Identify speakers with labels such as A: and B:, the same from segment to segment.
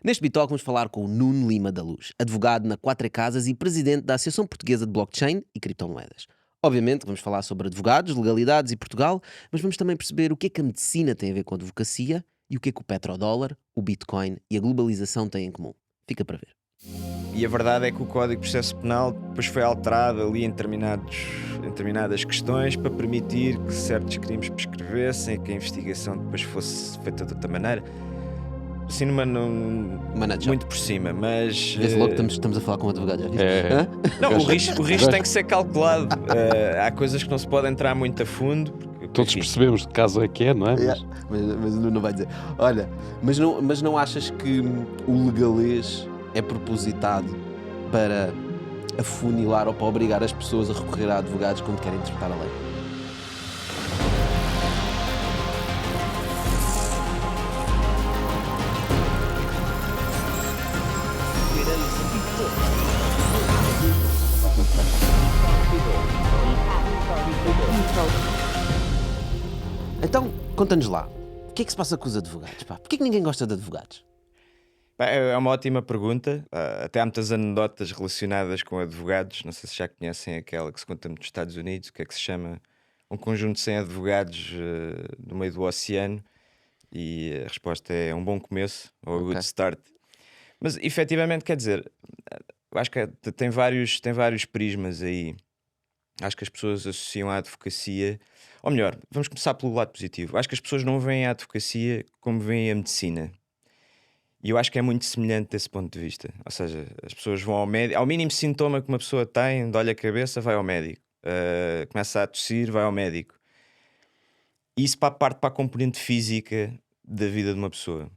A: Neste Bitalk vamos falar com o Nuno Lima da Luz, advogado na Quatro Casas e presidente da Associação Portuguesa de Blockchain e Criptomoedas. Obviamente vamos falar sobre advogados, legalidades e Portugal, mas vamos também perceber o que é que a medicina tem a ver com a advocacia e o que é que o petrodólar, o Bitcoin e a globalização têm em comum. Fica para ver.
B: E a verdade é que o Código de Processo Penal depois foi alterado ali em determinadas questões para permitir que certos crimes prescrevessem, que a investigação depois fosse feita de outra maneira. Assim,
A: Uma nutshell.
B: muito por cima, mas...
A: Vê-se logo que estamos a falar com um advogado, já viste?
C: É.
A: Hã?
B: Não, o risco tem que ser calculado. Há coisas que não se pode entrar muito a fundo. Porque,
C: Todos
B: enfim,
C: percebemos de que caso é que é, não é?
A: Mas o Nuno vai dizer. Olha, mas não achas que o legalês é propositado para afunilar ou para obrigar as pessoas a recorrer a advogados quando querem interpretar a lei? Então, conta-nos lá. O que é que se passa com os advogados? Pá? Porquê que ninguém gosta de advogados?
B: pá, é uma ótima pergunta. Até há muitas anedotas relacionadas com advogados. Não sei se já conhecem aquela que se conta nos Estados Unidos, que é que se chama um conjunto sem advogados no meio do oceano. E a resposta é um bom começo, ou a
A: Ok.
B: good start. Mas efetivamente, quer dizer, eu acho que tem vários prismas aí. Acho que as pessoas associam a advocacia, ou melhor, vamos começar pelo lado positivo. Acho que as pessoas não veem a advocacia como veem a medicina. E eu acho que é muito semelhante desse ponto de vista. Ou seja, as pessoas vão ao médico, ao mínimo sintoma que uma pessoa tem, dói a cabeça, vai ao médico. Começa a tossir, vai ao médico. E isso para a componente física da vida de uma pessoa.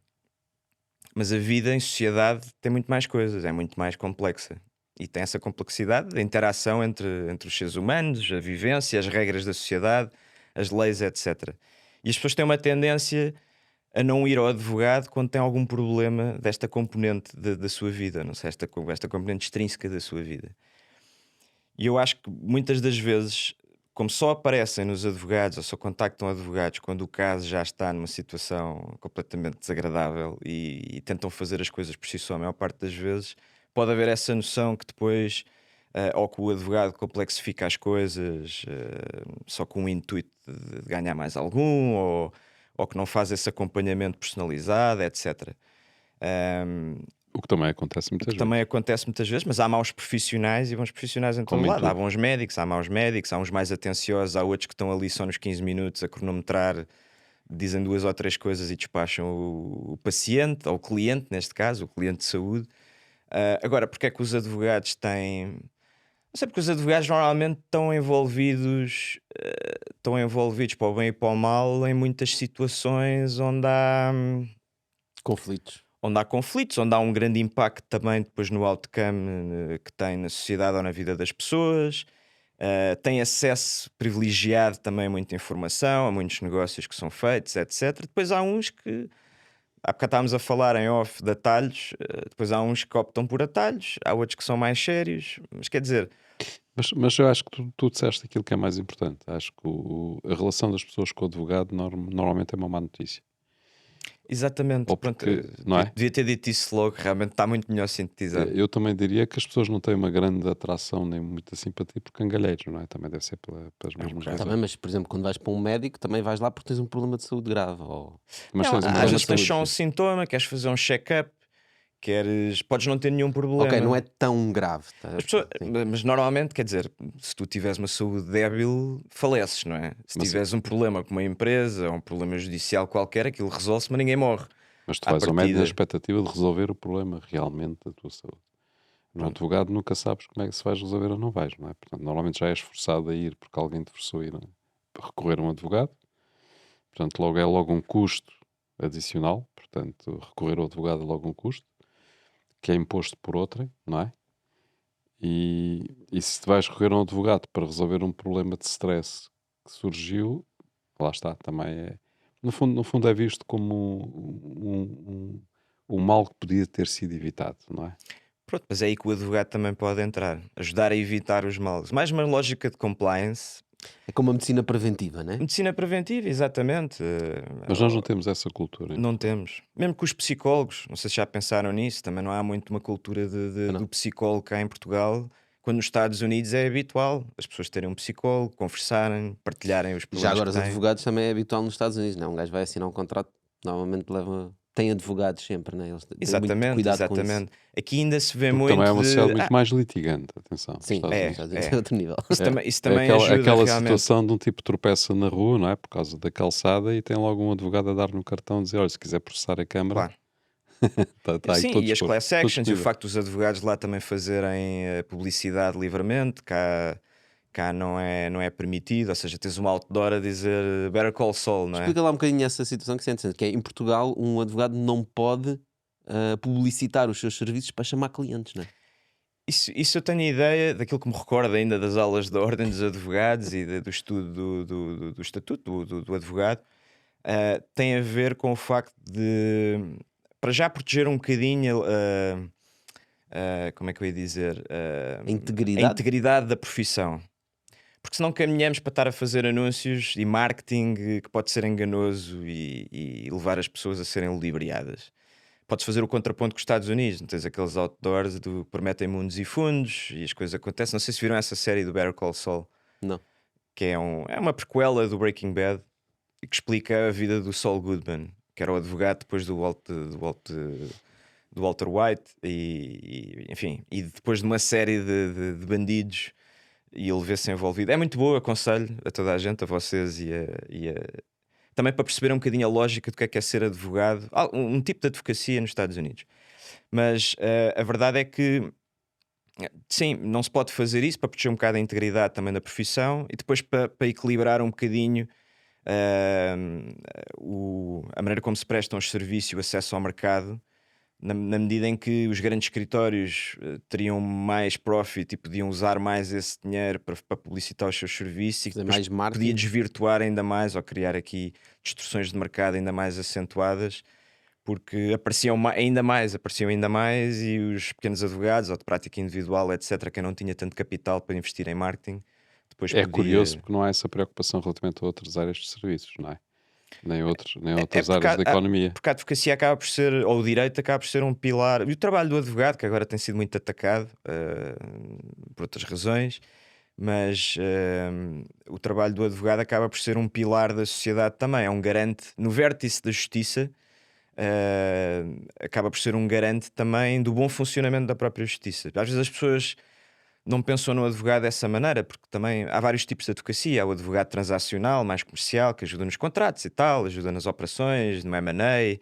B: Mas a vida em sociedade tem muito mais coisas, é muito mais complexa. E tem essa complexidade da interação entre os seres humanos, a vivência, as regras da sociedade, as leis, etc. E as pessoas têm uma tendência a não ir ao advogado quando têm algum problema desta componente da sua vida, não sei, esta componente extrínseca da sua vida. E eu acho que muitas das vezes, como só aparecem nos advogados ou só contactam advogados quando o caso já está numa situação completamente desagradável e tentam fazer as coisas por si só, a maior parte das vezes, pode haver essa noção que depois, ou que o advogado complexifica as coisas só com o intuito de ganhar mais algum, ou que não faz esse acompanhamento personalizado, etc.
C: O que também acontece
B: O
C: muitas
B: que
C: vezes.
B: também acontece muitas vezes, mas há maus profissionais e bons profissionais em todo
C: Como em
B: lado. Há
C: tudo.
B: bons médicos, há maus médicos, há uns mais atenciosos, há outros que estão ali só nos 15 minutos a cronometrar, dizem 2 ou 3 coisas e despacham o paciente, ou o cliente, neste caso, o cliente de saúde. Agora, porque é que os advogados têm. Não sei, porque os advogados normalmente estão envolvidos para o bem e para o mal em muitas situações
A: Conflitos.
B: onde há conflitos, onde há um grande impacto também depois no outcome que tem na sociedade ou na vida das pessoas. Tem acesso privilegiado também a muita informação, a muitos negócios que são feitos, etc. Depois há uns que, há bocado estávamos a falar em off de atalhos, depois há uns que optam por atalhos, há outros que são mais sérios, mas quer dizer,
C: Mas eu acho que tu disseste aquilo que é mais importante. Acho que a relação das pessoas com o advogado normalmente é uma má notícia.
B: exatamente,
C: Ou
B: pronto,
C: porque, não é?
B: devia ter dito isso logo, realmente está muito melhor sintetizado.
C: Eu também diria que as pessoas não têm uma grande atração nem muita simpatia por cangalheiros, não é? Também deve ser pelas mesmas
B: bocado.
A: Tá
C: razões.
A: bem, mas por exemplo, quando vais para um médico, também vais lá porque tens um problema de saúde grave.
C: Mas
B: Não,
C: tens um
B: às
C: problema
B: vezes
C: de
B: tens
C: saúde.
B: só um sintoma, queres fazer um check-up, podes não ter nenhum problema.
A: Ok, não é tão grave.
B: As pessoas-
A: Sim.
B: mas normalmente, quer dizer, se tu tiveres uma saúde débil, faleces, não é? Se
C: Mas-
B: tiveres um problema com uma empresa ou um problema judicial qualquer, aquilo resolve-se, mas ninguém morre.
C: Mas tu
B: À
C: vais ao médico
B: partida.
C: na expectativa de resolver o problema realmente da tua saúde. No
B: Pronto.
C: advogado nunca sabes como é que se vais resolver ou não vais, não é? Portanto, normalmente já és forçado a ir porque alguém te forçou a ir a recorrer a um advogado. Portanto, logo é logo um custo adicional. Portanto, recorrer ao advogado é logo um custo que é imposto por outrem, não é? E se te vais recorrer a um advogado para resolver um problema de stress que surgiu, lá está, também é... No fundo é visto como um mal que podia ter sido evitado, não é?
B: Pronto, mas é aí que o advogado também pode entrar, ajudar a evitar os males. Mais uma lógica de compliance.
A: É como a medicina preventiva, né?
B: Medicina preventiva, exatamente.
C: Mas nós não temos essa cultura. Hein?
B: Não temos. Mesmo com os psicólogos, não sei se já pensaram nisso, também não há muito uma cultura
A: Não.
B: do psicólogo cá em Portugal. Quando nos Estados Unidos é habitual as pessoas terem um psicólogo, conversarem, partilharem os
A: Já
B: problemas
A: agora, os
B: que têm.
A: advogados também é habitual nos Estados Unidos, não? Um gajo vai assinar um contrato, normalmente tem advogados sempre, né? Eles têm muito
B: Exatamente,
A: cuidado com isso.
B: exatamente. Aqui ainda se vê
C: Porque
B: muito
C: também é uma sociedade
B: de...
C: muito mais litigante, atenção. nos
A: Sim,
C: Estados
B: é,
C: Unidos.
A: nos Estados Unidos
B: é.
A: é outro nível.
B: Isso
C: É
B: também ajuda
C: aquela
B: realmente.
C: situação de um tipo tropeça na rua, não é? Por causa da calçada e tem logo um advogado a dar no cartão e dizer: olha, se quiser processar a Câmara,
B: Claro.
C: está aí
B: Sim,
C: todo
B: e as
C: dispor,
B: class
C: todo
B: actions, e o
C: disponível.
B: facto dos advogados lá também fazerem publicidade livremente, cá não é permitido, ou seja, tens uma outdoor a dizer Better Call Saul, não é?
A: Explica lá um bocadinho essa situação que se é interessante, que é em Portugal um advogado não pode publicitar os seus serviços para chamar clientes, não é?
B: Isso eu tenho a ideia daquilo que me recordo ainda das aulas da Ordem dos Advogados e do estudo do estatuto do advogado. Tem a ver com o facto de, para já, proteger um bocadinho, como é que eu ia dizer,
A: A
B: a
A: integridade.
B: integridade da profissão. Porque senão caminhamos para estar a fazer anúncios e marketing que pode ser enganoso e levar as pessoas a serem ludibriadas. Podes fazer o contraponto com os Estados Unidos, não tens aqueles outdoors que prometem mundos e fundos e as coisas acontecem. Não sei se viram essa série do Better Call Saul,
A: Não.
B: que é uma prequela do Breaking Bad e que explica a vida do Saul Goodman, que era o advogado depois do Walter White enfim, e depois de uma série de bandidos e ele vê-se envolvido. É muito boa, aconselho a toda a gente, a vocês também para perceber um bocadinho a lógica do que é ser advogado, um tipo de advocacia nos Estados Unidos. Mas a verdade é que sim, não se pode fazer isso para proteger um bocado a integridade também da profissão e depois para equilibrar um bocadinho a maneira como se prestam os serviços e o acesso ao mercado, na medida em que os grandes escritórios teriam mais profit e podiam usar mais esse dinheiro para publicitar os seus serviços e
A: Fazer
B: depois
A: mais marketing.
B: podia desvirtuar ainda mais ou criar aqui distorções de mercado ainda mais acentuadas, porque apareciam ainda mais e os pequenos advogados ou de prática individual, etc., quem não tinha tanto capital para investir em marketing, depois
C: É
B: podia...
C: curioso porque não há essa preocupação relativamente a outras áreas de serviços, não é? Nem outras
B: porque
C: áreas da economia.
B: porque a advocacia acaba por ser, ou o direito acaba por ser um pilar, e o trabalho do advogado, que agora tem sido muito atacado por outras razões, mas o trabalho do advogado acaba por ser um pilar da sociedade também, é um garante, no vértice da justiça, acaba por ser um garante também do bom funcionamento da própria justiça. Às vezes as pessoas não pensam no advogado dessa maneira, porque também há vários tipos de advocacia. Há o advogado transacional, mais comercial, que ajuda nos contratos e tal, ajuda nas operações, no M&A,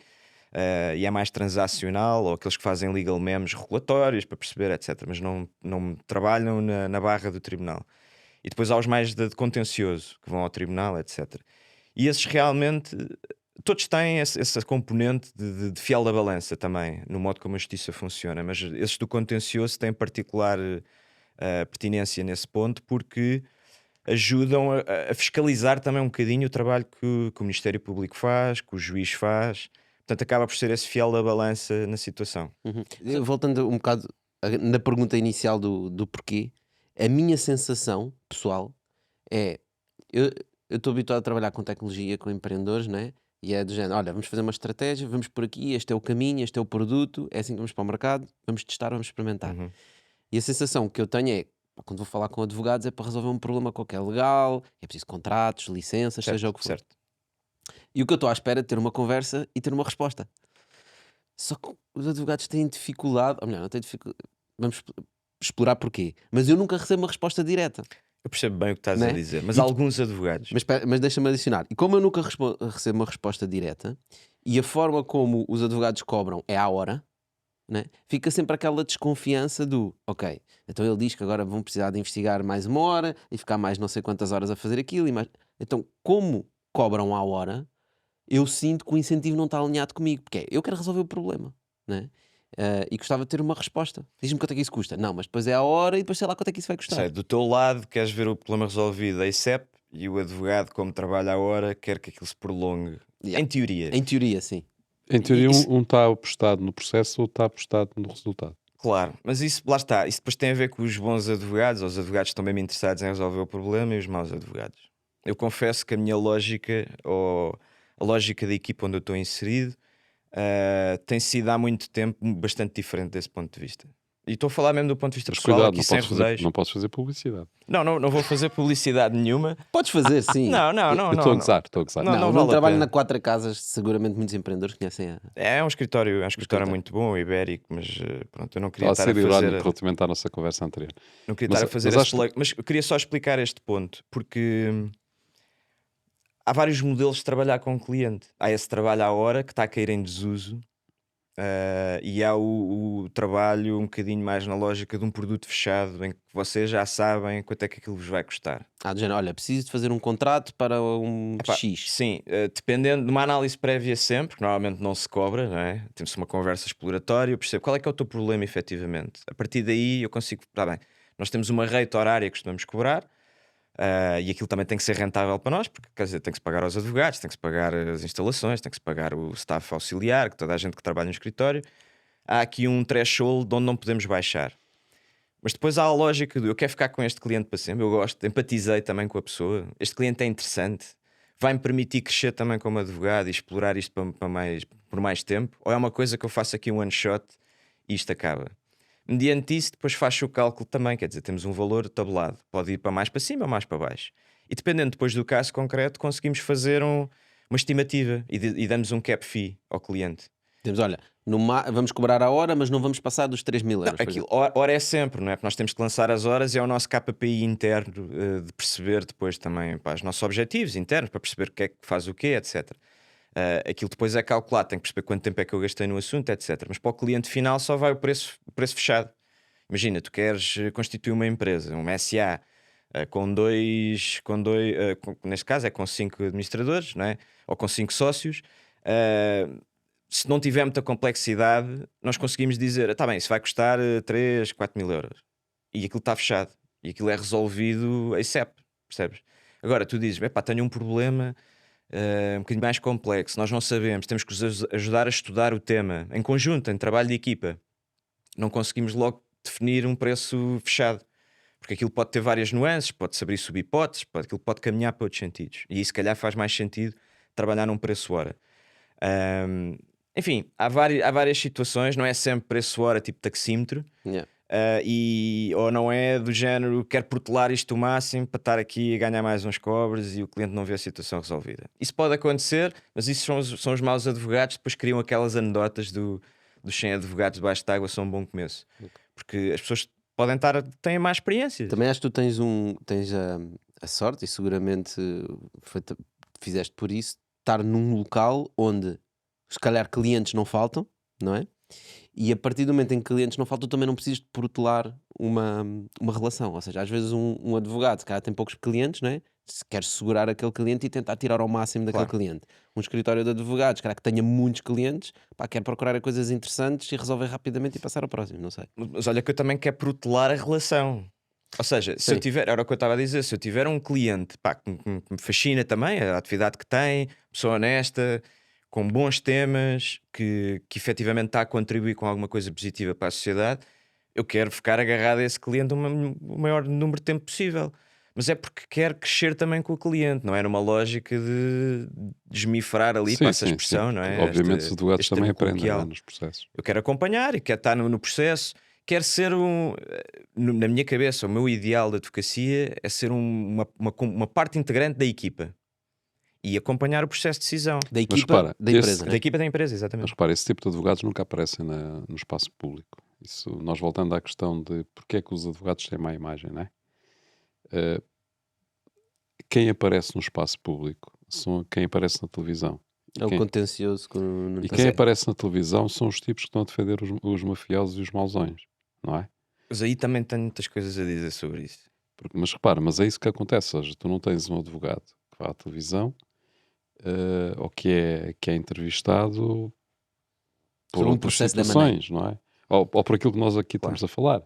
B: e é mais transacional, ou aqueles que fazem legal memes regulatórios para perceber, etc. Mas não trabalham na barra do tribunal. E depois há os mais de contencioso, que vão ao tribunal, etc. E esses realmente, todos têm essa componente de fiel da balança também, no modo como a justiça funciona. Mas esses do contencioso têm particular pertinência nesse ponto, porque ajudam a fiscalizar também um bocadinho o trabalho que o Ministério Público faz, que o juiz faz. Portanto, acaba por ser esse fiel da balança na situação.
A: Voltando um bocado na pergunta inicial do porquê, a minha sensação pessoal é: eu estou habituado a trabalhar com tecnologia, com empreendedores, né? E é do género: olha, vamos fazer uma estratégia, vamos por aqui, este é o caminho, este é o produto, é assim que vamos para o mercado, vamos testar, vamos experimentar.
B: Uhum.
A: E a sensação que eu tenho é, quando vou falar com advogados, é para resolver um problema qualquer legal, é preciso contratos, licenças, seja o que for.
B: Certo.
A: E o que eu estou à espera é ter uma conversa e ter uma resposta. Só que os advogados têm dificuldade, ou melhor, não têm dificuldade, vamos explorar porquê. Mas eu nunca recebo uma resposta direta.
B: Eu percebo bem o que estás
A: Né?
B: a dizer, mas
A: E
B: alguns advogados.
A: Mas deixa-me adicionar. E como eu nunca recebo uma resposta direta, e a forma como os advogados cobram é à hora, né? Fica sempre aquela desconfiança do, ok, então ele diz que agora vão precisar de investigar mais uma hora e ficar mais não sei quantas horas a fazer aquilo. Então, como cobram à hora, eu sinto que o incentivo não está alinhado comigo, porque eu quero resolver o problema, né? E gostava de ter uma resposta. Diz-me quanto é que isso custa. Não, mas depois é a hora e depois sei lá quanto é que isso vai custar.
B: Sei, do teu lado queres ver o problema resolvido a ICEP e o advogado, como trabalha à hora, quer que aquilo se prolongue.
A: Yeah.
B: Em teoria.
A: Em teoria, sim.
C: Em teoria,
B: Isso-
C: um está apostado no processo ou está apostado no resultado.
B: Claro, mas isso, lá está, isso depois tem a ver com os bons advogados, ou os advogados que estão mesmo interessados em resolver o problema, e os maus advogados. Eu confesso que a minha lógica, ou a lógica da equipa onde eu estou inserido, tem sido há muito tempo bastante diferente desse ponto de vista. E estou a falar mesmo do ponto de vista
C: Mas
B: pessoal,
C: cuidado,
B: aqui
C: não
B: sem
C: podes, fazer,
B: rodeios.
C: não podes fazer publicidade.
B: Não vou fazer publicidade nenhuma.
A: Podes fazer, sim.
B: Não,
C: Eu estou a gozar, estou a gozar.
B: Não,
A: Não,
B: vale a
A: trabalho
B: pena.
A: na Quatro Casas, seguramente muitos empreendedores conhecem a...
B: É um escritório
A: escritório.
B: muito bom, o ibérico, mas pronto, eu não queria
C: Estava a
B: estar a
C: ser irónico
B: fazer.
C: relativamente à nossa conversa anterior.
B: Não queria
C: Mas-
B: estar a fazer
C: mas
B: esse
C: acho que-
B: plug, mas eu queria só explicar este ponto, porque há vários modelos de trabalhar com o cliente. Há esse trabalho à hora que está a cair em desuso, e há o trabalho um bocadinho mais na lógica de um produto fechado, em que vocês já sabem quanto é que aquilo vos vai custar.
A: do género, olha, preciso de fazer um contrato para um
B: Epá,
A: X.
B: Sim, dependendo de uma análise prévia sempre, que normalmente não se cobra, não é? Temos uma conversa exploratória, eu percebo qual é que é o teu problema efetivamente. A partir daí eu consigo, está bem, nós temos uma rate horária que costumamos cobrar, e aquilo também tem que ser rentável para nós, porque quer dizer, tem que se pagar aos advogados, tem que se pagar as instalações, tem que se pagar o staff auxiliar, que toda a gente que trabalha no escritório. Há aqui um threshold de onde não podemos baixar. Mas depois há a lógica do eu quero ficar com este cliente para sempre, eu gosto, empatizei também com a pessoa, este cliente é interessante, vai-me permitir crescer também como advogado e explorar isto por mais tempo, ou é uma coisa que eu faço aqui um one shot e isto acaba. Mediante isso, depois faz o cálculo também, quer dizer, temos um valor tabelado, pode ir para mais para cima ou mais para baixo. E dependendo depois do caso concreto, conseguimos fazer uma estimativa e damos um cap fee ao cliente.
A: Temos, olha, vamos cobrar a hora, mas não vamos passar dos 3.000 euros. por
B: Aquilo,
A: exemplo.
B: hora é sempre, não é? Porque nós temos que lançar as horas e é o nosso KPI interno, de perceber depois também os nossos objetivos internos, para perceber o que é que faz o quê, etc. Aquilo depois é calculado, tem que perceber quanto tempo é que eu gastei no assunto, etc. Mas para o cliente final só vai o preço fechado. Imagina, tu queres constituir uma empresa, uma SA, neste caso é com 5 administradores, não é? Ou com 5 sócios. Se não tiver muita complexidade, nós conseguimos dizer, está bem, isso vai custar 3, 4 mil euros. E aquilo está fechado. E aquilo é resolvido ASAP, percebes? Agora, tu dizes, tenho um problema um bocadinho mais complexo, nós não sabemos, temos que os ajudar a estudar o tema, em conjunto, em trabalho de equipa. Não conseguimos logo definir um preço fechado. Porque aquilo pode ter várias nuances, pode-se abrir sub-hipóteses, aquilo pode caminhar para outros sentidos. E isso, se calhar, faz mais sentido trabalhar num preço-hora. Enfim, há várias situações, não é sempre preço-hora tipo taxímetro,
A: Yeah.
B: ou não é do género, quero protelar isto o máximo para estar aqui a ganhar mais uns cobres e o cliente não vê a situação resolvida. Isso pode acontecer, mas isso são os maus advogados, depois criam aquelas anedotas dos 100 advogados debaixo de água, são um bom começo. Porque as pessoas têm mais experiências.
A: Também acho que tu tens a sorte, e seguramente fizeste por isso, estar num local onde se calhar clientes não faltam, não é? E a partir do momento em que clientes não faltam, também não precisas de protelar uma relação. Ou seja, às vezes um advogado, se calhar tem poucos clientes, não é? Se quer segurar aquele cliente e tentar tirar ao máximo daquele
B: Claro.
A: cliente. Um escritório de advogados, cara, que tenha muitos clientes, quer procurar coisas interessantes e resolver rapidamente e passar ao próximo, não sei.
B: Mas olha que eu também quero protelar a relação. Ou seja, se eu
A: Sim.
B: tiver, era o que eu estava a dizer, se eu tiver um cliente que me fascina também, a atividade que tem, pessoa honesta, com bons temas, que efetivamente está a contribuir com alguma coisa positiva para a sociedade, eu quero ficar agarrado a esse cliente o maior número de tempo possível. Mas é porque quero crescer também com o cliente, não é numa lógica de desmifrar ali, passa a expressão, não é?
C: Obviamente os advogados
B: este
C: também
B: termo
C: aprendem,
B: coloquial.
C: não é, nos processos.
B: Eu quero acompanhar e quero estar no processo. Quero ser na minha cabeça, o meu ideal de advocacia é ser uma parte integrante da equipa e acompanhar o processo de decisão.
A: Da equipa
C: repara,
A: da empresa, não
B: Da
A: é?
B: equipa da empresa,
C: Mas
B: exatamente.
C: repara, esse tipo de advogados nunca aparecem no espaço público. Isso, nós voltando à questão de porque é que os advogados têm má imagem, não é? Quem aparece no espaço público são quem aparece na televisão.
A: É o contencioso com o
C: E quem aparece na televisão são os tipos que estão a defender os mafiosos e os mauzões, não é?
B: Mas aí também tenho muitas coisas a dizer sobre isso.
C: Mas repara, mas é isso que acontece. Ou seja, tu não tens um advogado que vá à televisão ou que é entrevistado por
A: Sobre um
C: outras
A: processo da
C: situações, não é? Ou por aquilo que nós aqui estamos a falar.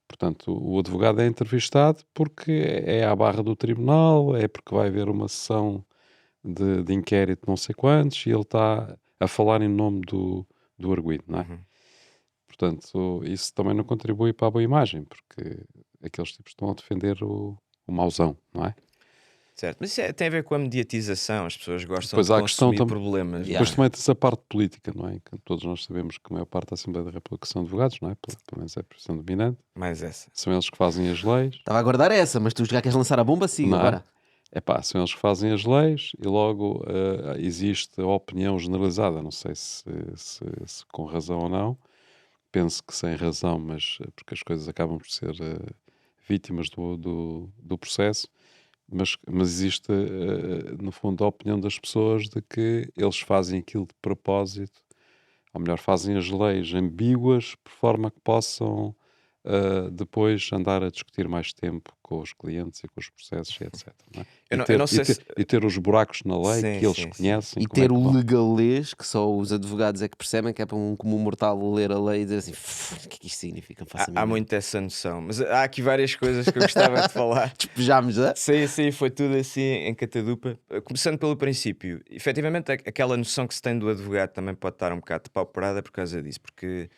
C: Portanto, o advogado é entrevistado porque é à barra do tribunal, é porque vai haver uma sessão de inquérito não sei quantos e ele está a falar em nome do arguido, não é?
B: Uhum.
C: portanto, isso também não contribui para a boa imagem, porque aqueles tipos estão a defender o mauzão, não é?
B: Certo, mas isso tem a ver com a mediatização. As pessoas gostam
C: Depois
B: de
C: há a questão
B: consumir
C: tam-
B: problemas.
A: Yeah.
C: Depois também tem essa parte política, não é? Que todos nós sabemos que a maior parte da Assembleia da República são advogados, não é? Pelo menos é a profissão dominante.
B: Mais essa.
C: São eles que fazem as leis,
A: Estava a guardar essa, mas tu já queres lançar a bomba, siga,
C: não é?
A: bora.
C: São eles que fazem as leis e logo existe a opinião generalizada. Não sei se com razão ou não. Penso que sem razão, mas porque as coisas acabam por ser vítimas do processo. Mas existe, no fundo, a opinião das pessoas de que eles fazem aquilo de propósito, ou melhor, fazem as leis ambíguas por forma que possam depois andar a discutir mais tempo com os clientes e com os processos e etc. Não é?
B: Eu não sei se.
C: E ter os buracos na lei
B: Sim,
C: que eles
B: sim.
C: conhecem.
A: E
C: como é
A: ter
C: que
A: o
C: vão.
A: legalês, que só os advogados é que percebem, que é para um comum mortal ler a lei e dizer assim: o que é que isto significa? Não faço a
B: Há
A: mínima."
B: muito essa noção. Mas há aqui várias coisas que eu gostava de falar.
A: Despejámos, já?
B: Sim, foi tudo assim em catadupa. Começando pelo princípio, efetivamente, aquela noção que se tem do advogado também pode estar um bocado de pau-parada por causa disso, porque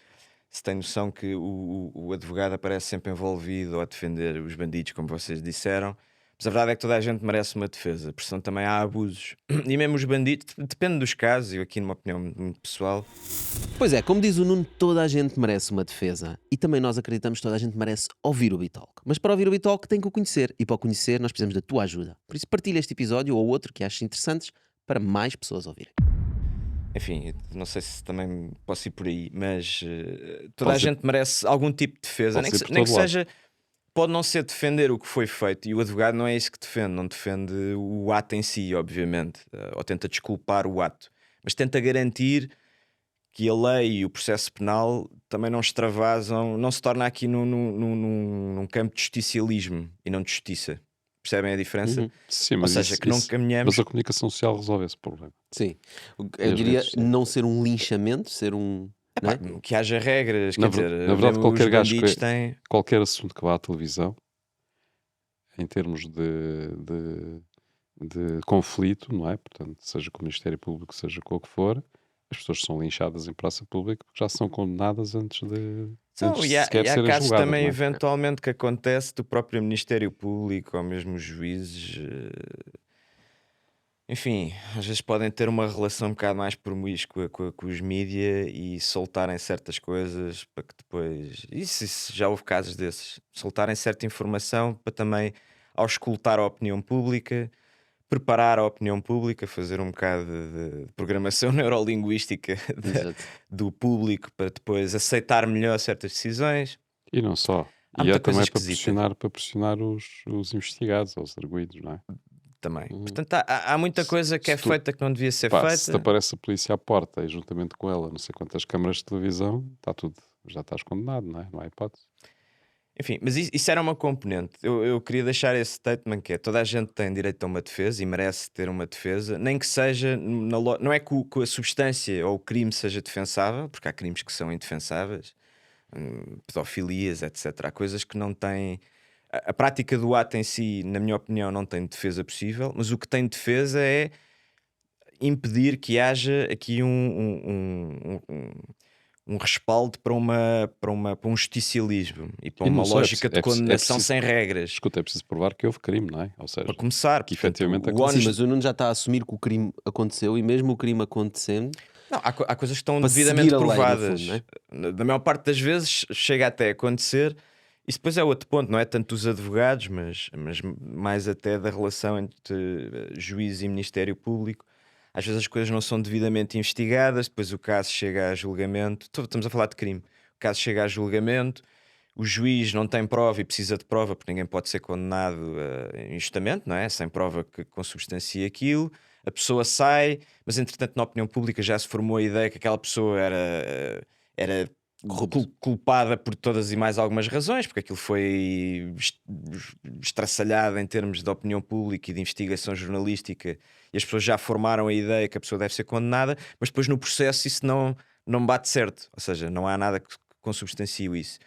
B: se tem noção que o advogado aparece sempre envolvido a defender os bandidos, como vocês disseram. Mas a verdade é que toda a gente merece uma defesa, porque senão também há abusos. E mesmo os bandidos, depende dos casos, eu aqui numa opinião muito pessoal.
A: Pois é, como diz o Nuno, toda a gente merece uma defesa. E também nós acreditamos que toda a gente merece ouvir o Bitalk. Mas para ouvir o Bitalk tem que o conhecer. E para o conhecer nós precisamos da tua ajuda. Por isso partilha este episódio ou outro que aches interessantes para mais pessoas ouvirem.
B: Enfim, não sei se também posso ir por aí, mas toda a
C: Pode ser-
B: gente merece algum tipo de defesa,
C: pode
B: nem que,
C: ser por
B: nem que
C: todo lado.
B: seja. Pode não ser defender o que foi feito, e o advogado não é isso que defende, não defende o ato em si, obviamente, ou tenta desculpar o ato, mas tenta garantir que a lei e o processo penal também não extravasam, não se torna aqui num campo de justicialismo e não de justiça. Percebem a diferença?
A: Uhum.
C: Sim,
B: Ou
C: mas
B: seja,
C: isso-
B: que não
C: isso-
B: caminhamos.
C: Mas a comunicação social resolve esse problema.
A: Sim.
C: E
A: Eu
C: as
A: diria
C: redes sociais?
A: não ser um linchamento, ser um. Não
B: Epá,
A: é?
B: que haja regras,
C: Na
B: quer dizer,
C: na verdade,
B: mesmo
C: qualquer
B: os
C: gajo
B: bandidos
C: que-
B: têm.
C: Qualquer assunto que vá à televisão, em termos de conflito, não é? Portanto, seja com o Ministério Público, seja com o que for, as pessoas são linchadas em praça pública porque já são condenadas antes de
B: Então, e há
C: sequer serem
B: casos
C: julgadas,
B: também,
C: não é?
B: eventualmente, que acontece do próprio Ministério Público ou mesmo os juízes. Enfim, às vezes podem ter uma relação um bocado mais promíscua com os mídia e soltarem certas coisas para que depois. Isso já houve casos desses. Soltarem certa informação para também auscultar a opinião pública, preparar a opinião pública, fazer um bocado de programação neurolinguística
A: Exato.
B: do público para depois aceitar melhor certas decisões.
C: E não só.
B: Há
C: E
B: muita
C: é
B: coisa
C: também
B: esquisita.
C: para pressionar os investigados, os arguidos, não é?
B: Também.
A: Uhum.
B: Portanto, há muita coisa que é
C: se tu-
B: feita que não devia ser
C: Pá, se te
B: feita.
C: aparece a polícia à porta e juntamente com ela não sei quantas câmaras de televisão, está tudo, já estás condenado, não é? Não há hipótese.
B: Enfim, mas isso era uma componente. Eu queria deixar esse statement que é toda a gente tem direito a uma defesa e merece ter uma defesa, nem que seja não é que a substância ou o crime seja defensável, porque há crimes que são indefensáveis, pedofilias, etc. Há coisas que não têm. A prática do ato em si, na minha opinião, não tem defesa possível, mas o que tem defesa é impedir que haja aqui um respaldo para um justicialismo e para
C: E não
B: uma
C: só,
B: lógica de condenação
C: preciso-
B: sem regras.
C: Escuta, é preciso provar que houve crime, não é? Ou seja,
B: Para começar,
C: que
B: portanto,
C: efetivamente
B: o
C: aconteceu.
A: Sim,
B: ónus.
A: mas o Nuno já está a assumir que o crime aconteceu e mesmo o crime acontecendo,
B: Não, há coisas que estão
A: para
B: devidamente
A: seguir a lei, no
B: provadas.
A: fundo, não é?
B: Na maior parte das vezes chega até a acontecer. Isso depois é outro ponto, não é tanto dos advogados, mas mais até da relação entre juiz e Ministério Público. Às vezes as coisas não são devidamente investigadas, depois o caso chega a julgamento. Estamos a falar de crime. O caso chega a julgamento, o juiz não tem prova e precisa de prova, porque ninguém pode ser condenado injustamente, não é? Sem prova que consubstancie aquilo. A pessoa sai, mas entretanto na opinião pública já se formou a ideia que aquela pessoa era culpada por todas e mais algumas razões, porque aquilo foi estraçalhado em termos de opinião pública e de investigação jornalística, e as pessoas já formaram a ideia que a pessoa deve ser condenada, mas depois no processo isso não bate certo, ou seja, não há nada que consubstancie isso.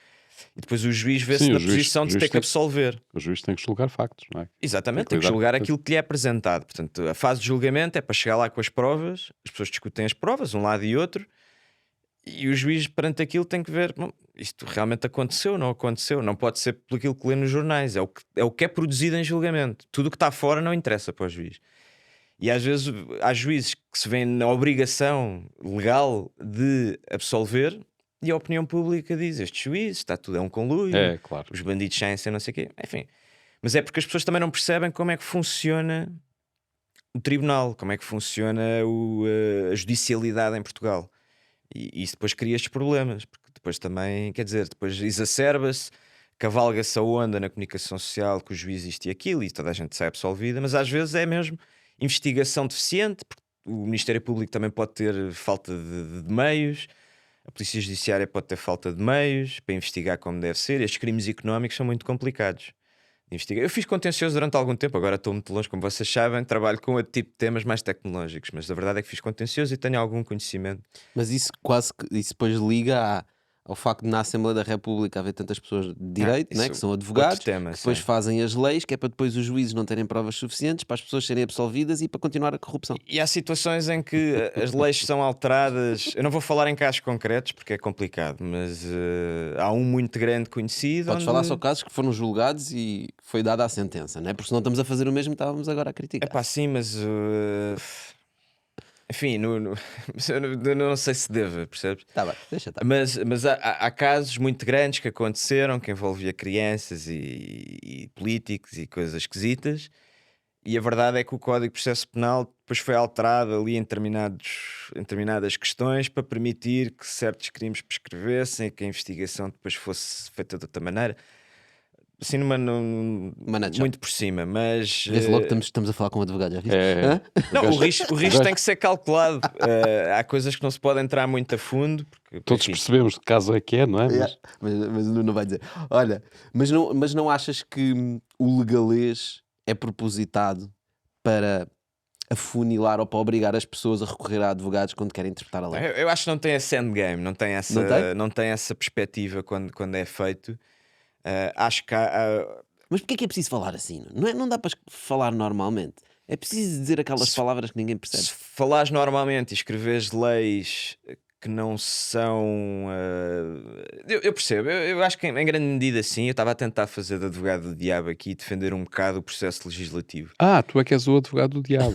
B: E depois o juiz vê-se
C: Sim,
B: na
C: o juiz-
B: posição
C: o
B: de
C: juiz
B: ter que
C: tem-
B: absolver.
C: O juiz tem que julgar factos, não é?
B: Exatamente,
C: Tem
B: tem
C: que
B: que
C: lidar
B: julgar
C: com-
B: aquilo que lhe é apresentado. Portanto, a fase de julgamento é para chegar lá com as provas, as pessoas discutem as provas, um lado e outro, E o juiz, perante aquilo, tem que ver: "Bom, isto realmente aconteceu, não aconteceu, não pode ser por aquilo que lê nos jornais, é o que é produzido em julgamento. Tudo o que está fora não interessa para o juiz." E às vezes há juízes que se veem na obrigação legal de absolver, e a opinião pública diz: este juiz está tudo, é um conluio,
C: É, claro.
B: os bandidos saem sem não sei o quê, enfim. Mas é porque as pessoas também não percebem como é que funciona o tribunal, como é que funciona a judicialidade em Portugal. E isso depois cria estes problemas, porque depois também, quer dizer, depois exacerba-se, cavalga-se a onda na comunicação social que o juiz isto e aquilo, e toda a gente sai absolvida, mas às vezes é mesmo investigação deficiente, porque o Ministério Público também pode ter falta de meios, a Polícia Judiciária pode ter falta de meios para investigar como deve ser. Estes crimes económicos são muito complicados de investigar. Eu fiz contencioso durante algum tempo, agora estou muito longe, como vocês sabem, trabalho com outro tipo de temas mais tecnológicos, mas a verdade é que fiz contencioso e tenho algum conhecimento.
A: Mas isso quase que isso depois liga ao facto de na Assembleia da República haver tantas pessoas de direito, né,
B: isso
A: que são
B: outro
A: advogados,
B: tema,
A: que depois
B: sim.
A: fazem as leis, que é para depois os juízes não terem provas suficientes para as pessoas serem absolvidas e para continuar a corrupção.
B: E há situações em que as leis são alteradas. Eu não vou falar em casos concretos porque é complicado, mas há um muito grande conhecido.
A: Podes falar só casos que foram julgados e foi dada a sentença, né? Porque senão estamos a fazer o mesmo que estávamos agora a criticar.
B: É pá, sim, mas enfim, eu não sei se deve, percebes?
A: Tá bem, deixa estar.
B: Mas há casos muito grandes que aconteceram que envolvia crianças e políticos e coisas esquisitas. E a verdade é que o Código de Processo Penal depois foi alterado ali em determinadas questões para permitir que certos crimes prescrevessem, que a investigação depois fosse feita de outra maneira. Assim, muito por cima, mas
A: Vê-se logo que estamos a falar com um advogado, já viste?
C: É.
A: Hã?
B: não, o risco tem que ser calculado. Há coisas que não se pode entrar muito a fundo, porque
C: Todos
B: enfim,
C: percebemos de que caso é que é, não é?
A: Yeah, mas o Nuno vai dizer. Olha, mas não achas que o legalês é propositado para afunilar ou para obrigar as pessoas a recorrer a advogados quando querem interpretar a lei?
B: eu acho que não tem esse endgame, não tem
A: Não tem?
B: essa perspectiva quando é feito. Acho que há,
A: Mas porquê é que é preciso falar assim? Não, não dá para falar normalmente. É preciso dizer aquelas palavras que ninguém percebe.
B: se falares normalmente e escreveres leis que não são. Eu percebo, eu acho que em grande medida sim. Eu estava a tentar fazer de advogado do diabo aqui e defender um bocado o processo legislativo.
C: Tu é que és o advogado do diabo.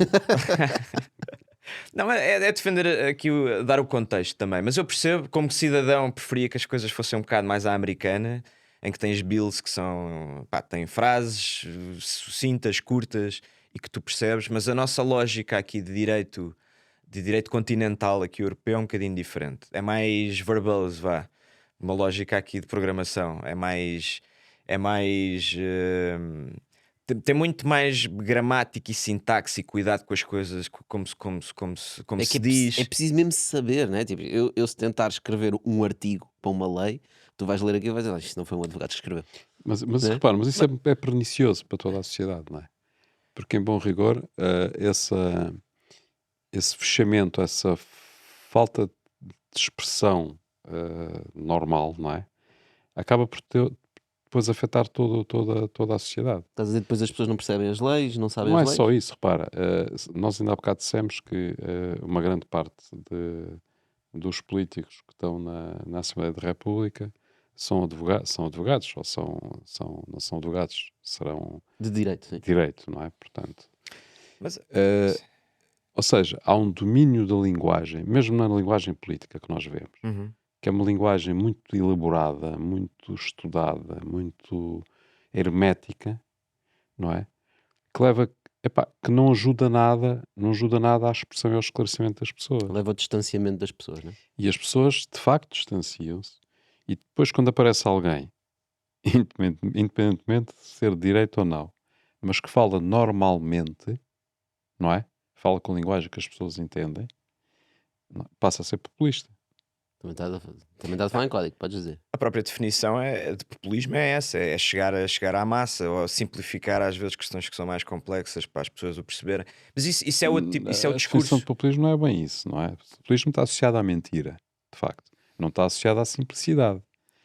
B: Não, é defender aqui, dar o contexto também. Mas eu percebo, como cidadão, preferia que as coisas fossem um bocado mais à americana, em que tens bills que são, pá, têm frases sucintas, curtas e que tu percebes, mas a nossa lógica aqui de direito continental, aqui europeu, é um bocadinho diferente. É mais verbose, vá. Uma lógica aqui de programação. É mais. Tem muito mais gramática e sintaxe e cuidado com as coisas, como
A: É
B: se
A: que
B: diz.
A: é preciso mesmo saber, né? Tipo, eu se tentar escrever um artigo para uma lei, tu vais ler aquilo e vais dizer: isto não foi um advogado que escreveu.
C: Mas
A: Né?
C: repara, mas isso é pernicioso para toda a sociedade, não é? Porque, em bom rigor, esse fechamento, essa falta de expressão normal, não é? Acaba por depois afetar toda a sociedade.
A: Estás a dizer, depois as pessoas não percebem as leis, não sabem
C: Não é
A: as leis.
C: só isso, repara. Nós ainda há bocado dissemos que uma grande parte dos políticos que estão na Assembleia da República são advogados, ou não são advogados, serão
A: De direito, sim.
C: direito, não é? Portanto,
B: Mas,
C: ou seja, há um domínio da linguagem, mesmo na linguagem política que nós vemos,
B: uhum.
C: que é uma linguagem muito elaborada, muito estudada, muito hermética, não é? Que leva, que não ajuda nada à expressão e ao esclarecimento das pessoas.
A: Leva ao distanciamento das pessoas, né?
C: E as pessoas, de facto, distanciam-se. E depois, quando aparece alguém, independentemente de ser de direito ou não, mas que fala normalmente, não é? Fala com linguagem que as pessoas entendem, passa a ser populista.
A: Também estás a falar em código, podes dizer.
B: A própria definição de populismo é essa: é chegar à massa, ou simplificar às vezes questões que são mais complexas para as pessoas o perceberem. Mas isso é outro tipo, isso é o
C: A definição
B: discurso.
C: de populismo não é bem isso, não é? O populismo está associado à mentira, de facto. Não está associado à simplicidade.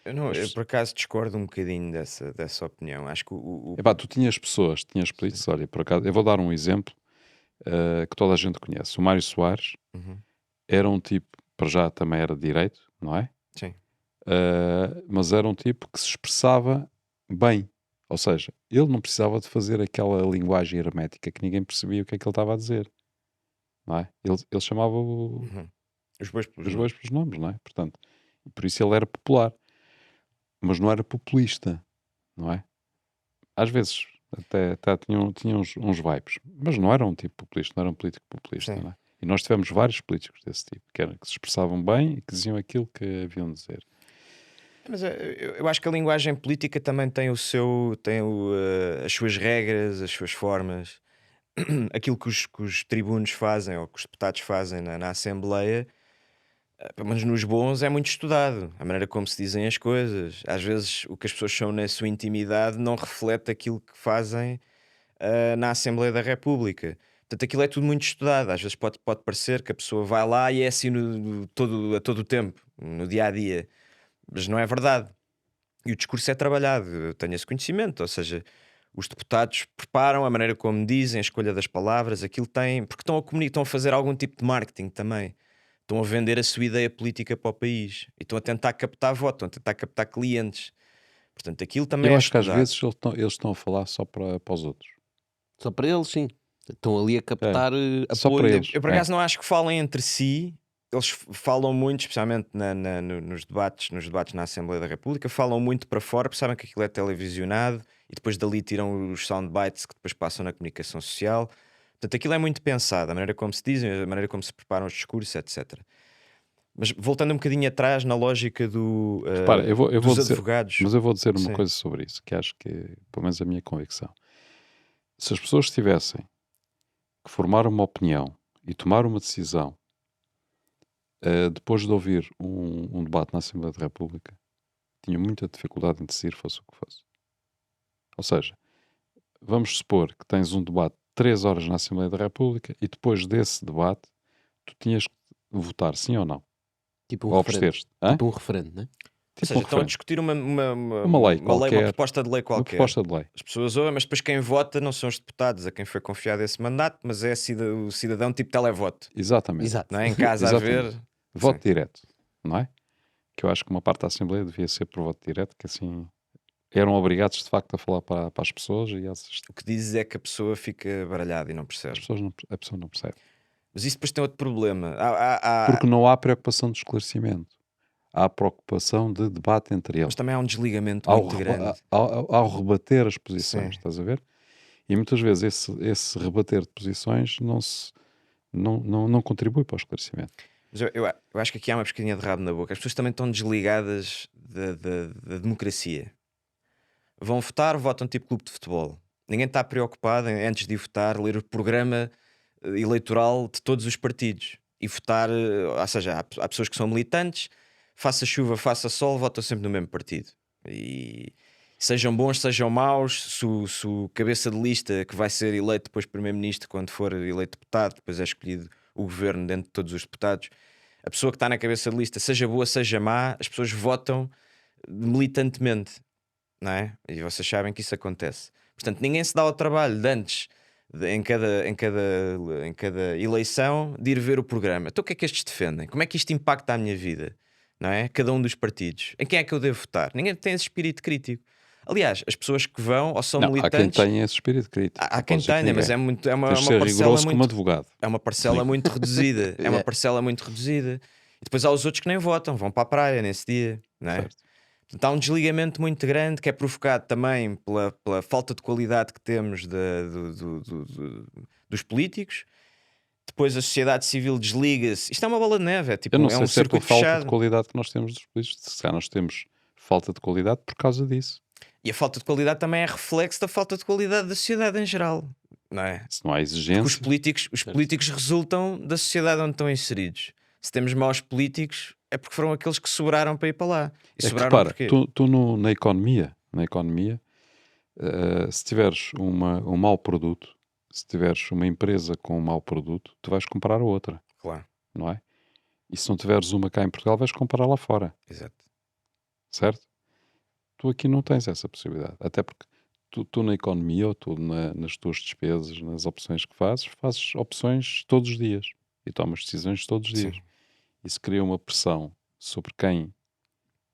B: Eu por acaso discordo um bocadinho dessa opinião. Acho que
C: Tu tinhas políticos, olha, por acaso, eu vou dar um exemplo que toda a gente conhece. O Mário Soares
B: Uhum.
C: era um tipo, para já também era de direito, não é?
B: Sim.
C: Mas era um tipo que se expressava bem. Ou seja, ele não precisava de fazer aquela linguagem hermética que ninguém percebia o que é que ele estava a dizer, não é? Ele chamava
B: Uhum. Os bois pelos
C: os
B: nomes.
C: bois pelos nomes, não é? Portanto, e por isso ele era popular, mas não era populista, não é? Às vezes até tinha uns vibes, mas não era um tipo populista, não era um político populista,
B: Sim.
C: não é? E nós tivemos vários políticos desse tipo, que se expressavam bem e que diziam aquilo que haviam de dizer.
B: Mas eu acho que a linguagem política também tem as suas regras, as suas formas. Aquilo que os tribunos fazem ou que os deputados fazem na Assembleia, pelo menos nos bons, é muito estudado. A maneira como se dizem as coisas. Às vezes o que as pessoas são na sua intimidade não reflete aquilo que fazem na Assembleia da República. Portanto, aquilo é tudo muito estudado. Às vezes pode parecer que a pessoa vai lá e é assim a todo o tempo, no dia a dia. Mas não é verdade. E o discurso é trabalhado, eu tenho esse conhecimento, ou seja, os deputados preparam a maneira como dizem, a escolha das palavras, aquilo tem, porque estão a comunicar, estão a fazer algum tipo de marketing também. Estão a vender a sua ideia política para o país e estão a tentar captar voto, estão a tentar captar clientes. Portanto, aquilo também
C: Eu
B: é
C: acho que às
B: estudado.
C: vezes eles estão a falar só para os outros.
A: Só para eles, sim. Estão ali a captar
C: Só para
A: apoio.
C: eles.
B: Eu por acaso não acho que falem entre si. Eles falam muito, especialmente nos debates na Assembleia da República, falam muito para fora, porque sabem que aquilo é televisionado e depois dali tiram os soundbites que depois passam na comunicação social. Portanto, aquilo é muito pensado, a maneira como se dizem, a maneira como se preparam os discursos, etc. Mas voltando um bocadinho atrás na lógica
C: Repara, eu vou
B: dos
C: dizer,
B: advogados.
C: mas eu vou dizer uma
B: Sim.
C: coisa sobre isso, que acho que é, pelo menos, a minha convicção. Se as pessoas tivessem que formar uma opinião e tomar uma decisão depois de ouvir um debate na Assembleia da República, tinham muita dificuldade em decidir fosse o que fosse. Ou seja, vamos supor que tens um debate de 3 horas na Assembleia da República e depois desse debate tu tinhas que votar sim ou não.
A: Tipo um
C: Ou
A: referendo.
C: abster-te. Hã?
A: Tipo um referendo, né?
B: Ou
C: Tipo
B: seja,
C: um
B: estão a
C: referendo.
B: discutir
C: Uma lei
B: uma
C: qualquer.
B: proposta de lei
C: Uma
B: qualquer.
C: proposta de lei.
B: As pessoas ouvem, mas depois quem vota não são os deputados a quem foi confiado esse mandato, mas é o cidadão tipo televoto,
C: Exatamente.
A: Exato.
B: não é? Em casa a ver.
C: Exatamente. Voto
B: Sim.
C: direto, não é? Que eu acho que uma parte da Assembleia devia ser por voto direto, que assim eram obrigados de facto a falar para as pessoas e
B: O que dizes é que a pessoa fica baralhada e não
C: as
B: percebe.
C: pessoas a pessoa não percebe.
B: Mas isso depois tem outro problema.
C: Porque não há preocupação de esclarecimento. Há preocupação de debate entre
B: Mas
C: eles.
B: também há um desligamento
C: Ao,
B: muito grande.
C: ao rebater as posições,
B: Sim.
C: estás a ver? E muitas vezes esse rebater de posições não contribui para o esclarecimento.
B: Mas eu acho que aqui há uma pescadinha de rabo na boca. As pessoas também estão desligadas da democracia. Vão votar, votam tipo clube de futebol. Ninguém está preocupado em, antes de ir votar, ler o programa eleitoral de todos os partidos e votar. Ou seja, há pessoas que são militantes, faça chuva, faça sol, votam sempre no mesmo partido. E sejam bons, sejam maus, se o cabeça de lista que vai ser eleito depois primeiro-ministro, quando for eleito deputado, depois é escolhido o governo dentro de todos os deputados. A pessoa que está na cabeça de lista, seja boa, seja má, as pessoas votam militantemente, não é? E vocês sabem que isso acontece. Portanto, ninguém se dá ao trabalho de antes, em cada eleição, de ir ver o programa. Então, o que é que estes defendem? Como é que isto impacta a minha vida? Não é? Cada um dos partidos. Em quem é que eu devo votar? Ninguém tem esse espírito crítico. Aliás, as pessoas que vão ou são
C: Não, há quem
B: militantes.
C: tenha esse espírito crítico.
B: Há
C: Não
B: quem
C: podes dizer que
B: tenha, mas
C: ninguém.
B: é uma
C: Tens de ser
B: parcela
C: rigoroso como
B: muito.
C: advogado.
B: É uma parcela
C: Sim.
B: muito reduzida. É uma parcela muito reduzida. E depois há os outros que nem votam, vão para a praia nesse dia, não é?
C: Certo.
B: Portanto, há um desligamento muito grande que é provocado também pela falta de qualidade que temos dos políticos. Depois a sociedade civil desliga-se. Isto é uma bola de neve, é tipo
C: Eu não
B: é
C: sei
B: um
C: se é por
B: circuito
C: falta de
B: fechado.
C: qualidade que nós temos dos políticos. Se calhar nós temos falta de qualidade por causa disso.
B: E a falta de qualidade também é reflexo da falta de qualidade da sociedade em geral, não é?
C: Se não há
B: Porque
C: exigência.
B: os políticos resultam da sociedade onde estão inseridos. Se temos maus políticos, é porque foram aqueles que sobraram para ir para lá. E
C: É que
B: sobraram
C: repara,
B: porquê?
C: tu na economia, se tiveres um mau produto, se tiveres uma empresa com um mau produto, tu vais comprar a outra,
B: Claro,
C: não é? E se não tiveres uma cá em Portugal, vais comprar lá fora,
B: exato.
C: certo? Tu aqui não tens essa possibilidade. Até porque tu na economia ou tu nas tuas despesas, nas opções que fazes opções todos os dias e tomas decisões todos os dias.
B: Sim.
C: Isso cria uma pressão sobre quem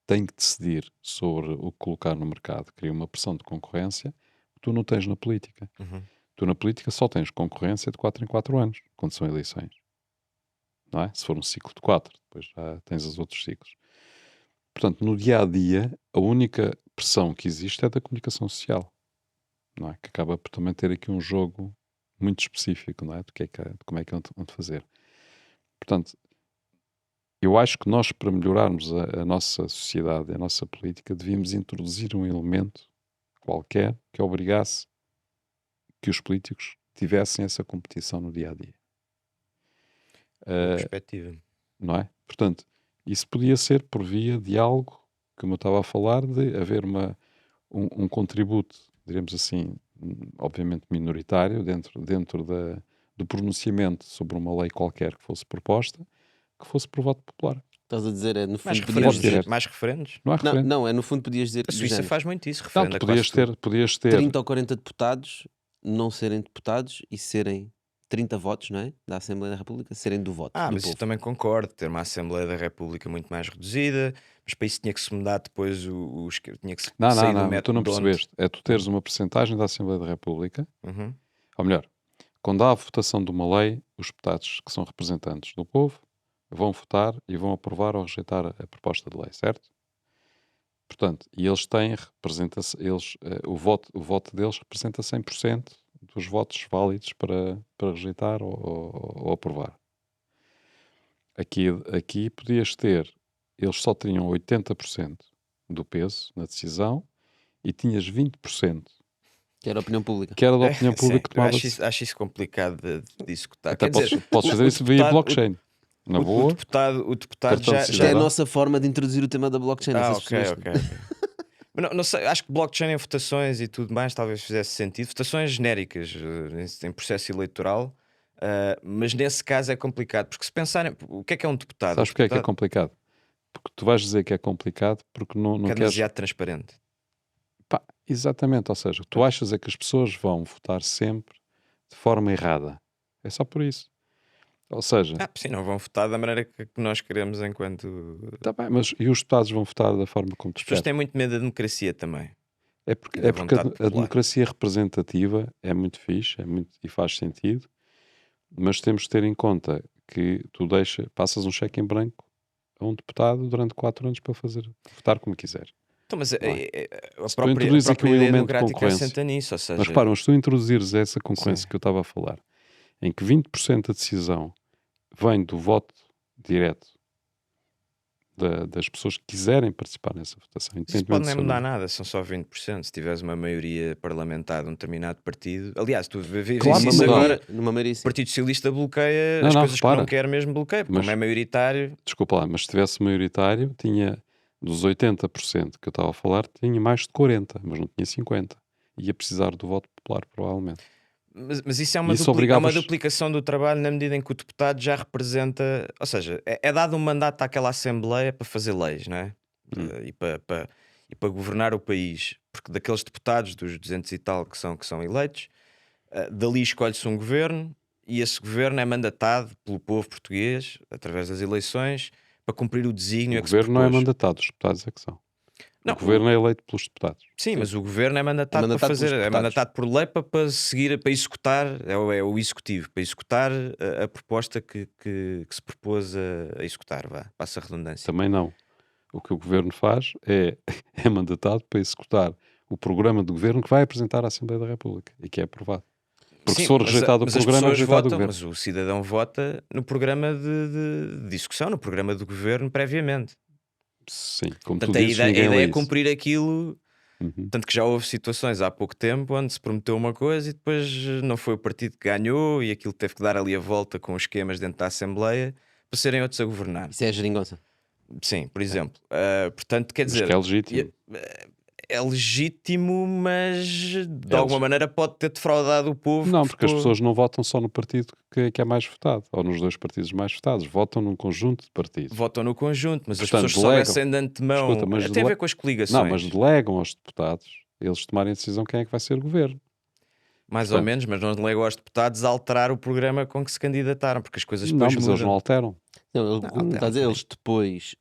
C: tem que decidir sobre o que colocar no mercado, cria uma pressão de concorrência que tu não tens na política.
B: Uhum.
C: Tu na política só tens concorrência de 4 em 4 anos, quando são eleições. Não é? Se for um ciclo de 4, depois já tens os outros ciclos. Portanto, no dia-a-dia, a única pressão que existe é da comunicação social. Não é? Que acaba por também ter aqui um jogo muito específico, não é? De como é que é onde fazer. Portanto, eu acho que nós, para melhorarmos a nossa sociedade, a nossa política, devíamos introduzir um elemento qualquer que obrigasse que os políticos tivessem essa competição no dia-a-dia.
B: Boa perspectiva.
C: Não é? Portanto, isso podia ser por via de algo, como eu estava a falar, de haver um contributo, diremos assim, obviamente minoritário, dentro do pronunciamento sobre uma lei qualquer que fosse proposta, que fosse por voto popular.
A: Estás a dizer, é no
B: Mais
A: fundo podias
C: Pode
A: dizer.
C: diretos.
B: referendos? Mais referendos?
C: Não há
A: Não,
C: referendo.
A: não, é no fundo podias dizer
B: A
A: do
B: Suíça
A: género,
B: faz muito isso,
C: Não,
B: referendo a quase tudo.
C: podias ter
A: 30 ou 40 deputados não serem deputados e serem 30 votos, não é? Da Assembleia da República, serem do voto do
B: Mas
A: povo.
B: isso também concordo, ter uma Assembleia da República muito mais reduzida, mas para isso tinha que se mudar depois tinha que se sair do
C: Não, tu
B: método
C: não
B: de onde-
C: percebeste. É tu teres uma percentagem da Assembleia da República,
B: Uhum.
C: ou melhor, quando há a votação de uma lei, os deputados que são representantes do povo vão votar e vão aprovar ou rejeitar a proposta de lei, certo? Portanto, e eles têm o voto deles representa 100% dos votos válidos para rejeitar ou aprovar. Aqui podias ter, eles só tinham 80% do peso na decisão e tinhas 20%
A: Que era a opinião pública.
C: que era da opinião
B: Sim,
C: pública que
B: eu
C: tomava
B: acho isso complicado de executar.
C: Até
B: Quer dizer,
C: podes fazer
B: o
C: isso via
B: deputado-
C: blockchain. Na
B: o
C: boa,
B: deputado
C: cartão
B: já,
C: de
A: Isto é a
C: cidadão.
A: nossa forma de introduzir o tema da blockchain. Não sei se percebeste.
B: ok. Mas não sei, acho que blockchain em votações e tudo mais talvez fizesse sentido. Votações genéricas em processo eleitoral, mas nesse caso é complicado, porque se pensarem, o que é um deputado?
C: Sabes porque é que é complicado? Porque tu vais dizer que é complicado porque não
B: Que é
C: queres...
B: demasiado transparente.
C: Pá, exatamente, ou seja, tu achas é que as pessoas vão votar sempre de forma errada. É só por isso. Ou seja,
B: Sim, não vão votar da maneira que nós queremos enquanto.
C: tá bem, mas e os deputados vão votar da forma como tu
B: As pessoas
C: queres?
B: têm muito medo da democracia também.
C: É porque,
B: e da
C: é porque
B: vontade
C: a
B: popular.
C: democracia representativa é muito fixe e faz sentido, mas temos de ter em conta que tu passas um cheque em branco a um deputado durante 4 anos para votar como quiser.
B: Então, mas
C: é?
B: a
C: Se tu
B: própria
C: introduzes aqui um
B: ideia
C: elemento de
B: democrática
C: concorrência,
B: assenta nisso, ou seja,
C: mas repara, mas se tu introduzires essa concorrência
B: Sim.
C: que eu estava a falar, em que 20% da decisão vem do voto direto das pessoas que quiserem participar nessa votação,
B: isso pode
C: independentemente
B: nem
C: do seu
B: mudar
C: nome.
B: nada, são só 20%. Se tiveres uma maioria parlamentar de um determinado partido, aliás, tu vês
C: Claro,
B: isso
C: mas não.
B: agora.
A: Numa maioria
B: O
A: sim.
B: Partido Socialista bloqueia
C: Não,
B: as
C: não,
B: coisas que
C: repara.
B: não quer mesmo bloqueia, porque
C: Mas-
B: como é maioritário.
C: Desculpa lá, mas se tivesse maioritário, tinha dos 80% que eu estava a falar, tinha mais de 40%, mas não tinha 50%. Ia precisar do voto popular, provavelmente.
B: Mas isso é
C: E isso
B: uma
C: obrigava-os-
B: duplicação do trabalho na medida em que o deputado já representa, ou seja, é dado um mandato àquela Assembleia para fazer leis, não é? E para governar o país, porque daqueles deputados, dos 200 e tal que são eleitos, dali escolhe-se um governo e esse governo é mandatado pelo povo português, através das eleições, para cumprir o desígnio
C: O
B: a que se
C: governo não é
B: propôs.
C: mandatado, os deputados é que são.
B: Não,
C: O governo é eleito pelos deputados.
B: Sim, mas o governo é mandatado,
A: É mandatado
B: para fazer,
A: pelos
B: é
A: deputados.
B: mandatado por lei para seguir, para executar, é o executivo, para executar a proposta que se propôs a executar, passa a redundância.
C: Também não. O que o governo faz é mandatado para executar o programa de governo que vai apresentar à Assembleia da República e que é aprovado. Porque
B: Sim,
C: se for
B: mas
C: rejeitado o
B: as
C: programa, é
B: pessoas
C: rejeitado o
B: votam,
C: governo.
B: mas o cidadão vota no programa de discussão, no programa do governo previamente.
C: Sim, como
B: Portanto,
C: tu
B: a
C: dizes,
B: ideia
C: ninguém lê
B: é
C: isso.
B: cumprir aquilo.
C: Uhum.
B: Tanto que já houve situações há pouco tempo onde se prometeu uma coisa e depois não foi o partido que ganhou e aquilo teve que dar ali a volta com os esquemas dentro da Assembleia para serem outros a governar.
A: Isso é a geringonça.
B: Sim, por exemplo. Portanto, quer
C: Mas
B: dizer,
C: que é legítimo.
B: é legítimo, mas de
C: É
B: alguma
C: legítimo.
B: maneira pode ter defraudado o povo.
C: Não,
B: que
C: porque as
B: ficou-
C: pessoas não votam só no partido que é mais votado, ou nos 2 partidos mais votados, votam num conjunto de partidos.
B: votam no conjunto, mas
C: Portanto,
B: as pessoas soubessem de antemão.
C: Escuta, mas
B: Tem a ver com as coligações.
C: Não, mas delegam aos deputados eles tomarem a decisão quem é que vai ser o governo.
B: Mais ou menos, mas não delega aos deputados a alterar o programa com que se candidataram, porque as coisas
C: Não,
B: depois
C: mas eles não
B: mudam.
C: alteram.
A: Não,
B: Não,
A: como está a dizer, eles depois,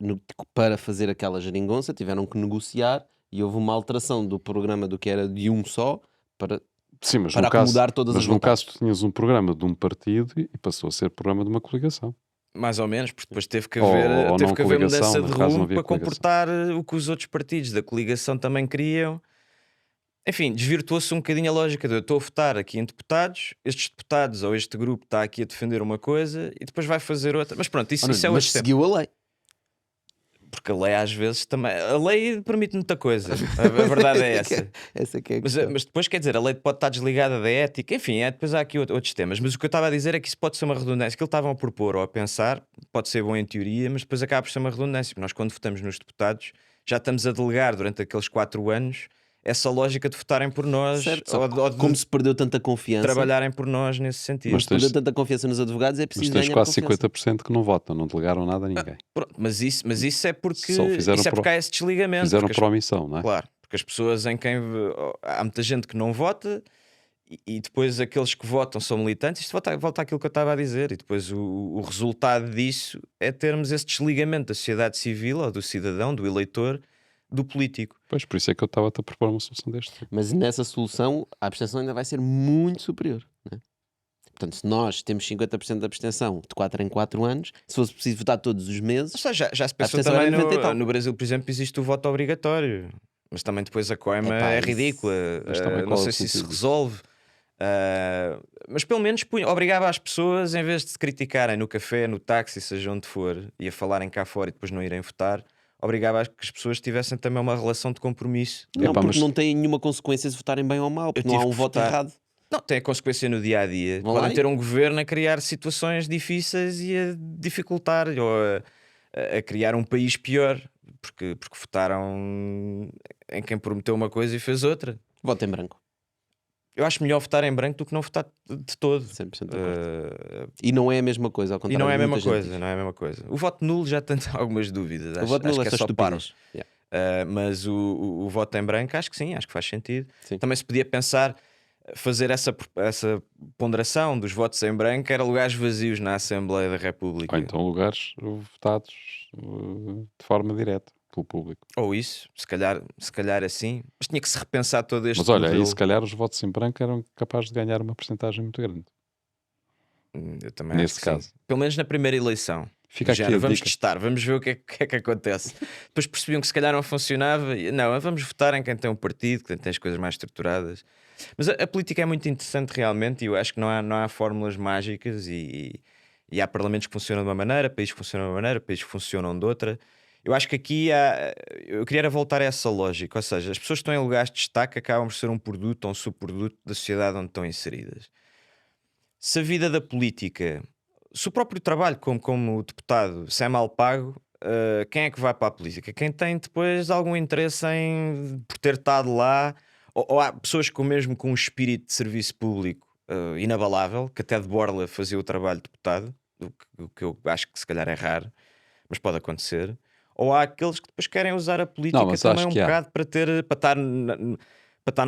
A: para fazer aquela geringonça, tiveram que negociar e houve uma alteração do programa do que era de um só para,
C: Sim, mas
A: para
C: no caso,
A: acomodar todas
C: mas
A: as
C: no
A: vontades.
C: caso tu tinhas um programa de um partido e passou a ser programa de uma coligação.
B: Mais ou menos, porque depois teve que
C: Ou
B: haver,
C: não coligação,
B: mudança de
C: neste caso não
B: rumo
C: havia
B: para
C: coligação.
B: comportar o que os outros partidos da coligação também queriam. Enfim, desvirtuou-se um bocadinho a lógica de eu estou a votar aqui em deputados, estes deputados ou este grupo está aqui a defender uma coisa e depois vai fazer outra. Mas pronto, isso é
A: Mas
B: outro tema.
A: seguiu a lei.
B: Porque a lei às vezes também. A lei permite muita coisa. A verdade é essa.
A: Essa que é a
B: Mas,
A: questão.
B: mas depois, quer dizer, a lei pode estar desligada da ética, enfim, depois há aqui outros temas. Mas o que eu estava a dizer é que isso pode ser uma redundância. Aquilo que estavam a propor ou a pensar pode ser bom em teoria, mas depois acaba por ser uma redundância. Porque nós, quando votamos nos deputados, já estamos a delegar durante aqueles 4 anos essa lógica de votarem por nós
A: Certo, só que
B: ou de
A: como se perdeu tanta confiança,
B: trabalharem por nós nesse sentido.
C: Mas
A: se perdeu tanta confiança nos advogados, é
C: Mas
A: preciso
C: tens
A: ganhar
C: quase
A: confiança.
C: 50% que não votam, não delegaram nada a ninguém.
B: Pronto, mas isso é porque,
C: Só fizeram
B: isso é porque há esse desligamento.
C: Fizeram
B: porque
C: por omissão, não é?
B: Claro, porque as pessoas em quem há muita gente que não vota e depois aqueles que votam são militantes. Isto volta àquilo que eu estava a dizer, e depois o resultado disso é termos esse desligamento da sociedade civil ou do cidadão, do eleitor, do político.
C: Pois, por isso é que eu estava-te a propor uma solução deste tipo.
A: Mas nessa solução, a abstenção ainda vai ser muito superior. Né? Portanto, se nós temos 50% de abstenção de 4 em 4 anos, se fosse preciso votar todos os meses,
B: Ou seja, já se pensou
A: abstenção
B: também
A: era 90 e tal.
B: no Brasil, por exemplo, existe o voto obrigatório, mas também depois a coima
A: Epá,
B: é
A: isso-
B: ridícula.
C: Mas também
B: Não
C: qual é
B: sei
C: o
B: se isso se
C: sentido disso?
B: resolve. Mas pelo menos obrigava as pessoas, em vez de se criticarem no café, no táxi, seja onde for, e a falarem cá fora e depois não irem votar, obrigava que as pessoas tivessem também uma relação de compromisso.
A: Não,
C: Epá,
A: porque
C: mas-
A: não tem nenhuma consequência se votarem bem ou mal, porque não há
B: tive
A: um
B: que
A: voto
B: votar.
A: errado.
B: Não, tem a consequência no dia a dia.
A: Vão lá
B: Podem
A: e-
B: ter um governo a criar situações difíceis e a dificultar ou a criar um país pior porque votaram em quem prometeu uma coisa e fez outra.
A: Voto em branco.
B: Eu acho melhor votar em branco do que não votar de todo.
A: 100% de acordo.
B: Uh,
A: E não é a mesma coisa, ao
B: e
A: contrário.
B: não é a
A: de
B: mesma
A: muita gente
B: coisa,
A: diz.
B: não é a mesma coisa. O voto nulo já tem algumas dúvidas.
A: O
B: Acho,
A: voto
B: acho
A: nulo
B: que
A: é só estupidez. Yeah.
B: Mas o voto em branco acho que sim, acho que faz sentido.
A: Sim.
B: Também se podia pensar fazer essa ponderação dos votos em branco, era lugares vazios na Assembleia da República.
C: Ou então lugares votados de forma direta pelo público.
B: Ou isso, se calhar assim. Mas tinha que se repensar todo este
C: Mas olha, aí
B: modelo.
C: se calhar os votos em branco eram capazes de ganhar uma porcentagem muito grande.
B: Eu também
C: Nesse
B: acho que
C: caso.
B: sim. Pelo menos na primeira eleição.
C: Fica
B: Já,
C: aqui a
B: vamos
C: dica.
B: testar, vamos ver o que é que acontece. Depois percebiam que se calhar não funcionava. Não, vamos votar em quem tem um partido, quem tem as coisas mais estruturadas. Mas a política é muito interessante realmente, e eu acho que não há fórmulas mágicas e há parlamentos que funcionam de uma maneira, países que funcionam de uma maneira, países que funcionam de outra. Eu acho que aqui eu queria voltar a essa lógica, ou seja, as pessoas que estão em lugares de destaque acabam por ser um produto ou um subproduto da sociedade onde estão inseridas. Se a vida da política, se o próprio trabalho como deputado, se é mal pago, quem é que vai para a política? Quem tem depois algum interesse por ter estado lá, ou há pessoas mesmo com um espírito de serviço público inabalável, que até de borla fazia o trabalho de deputado, o que eu acho que se calhar é raro, mas pode acontecer. Ou há aqueles que depois querem usar a política
C: mas
B: também
C: acho
B: um
C: que há.
B: bocado para estar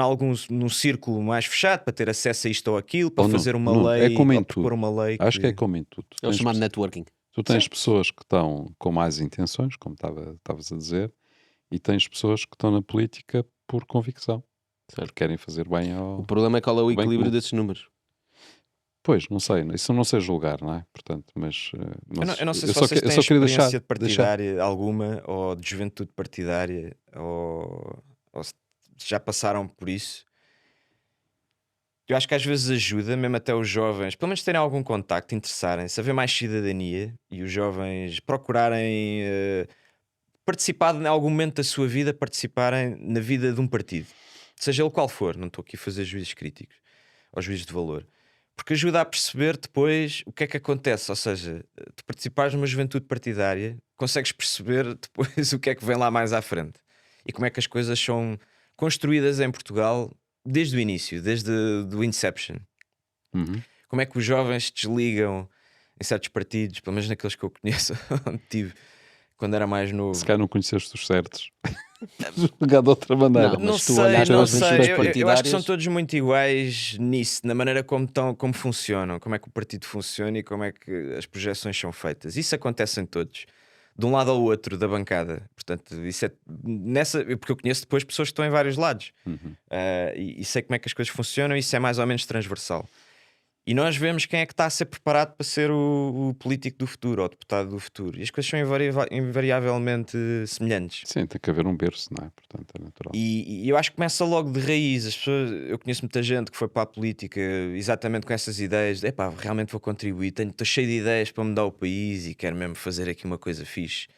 B: num círculo mais fechado, para ter acesso a isto ou aquilo, para
C: Ou não,
B: fazer uma
C: não,
B: lei,
C: é como em
B: ou propor
C: tudo.
B: uma lei.
C: Acho que é como em tudo.
A: É o chamado networking.
C: Tu tens pessoas que estão com mais intenções, como estavas a dizer, e tens pessoas que estão na política por convicção. Porque querem fazer bem ao...
A: O problema é qual é o
C: Bem
A: equilíbrio
C: comum.
A: desses números.
C: Pois, não sei, isso eu não sei julgar, não é? Portanto, mas
B: Eu não sei se
C: só
B: vocês
C: que- eu
B: têm
C: só queria
B: experiência
C: deixar,
B: de partidária alguma, ou de juventude partidária, ou se já passaram por isso. Eu acho que às vezes ajuda, mesmo até os jovens, pelo menos terem algum contacto, interessarem-se, haver mais cidadania e os jovens procurarem participar em algum momento da sua vida, participarem na vida de um partido, seja ele qual for. Não estou aqui a fazer juízes críticos ou juízes de valor, porque ajuda a perceber depois o que é que acontece. Ou seja, tu participares numa juventude partidária, consegues perceber depois o que é que vem lá mais à frente e como é que as coisas são construídas em Portugal desde o início, desde o Inception.
C: Uhum.
B: Como é que os jovens se desligam em certos partidos, pelo menos naqueles que eu conheço, onde tive quando era mais novo.
C: Se calhar não conheceste os certos. julgar de outra maneira.
A: Não,
B: Não
A: mas tu
B: sei,
A: olhas
B: não
A: para as
B: sei.
A: venturas
B: Eu acho que são
A: partidárias.
B: todos muito iguais nisso, na maneira como funcionam, como é que o partido funciona e como é que as projeções são feitas. Isso acontece em todos, de um lado ao outro da bancada. Portanto, isso é porque eu conheço depois pessoas que estão em vários lados.
C: Uhum.
B: E sei como é que as coisas funcionam, e isso é mais ou menos transversal. E nós vemos quem é que está a ser preparado para ser o político do futuro, ou o deputado do futuro. E as coisas são invariavelmente semelhantes.
C: Sim, tem que haver um berço, não é? Portanto, é natural.
B: E eu acho que começa logo de raiz. Eu conheço muita gente que foi para a política exatamente com essas ideias de epá, realmente vou contribuir, estou cheio de ideias para mudar o país e quero mesmo fazer aqui uma coisa fixe.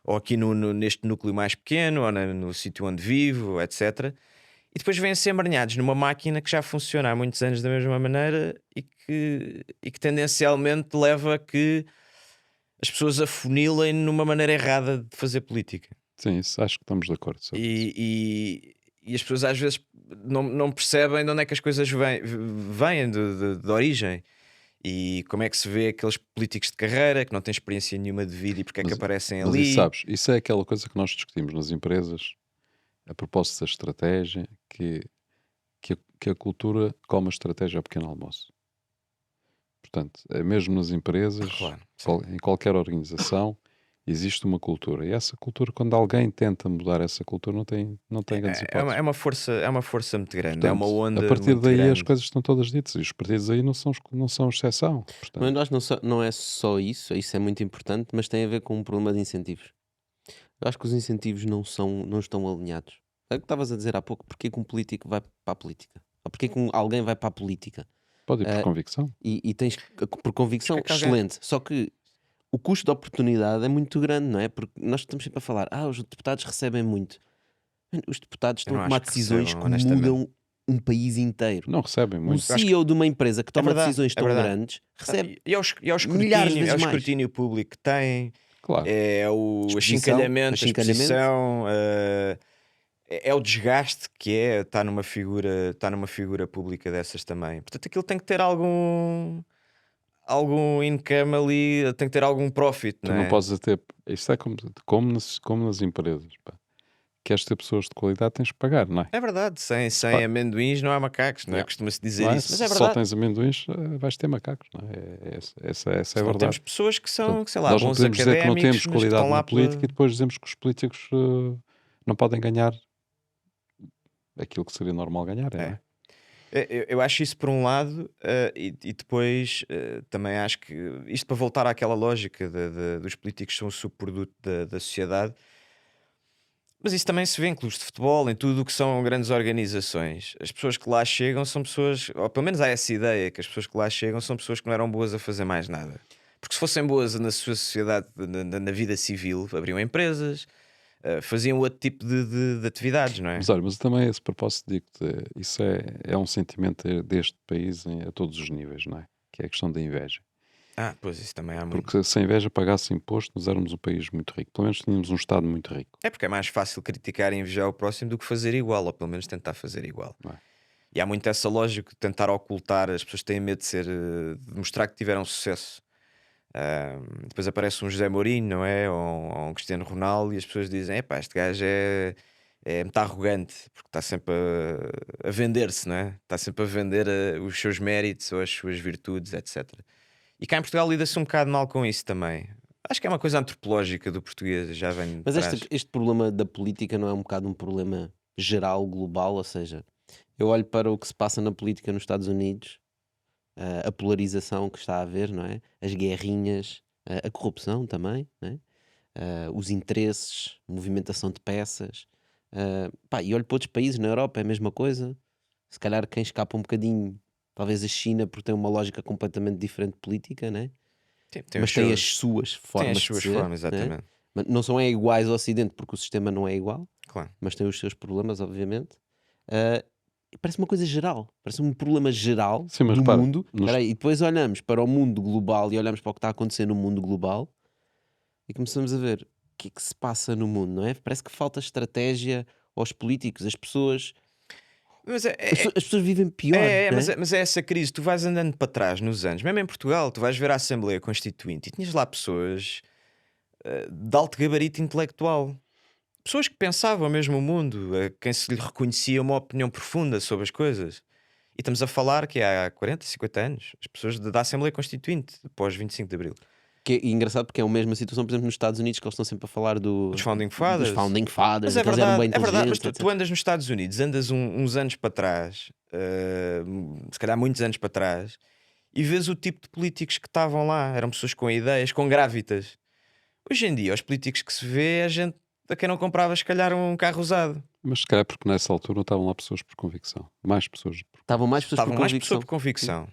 B: Ou aqui neste núcleo mais pequeno, ou no sítio onde vivo, etc. E depois vêm a ser embranhados numa máquina que já funciona há muitos anos da mesma maneira e que tendencialmente leva a que as pessoas afunilem numa maneira errada de fazer política.
C: Sim, isso acho que estamos de acordo sobre isso.
B: E as pessoas às vezes não percebem de onde é que as coisas vêm de origem. E como é que se vê aqueles políticos de carreira que não têm experiência nenhuma de vida e porque é que
C: Mas-
B: aparecem
C: Mas
B: ali.
C: isso, sabes, isso é aquela coisa que nós discutimos nas empresas, a propósito da estratégia, que a cultura come a estratégia ao pequeno almoço. Portanto, é mesmo nas empresas,
B: Claro, sim.
C: em qualquer organização, existe uma cultura. E essa cultura, quando alguém tenta mudar essa cultura, não tem grandes hipóteses.
B: É uma força muito grande, é uma
C: Portanto,
B: onda
C: a partir
B: muito
C: daí
B: grande.
C: as coisas estão todas ditas. E os partidos aí não são exceção.
A: Mas
C: Portanto,
A: nós não é só isso é muito importante, mas tem a ver com um problema de incentivos. Eu acho que os incentivos não estão alinhados. É o que estavas a dizer há pouco, porque que um político vai para a política? Ou porque que alguém vai para a política?
C: pode ir por
A: Ah,
C: convicção.
A: E tens, por convicção,
B: Porque é que
A: excelente. Só que o custo de oportunidade é muito grande, não é? Porque nós estamos sempre a falar, os deputados recebem muito. Mano, os deputados
B: Eu
A: estão a
B: não
A: tomar
B: acho que
A: decisões
B: recebam,
A: que
B: honestamente.
A: mudam um país inteiro.
C: Não recebem
A: Um
C: muito.
A: CEO de uma empresa que toma
B: verdade,
A: decisões
B: é
A: tão
B: verdade.
A: grandes recebe
B: E é o
A: milhares de
B: escrutínio,
A: vezes mais.
B: público que tem,
C: Claro.
B: é o
A: Exposição,
B: achincalhamento, a
A: achincalhamento.
B: exposição, é o desgaste que é estar numa figura pública dessas também. Portanto, aquilo tem que ter algum income ali, tem que ter algum profit,
C: Tu
B: não
C: não
B: é?
C: podes ter. Isto é como nas empresas. Pá. Queres ter pessoas de qualidade, tens que pagar, não é?
B: É verdade, sem
C: Pá.
B: amendoins não há macacos, não é?
A: Yeah.
B: Costuma-se dizer
C: Não é?
B: isso, mas é
C: Se só
B: verdade.
C: tens amendoins, vais ter macacos, não é? Essa é a
B: Senão
C: verdade.
B: temos pessoas que são,
C: Portanto,
B: sei lá,
C: nós não
B: bons
C: podemos dizer que não
B: académicos,
C: temos
B: mas que
C: qualidade
B: estão lá
C: na política
B: pela...
C: e depois dizemos que os políticos não podem ganhar aquilo que seria normal ganhar, não é?
B: Eu acho isso por um lado, e depois também acho que isto para voltar àquela lógica dos políticos são o subproduto da sociedade, mas isso também se vê em clubes de futebol, em tudo o que são grandes organizações. As pessoas que lá chegam são pessoas, ou pelo menos há essa ideia, que as pessoas que lá chegam são pessoas que não eram boas a fazer mais nada. Porque se fossem boas na sua sociedade, na vida civil, abriam empresas, faziam outro tipo de atividades, não é?
C: Mas olha, mas também a esse propósito digo-te, isso é um sentimento deste país a todos os níveis, não é? Que é a questão da inveja.
B: Pois isso também há muito.
C: Porque se a inveja pagasse imposto, nós éramos um país muito rico. Pelo menos tínhamos um Estado muito rico.
B: É porque é mais fácil criticar e invejar o próximo do que fazer igual, ou pelo menos tentar fazer igual.
C: Não é?
B: E há muito essa lógica de tentar ocultar, as pessoas têm medo de mostrar que tiveram sucesso. Depois aparece um José Mourinho, não é? Ou um Cristiano Ronaldo, e as pessoas dizem: epá, este gajo é muito arrogante, porque está sempre a vender-se, não é? Está sempre a vender os seus méritos ou as suas virtudes, etc. E cá em Portugal lida-se um bocado mal com isso também. Acho que é uma coisa antropológica do português, já vem de
A: Mas
B: trás.
A: este problema da política não é um bocado um problema geral, global? Ou seja, eu olho para o que se passa na política nos Estados Unidos, a polarização que está a haver, não é? As guerrinhas, a corrupção também, não é? Os interesses, movimentação de peças. E olho para outros países na Europa, é a mesma coisa. Se calhar quem escapa um bocadinho, talvez a China, porque tem uma lógica completamente diferente de política, né? Mas tem as suas formas
B: tem as
A: de
B: suas
A: ser,
B: formas,
A: né?
B: exatamente.
A: Mas não são iguais ao Ocidente porque o sistema não é igual,
B: Claro.
A: mas tem os seus problemas, obviamente. E parece uma coisa geral, parece um problema geral
C: Sim, mas
A: do
C: repara,
A: mundo. Espera aí, e depois olhamos para o mundo global e olhamos para o que está a acontecer no mundo global e começamos a ver o que é que se passa no mundo, não é? Parece que falta estratégia aos políticos, as pessoas.
B: Mas
A: As pessoas vivem pior. não é?
B: mas é essa crise. Tu vais andando para trás nos anos, mesmo em Portugal, tu vais ver a Assembleia Constituinte e tinhas lá pessoas de alto gabarito intelectual. pessoas que pensavam mesmo o mundo, a quem se lhe reconhecia uma opinião profunda sobre as coisas. E estamos a falar que há 40, 50 anos, as pessoas da Assembleia Constituinte, pós 25 de Abril.
A: Que é engraçado porque é a mesma situação, por exemplo, nos Estados Unidos, que eles estão sempre a falar
B: Dos Founding
A: dos
B: Fathers.
A: Founding Fathers,
B: Mas é
A: que eles eram bem
B: verdade, mas
A: inteligentes,
B: tu,
A: etc.
B: tu andas nos Estados Unidos, andas uns anos para trás, se calhar muitos anos para trás, e vês o tipo de políticos que estavam lá. Eram pessoas com ideias, com grávidas. Hoje em dia, os políticos que se vê, é gente a quem não comprava, se calhar, um carro usado.
C: Mas se calhar porque nessa altura estavam lá pessoas por convicção. Mais pessoas
A: Estavam mais pessoas
B: Estavam
A: por
B: mais
A: convicção.
B: pessoas por convicção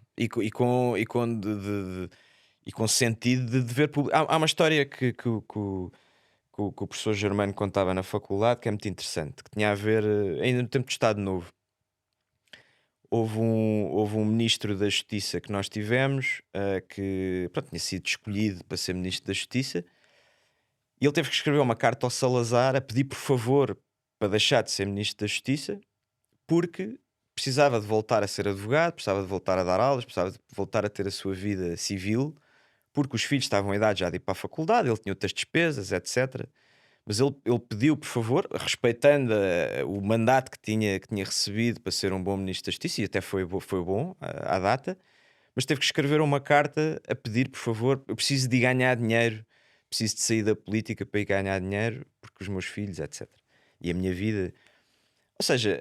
B: e com sentido de dever público. Há uma história que o professor Germano contava na faculdade que é muito interessante, que tinha a ver, ainda no tempo do Estado Novo. Houve um ministro da Justiça que nós tivemos, que pronto, tinha sido escolhido para ser ministro da Justiça, e ele teve que escrever uma carta ao Salazar a pedir por favor para deixar de ser ministro da Justiça, porque precisava de voltar a ser advogado, precisava de voltar a dar aulas, precisava de voltar a ter a sua vida civil, porque os filhos estavam em idade já de ir para a faculdade, ele tinha outras despesas, etc. Mas ele pediu, por favor, respeitando o mandato que tinha recebido para ser um bom ministro da Justiça, e até foi bom à data, mas teve que escrever uma carta a pedir, por favor, eu preciso de ganhar dinheiro, preciso de sair da política para ir ganhar dinheiro, porque os meus filhos, etc. E a minha vida... Ou seja,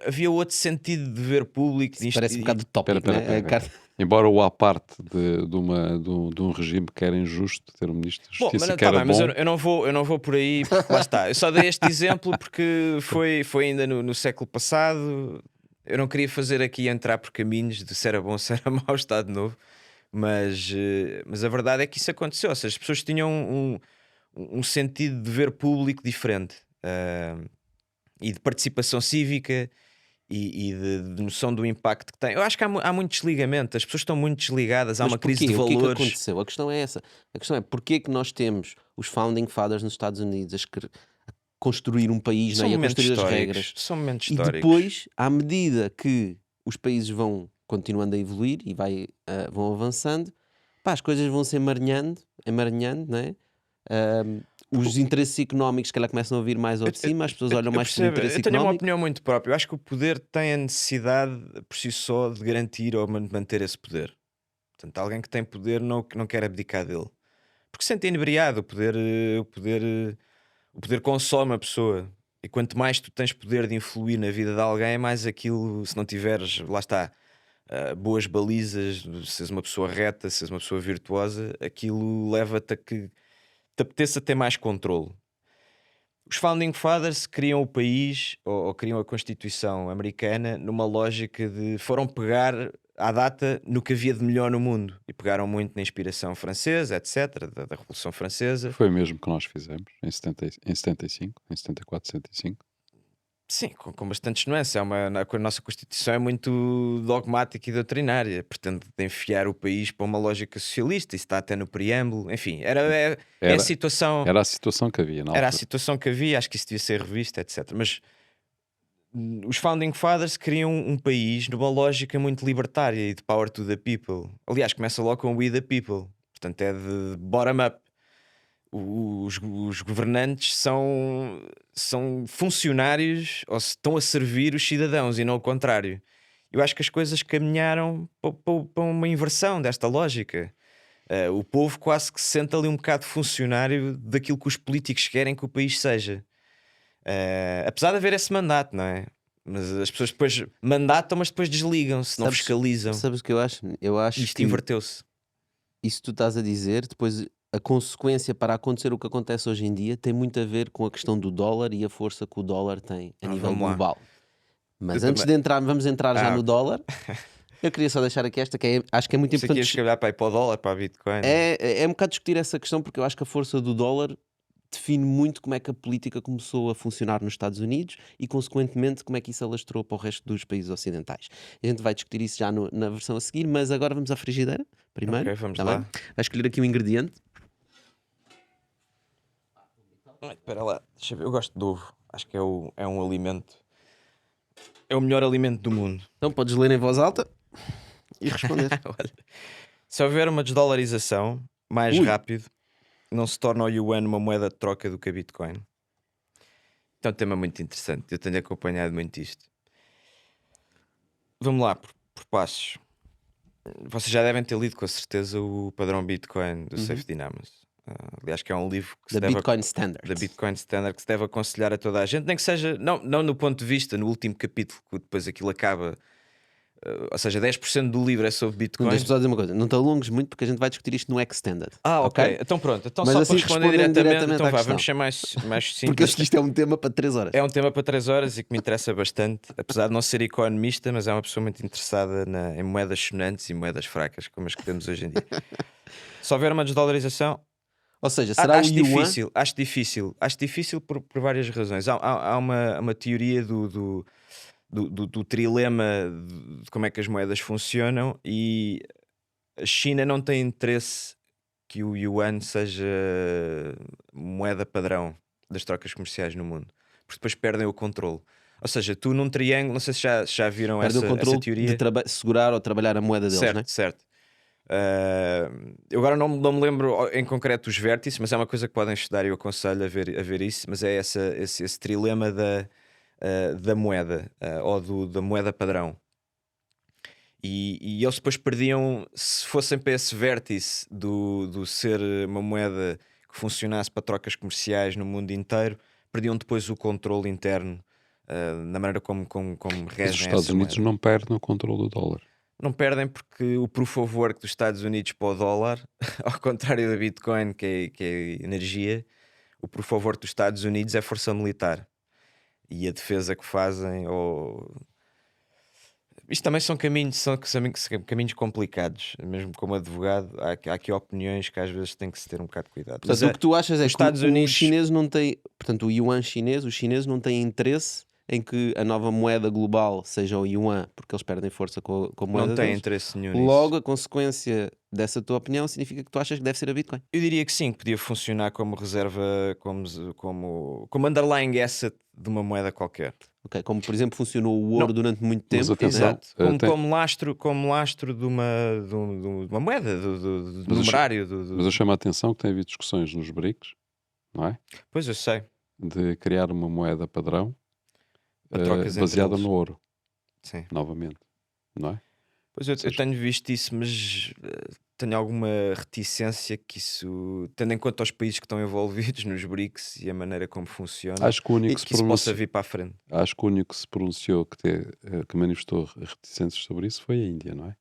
B: havia outro sentido de dever público.
A: Isso parece um bocado tópico,
C: Espera,
A: né?
C: espera. Embora o à parte de um regime que era injusto, ter um ministro da
B: Bom,
C: Justiça
B: mas,
C: que era
B: bem, mas
C: bom.
B: eu não vou por aí, porque lá está. Eu só dei este exemplo porque foi ainda no século passado. Eu não queria fazer aqui entrar por caminhos de se era bom, se era mau o Estado Novo, mas a verdade é que isso aconteceu. Ou seja, as pessoas tinham um sentido de dever público diferente, e de participação cívica e de noção do impacto que tem. Eu acho que há muito desligamento, as pessoas estão muito desligadas, há
A: Mas
B: uma crise de
A: porquê? O que é que
B: valores.
A: aconteceu? A questão é essa. A questão é porquê que nós temos os Founding Fathers nos Estados Unidos a construir um país,
B: São
A: né? E a
B: momentos
A: construir as
B: históricos.
A: regras.
B: São momentos
A: E
B: históricos.
A: depois, à medida que os países vão continuando a evoluir e vão avançando, pá, as coisas vão se emaranhando, né? Os interesses económicos, se calhar, começam a vir mais ao de cima, as pessoas olham mais pelo
B: percebo.
A: interesse
B: Eu tenho uma
A: económico.
B: opinião muito própria. Eu acho que o poder tem a necessidade por si só de garantir ou manter esse poder. Portanto, alguém que tem poder não quer abdicar dele, porque se sente inebriado. O poder consome a pessoa, e quanto mais tu tens poder de influir na vida de alguém, mais aquilo, se não tiveres, lá está, boas balizas, se és uma pessoa reta, se és uma pessoa virtuosa, aquilo leva-te a que te apeteça ter mais controle. Os Founding Fathers criam o país, ou criam a Constituição americana, numa lógica de foram pegar à data no que havia de melhor no mundo, e pegaram muito na inspiração francesa, etc., da Revolução Francesa.
C: Foi mesmo que nós fizemos em 75, em 74, 75.
B: Sim, com bastantes nuances. A nossa Constituição é muito dogmática e doutrinária, pretende enfiar o país para uma lógica socialista, isso está até no preâmbulo. Enfim, é a situação.
C: Era a situação que havia, não?
B: Era a situação que havia, acho que isso devia ser revisto, etc. Mas os Founding Fathers criam um país numa lógica muito libertária e de power to the people. Aliás, começa logo com we the people, portanto é de bottom up. Os governantes são funcionários, ou estão a servir os cidadãos e não o contrário. Eu acho que as coisas caminharam para uma inversão desta lógica. O povo quase que se sente ali um bocado funcionário daquilo que os políticos querem que o país seja. Apesar de haver esse mandato, não é? Mas as pessoas depois mandatam, mas depois desligam-se, não fiscalizam.
A: Sabes o que eu acho? Eu acho
B: Isto
A: que
B: inverteu-se.
A: isso que tu estás a dizer, depois a consequência para acontecer o que acontece hoje em dia tem muito a ver com a questão do dólar e a força que o dólar tem a nível
B: vamos lá.
A: global. Mas
B: Eu
A: antes
B: também-
A: de entrar, vamos entrar já no
B: ok.
A: dólar. Eu queria só deixar aqui esta, que acho que é muito
B: Isso aqui
A: importante.
B: ia escrever para ir para o dólar, para a Bitcoin.
A: É um bocado discutir essa questão, porque eu acho que a força do dólar define muito como é que a política começou a funcionar nos Estados Unidos e, consequentemente, como é que isso alastrou para o resto dos países ocidentais. A gente vai discutir isso já na versão a seguir, mas agora vamos à frigideira primeiro.
B: Ok, vamos
A: tá
B: lá.
A: bem? Vai escolher aqui um ingrediente.
B: Espera lá, deixa eu ver. Eu gosto de ovo. Acho que é um alimento. É o melhor alimento do mundo.
A: Então podes ler em voz alta e responder.
B: Olha, se houver uma desdolarização mais
A: Ui.
B: rápido, não se torna o yuan uma moeda de troca do que a Bitcoin? É um tema muito interessante. Eu tenho acompanhado muito isto. Vamos lá, por passos. Vocês já devem ter lido com certeza o Padrão Bitcoin do Safe Dynamis. Aliás, que é um livro que se
A: Da
B: deve
A: Bitcoin Standard.
B: da Bitcoin Standard que se deve aconselhar a toda a gente, nem que seja, não no ponto de vista, no último capítulo, que depois aquilo acaba, ou seja, 10% do livro é sobre
A: Não,
B: Bitcoin.
A: deixa-me só dizer uma coisa, não te alongues muito porque a gente vai discutir isto no Extended.
B: Ok, então pronto, então
A: Mas
B: só
A: assim,
B: para responder
A: respondendo
B: diretamente, então
A: à
B: vá,
A: questão.
B: vamos ser mais
A: Porque
B: simples.
A: isto é um tema para 3 horas.
B: É um tema para 3 horas e que me interessa bastante, apesar de não ser economista, mas é uma pessoa muito interessada em moedas sonantes e moedas fracas, como as que temos hoje em dia. Se houver uma desdolarização,
A: Ou seja, será
B: acho
A: o Yuan?
B: acho difícil por várias razões. Há uma teoria do trilema de como é que as moedas funcionam, e a China não tem interesse que o Yuan seja moeda padrão das trocas comerciais no mundo, porque depois perdem o controle. Ou seja, tu num triângulo, não sei se já viram
A: Perde o
B: essa
A: controle
B: teoria.
A: de segurar ou trabalhar a moeda deles,
B: Certo,
A: né?
B: certo. Eu agora não me lembro em concreto os vértices, mas é uma coisa que podem estudar e eu aconselho a ver isso. Mas é esse trilema da moeda, ou da moeda padrão. E eles depois perdiam, se fossem para esse vértice do ser uma moeda que funcionasse para trocas comerciais no mundo inteiro, perdiam depois o controle interno, na maneira como
C: Mas os
B: regem
C: Estados
B: essa
C: Unidos
B: moeda.
C: não perdem o controle do dólar.
B: Não perdem porque o proof of work dos Estados Unidos para o dólar, ao contrário da Bitcoin, que é energia, o proof of work dos Estados Unidos é força militar. E a defesa que fazem, isto também são caminhos complicados. Mesmo como advogado, há aqui opiniões que às vezes tem que se ter um bocado de cuidado.
A: Portanto,
B: Mas
A: o que tu achas é
B: os
A: que
B: Estados
A: o
B: Unidos-
A: chinês não tem, portanto, o Yuan chinês, os chineses não têm interesse em que a nova moeda global seja o Yuan, porque eles perdem força com a moeda
B: não tem
A: deles.
B: interesse nenhum nisso.
A: Logo, a consequência dessa tua opinião significa que tu achas que deve ser a Bitcoin.
B: Eu diria que sim, que podia funcionar como reserva, como underlying asset de uma moeda qualquer.
A: Ok, como por exemplo funcionou o ouro durante muito tempo.
C: Mas atenção,
B: Exato. Como,
C: tem-
B: como lastro de uma moeda, do
C: Mas eu
B: numerário.
C: Mas eu chamo a atenção que tem havido discussões nos BRICS, não é?
B: Pois eu sei.
C: De criar uma moeda padrão
B: Para trocas entre
C: baseada
B: eles.
C: no ouro,
B: Sim.
C: novamente, não é?
B: Pois eu
C: seja-
B: tenho visto isso, mas tenho alguma reticência que isso, tendo em conta os países que estão envolvidos nos BRICS e a maneira como funciona,
C: Acho que o único que se
B: que isso possa
C: pronunciou,
B: vir para a frente.
C: acho que o único que se pronunciou que manifestou reticências sobre isso foi a Índia, não é?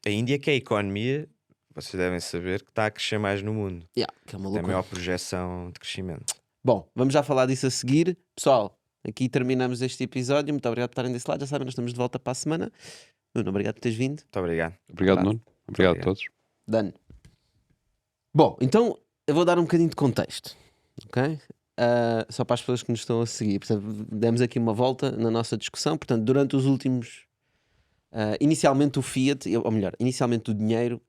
B: A Índia, que é a economia, vocês devem saber, que está a crescer mais no mundo.
A: Yeah, que é uma
B: Tem a
A: loucura.
B: maior projeção de crescimento.
A: Bom, vamos já falar disso a seguir. Pessoal, aqui terminamos este episódio. Muito obrigado por estarem desse lado. Já sabem, nós estamos de volta para a semana. Nuno, obrigado por teres vindo.
B: Muito obrigado.
C: Obrigado,
A: Claro.
C: Nuno. Obrigado a
B: Obrigado.
C: todos.
A: Dano. Bom, então eu vou dar um bocadinho de contexto, ok? Só para as pessoas que nos estão a seguir. Portanto, demos aqui uma volta na nossa discussão. Portanto, durante os últimos. Inicialmente o fiat, ou melhor, inicialmente o dinheiro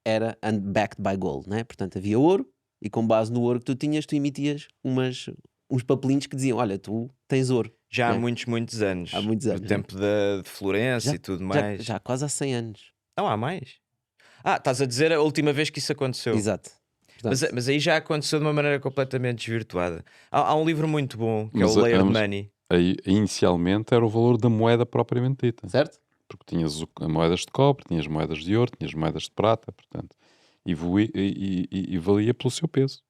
A: era backed by gold, né? Portanto, havia ouro e com base no ouro que tu tinhas, tu emitias uns papelinhos que diziam: olha, tu tens ouro.
B: Já há
A: É.
B: muitos anos.
A: Há muitos anos,
B: No tempo de Florença e tudo mais.
A: Já quase há 100 anos.
B: Não, há mais. Estás a dizer a última vez que isso aconteceu.
A: Exato. Portanto,
B: Mas aí já aconteceu de uma maneira completamente desvirtuada. Há um livro muito bom que
C: Mas
B: é o Layered
C: vamos-
B: Money.
C: Aí, inicialmente era o valor da moeda propriamente dita.
A: certo?
C: Porque tinhas moedas de cobre, tinhas moedas de ouro, tinhas moedas de prata, portanto, e valia pelo seu peso.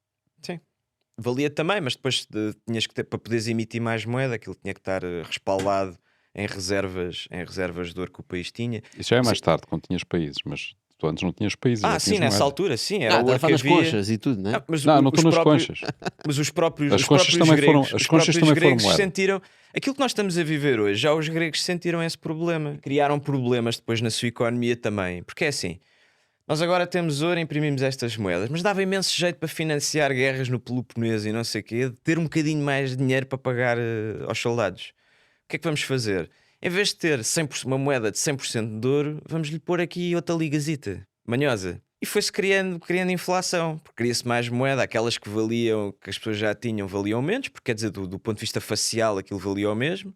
B: Valia também, mas depois tinhas que ter, para poderes emitir mais moeda, aquilo tinha que estar respaldado em reservas de ouro que o país tinha.
C: Isso já é mais tarde, quando tinhas países, mas tu antes não tinhas países. já
B: Sim,
C: tinhas
B: nessa
C: moeda.
B: altura, sim. Era o
A: Estás a
B: ouro que
A: falar nas
B: havia.
A: conchas e tudo, né?
B: Mas
C: Não, não
B: os
C: estou nas
B: próprios-
C: conchas.
B: Mas os próprios,
C: As
B: os
C: conchas
B: próprios
C: também foram-
B: gregos,
C: as
B: os
C: conchas
B: próprios
C: também foram
B: gregos
C: moeda.
B: sentiram aquilo que nós estamos a viver hoje. Já os gregos sentiram esse problema. Criaram problemas depois na sua economia também. Porque é assim, nós agora temos ouro e imprimimos estas moedas, mas dava imenso jeito para financiar guerras no Peloponeso e não sei o quê, de ter um bocadinho mais de dinheiro para pagar aos soldados. O que é que vamos fazer? Em vez de ter 100%, uma moeda de 100% de ouro, vamos-lhe pôr aqui outra ligazita, manhosa. E foi-se criando inflação, porque cria-se mais moeda, aquelas que valiam, que as pessoas já tinham, valiam menos, porque quer dizer, do ponto de vista facial aquilo valia o mesmo,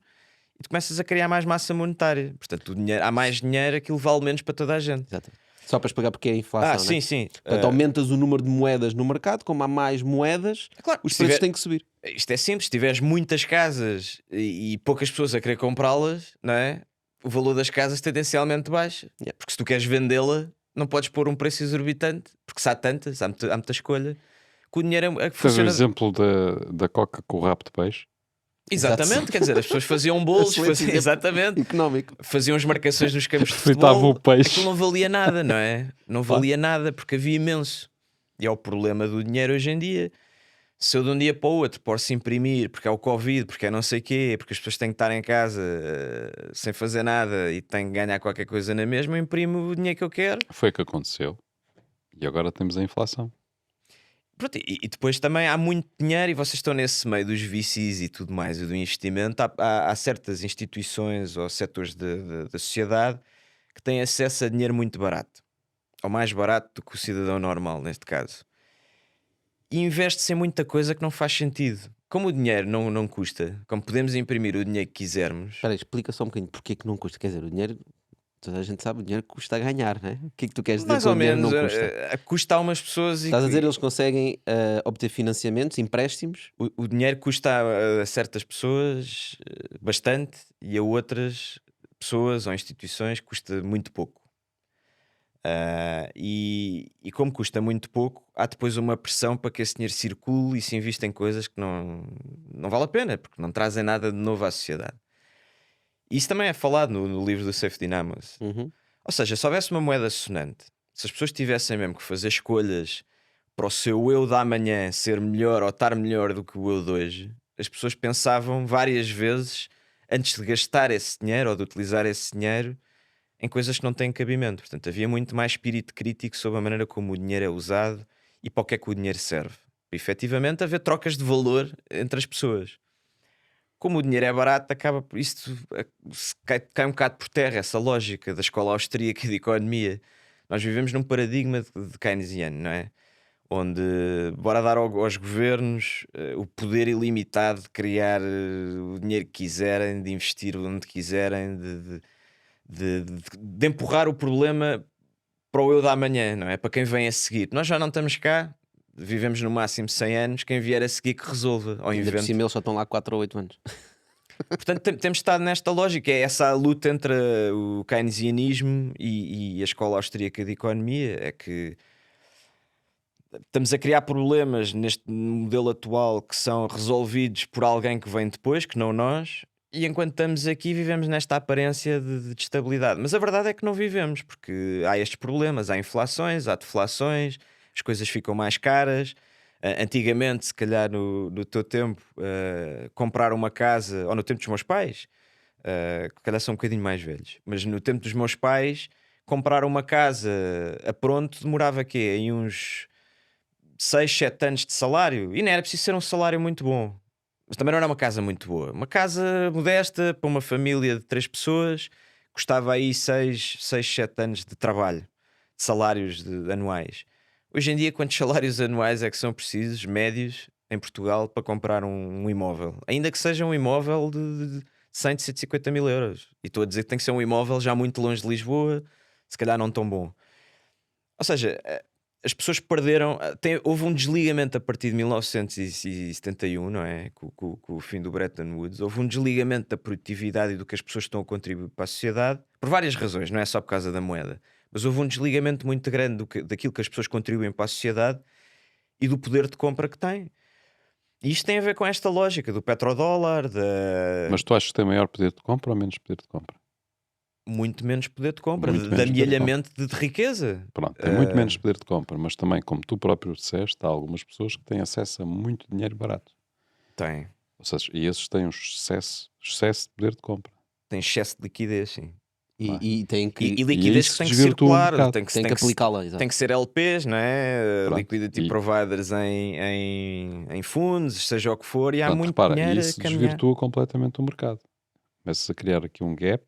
B: e tu começas a criar mais massa monetária. Portanto, há mais dinheiro, aquilo vale menos para toda a gente.
A: Exato. Só para explicar porque é a inflação, não é?
B: Sim.
A: Portanto, aumentas o número de moedas no mercado, como há mais moedas,
B: Claro,
A: os
B: se
A: preços
B: tiver-
A: têm que subir.
B: isto é simples, se tiveres muitas casas e poucas pessoas a querer comprá-las, não é? O valor das casas tendencialmente baixa.
A: Yeah.
B: Porque se tu queres vendê-la, não podes pôr um preço exorbitante, porque se há tantas, há muita escolha, que o dinheiro é que
C: Tens o
B: funciona.
C: exemplo da Coca com o rabo de peixe.
B: Exatamente, quer dizer, as pessoas faziam bolos,
A: Excelente exemplo
B: exatamente,
A: económico.
B: faziam as marcações nos campos de
C: Fritavam
B: futebol,
C: o peixe.
B: aquilo não valia nada, não é? Não valia nada porque havia imenso. E é o problema do dinheiro hoje em dia. Se eu de um dia para o outro posso imprimir, porque é o Covid, porque é não sei quê, porque as pessoas têm que estar em casa sem fazer nada e têm que ganhar qualquer coisa na mesma, eu imprimo o dinheiro que eu quero.
C: Foi o que aconteceu. E agora temos a inflação.
B: Pronto, e depois também há muito dinheiro e vocês estão nesse meio dos VCs e tudo mais e do investimento. Há certas instituições ou setores da sociedade que têm acesso a dinheiro muito barato, ou mais barato do que o cidadão normal, neste caso. E investe-se em muita coisa que não faz sentido. Como o dinheiro não custa, como podemos imprimir o dinheiro que quisermos,
A: Espera aí, explica só um bocadinho porque é que não custa. Quer dizer, o dinheiro, toda a gente sabe, o dinheiro custa a ganhar, não é? O que é que tu queres dizer
B: mais
A: que o
B: ou
A: dinheiro
B: menos
A: não custa?
B: custa a umas pessoas e
A: Estás a dizer eles conseguem obter financiamentos, empréstimos?
B: o dinheiro custa a certas pessoas bastante e a outras pessoas ou instituições custa muito pouco. E como custa muito pouco, há depois uma pressão para que esse dinheiro circule e se invista em coisas que não vale a pena, porque não trazem nada de novo à sociedade. E isso também é falado no livro do Safe Dynamos.
A: Uhum.
B: Ou seja, se houvesse uma moeda sonante, se as pessoas tivessem mesmo que fazer escolhas para o seu eu da amanhã ser melhor ou estar melhor do que o eu de hoje, as pessoas pensavam várias vezes antes de gastar esse dinheiro ou de utilizar esse dinheiro em coisas que não têm cabimento. Portanto, havia muito mais espírito crítico sobre a maneira como o dinheiro é usado e para o que é que o dinheiro serve. Para, efetivamente, haver trocas de valor entre as pessoas. Como o dinheiro é barato, acaba por isto cai um bocado por terra essa lógica da escola austríaca de economia. Nós vivemos num paradigma de keynesiano, não é? Onde bora dar aos governos o poder ilimitado de criar o dinheiro que quiserem, de investir onde quiserem, de empurrar o problema para o eu da amanhã, não é? Para quem vem a seguir. Nós já não estamos cá, vivemos no máximo 100 anos, quem vier a seguir que resolva ou
A: Ainda por
B: invente.
A: cima eles só estão lá 4 ou 8 anos.
B: Portanto, temos estado nesta lógica, é essa a luta entre o keynesianismo e a escola austríaca de economia, é que estamos a criar problemas neste modelo atual que são resolvidos por alguém que vem depois, que não nós, e enquanto estamos aqui vivemos nesta aparência de estabilidade. Mas a verdade é que não vivemos, porque há estes problemas, há inflações, há deflações, as coisas ficam mais caras. Antigamente, se calhar no teu tempo, comprar uma casa, ou no tempo dos meus pais, que calhar são um bocadinho mais velhos, mas no tempo dos meus pais, comprar uma casa a pronto demorava quê? Em uns 6, 7 anos de salário, e não era preciso ser um salário muito bom, mas também não era uma casa muito boa. Uma casa modesta para uma família de 3 pessoas custava aí 6, 7 anos de trabalho, de salários anuais. Hoje em dia, quantos salários anuais é que são precisos, médios, em Portugal, para comprar um imóvel? Ainda que seja um imóvel de 100, 150 mil euros. E estou a dizer que tem que ser um imóvel já muito longe de Lisboa, se calhar não tão bom. Ou seja, as pessoas perderam. Houve um desligamento a partir de 1971, não é? Com o fim do Bretton Woods. Houve um desligamento da produtividade e do que as pessoas estão a contribuir para a sociedade, por várias razões, não é só por causa da moeda. Mas houve um desligamento muito grande daquilo que as pessoas contribuem para a sociedade e do poder de compra que têm. E isto tem a ver com esta lógica do petrodólar,
C: Mas tu achas que tem maior poder de compra ou menos poder de compra?
B: muito menos poder de compra,
C: Muito
B: de
C: menos poder de
B: amealhamento de riqueza.
C: Pronto, tem muito menos poder de compra, mas também, como tu próprio disseste, há algumas pessoas que têm acesso a muito dinheiro barato.
B: Tem
C: Ou seja, e esses têm um excesso de poder de compra.
B: excesso de liquidez, sim.
A: E tem que,
B: E liquidez
C: isso
B: que tem que
C: desvirtua um
B: circular,
C: bocado.
A: tem que aplicá-la. Exato.
B: tem que ser LPs, não é?
C: Pronto,
B: Liquidity
C: e-
B: providers em fundos, seja o que for, e há
C: Portanto,
B: muito
C: repara,
B: dinheiro a
C: isso
B: caminhar.
C: desvirtua completamente o mercado. Começa a criar aqui um gap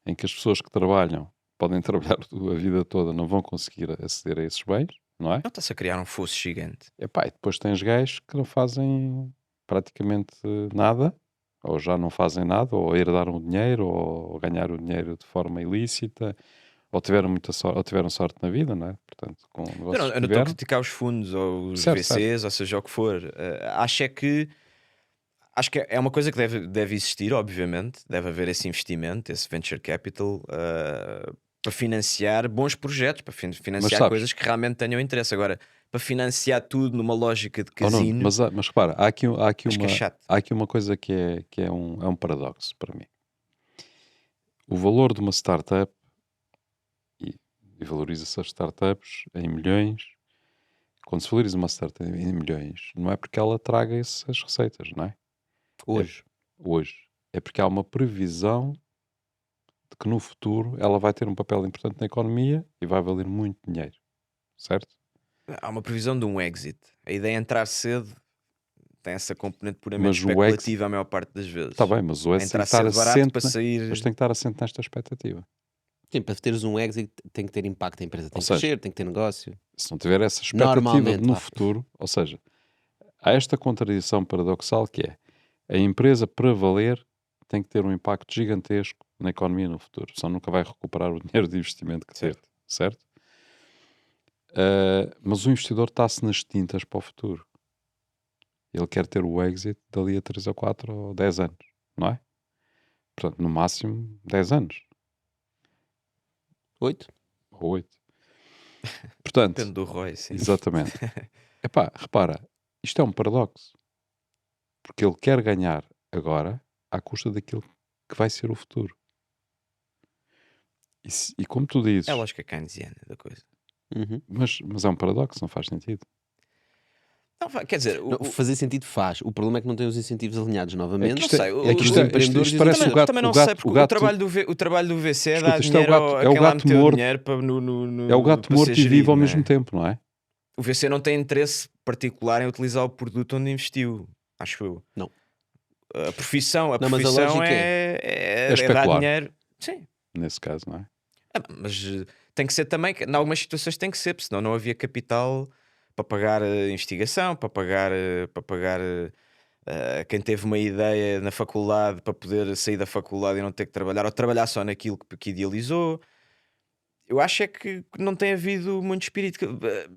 C: em que as pessoas que trabalham, podem trabalhar a vida toda, não vão conseguir aceder a esses bens, não é?
B: Não está-se a criar um fosso gigante.
C: Epá, e depois tens gajos que não fazem praticamente nada, ou já não fazem nada, ou herdaram o dinheiro, ou ganharam o dinheiro de forma ilícita, ou tiveram muita sorte, ou tiveram sorte na vida, não é? Portanto, com
B: Eu
C: negócios
B: não
C: que
B: estou a
C: tiveram.
B: criticar os fundos ou os
C: Certo,
B: VCs, ou seja o que for. Acho que é uma coisa que deve existir, obviamente. Deve haver esse investimento, esse venture capital, para financiar bons projetos, para
C: Mas
B: financiar
C: sabes,
B: coisas que realmente tenham interesse. Agora, para financiar tudo numa lógica de
C: oh, Nuno,
B: casino,
C: mas repara,
B: acho que é chato.
C: há aqui uma coisa que é um paradoxo para mim. O valor de uma startup, e valoriza-se as startups em milhões. Quando se valoriza uma startup em milhões, não é porque ela traga essas receitas, não é?
A: Hoje.
C: Hoje. É porque há uma previsão de que no futuro ela vai ter um papel importante na economia e vai valer muito dinheiro. Certo?
B: Há uma previsão de um exit. A ideia é entrar cedo, tem essa componente puramente
C: Mas o exit,
B: especulativa a maior parte das vezes.
C: está bem, mas o
B: É
C: exit tem
B: entrar
C: que estar
B: cedo barato
C: assente,
B: para
C: mas
B: sair.
C: tem que estar assente nesta expectativa.
A: Sim, para teres um exit tem que ter impacto, a empresa tem
C: Ou
A: que
C: seja,
A: crescer, tem que ter negócio.
C: se não tiver essa expectativa
A: Normalmente,
C: no
A: vá.
C: futuro, ou seja, há esta contradição paradoxal que é a empresa para valer tem que ter um impacto gigantesco na economia no futuro, senão nunca vai recuperar o dinheiro de investimento que teve, certo? Mas o investidor está-se nas tintas para o futuro. Ele quer ter o exit dali a 3 ou 4 ou 10 anos, não é? Portanto, no máximo 10 anos,
A: 8?
C: ou 8. Portanto,
B: Depende do ROI, sim.
C: exatamente. Epá, repara, isto é um paradoxo. Porque ele quer ganhar agora à custa daquilo que vai ser o futuro. E como tu dizes,
B: É a lógica keynesiana da coisa.
A: Uhum.
C: mas é um paradoxo, não faz sentido.
B: Não, quer dizer,
A: Não, fazer sentido faz. O problema é que não tem os incentivos alinhados novamente.
B: não
C: isto
B: sei,
C: é que
A: os
C: isto
A: empreendedores e os
C: parece o
A: investidores.
B: também não
C: o
B: sei,
C: gato,
B: porque
C: o gato,
B: o trabalho do VC é
C: escuta,
B: dar
C: isto é o
B: dinheiro
C: gato,
B: a
C: é o
B: quem lá
C: gato
B: meteu
C: morto,
B: dinheiro para,
C: é o gato
B: para
C: morto
B: ser
C: e vivo
B: gerido,
C: ao
B: não é?
C: mesmo tempo, não é?
B: O VC não tem interesse particular em utilizar o produto onde investiu, acho eu.
A: Não.
B: A profissão
A: Não, mas a lógica
C: É
B: é dar
C: especular,
B: dinheiro. Sim.
C: nesse caso, não é?
B: Mas tem que ser também, em algumas situações tem que ser, porque senão não havia capital para pagar investigação, para pagar quem teve uma ideia na faculdade para poder sair da faculdade e não ter que trabalhar, ou trabalhar só naquilo que idealizou. Eu acho é que não tem havido muito espírito.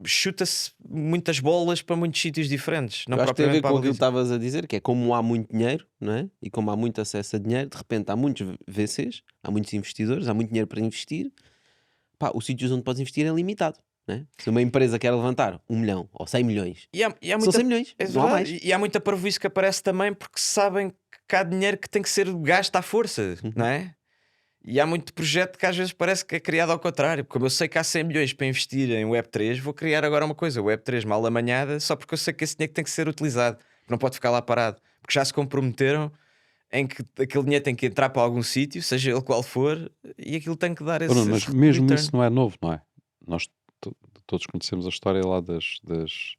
B: Chuta-se muitas bolas para muitos sítios diferentes, não
A: Eu acho que tem a
B: propriamente
A: ver
B: para a
A: com aquilo que
B: baliza.
A: estavas a dizer, que é como há muito dinheiro, não é? E como há muito acesso a dinheiro, de repente há muitos VCs, há muitos investidores, há muito dinheiro para investir. Pá, os sítios onde podes investir é limitado, não é? Se uma empresa quer levantar 1 milhão ou 100 milhões,
B: E há
A: são
B: muita,
A: 100 milhões,
B: é
A: não há
B: verdade,
A: mais.
B: e há muita parvoíce que aparece também porque sabem que há dinheiro que tem que ser gasto à força, não é? E há muito projeto que às vezes parece que é criado ao contrário. Como eu sei que há 100 milhões para investir em Web3, vou criar agora uma coisa, Web3 mal amanhada, só porque eu sei que esse dinheiro tem que ser utilizado, que não pode ficar lá parado. Porque já se comprometeram em que aquele dinheiro tem que entrar para algum sítio, seja ele qual for, e aquilo tem que dar
C: Oh, não,
B: esse
C: mas mesmo
B: return.
C: isso não é novo, não é? Nós todos conhecemos a história lá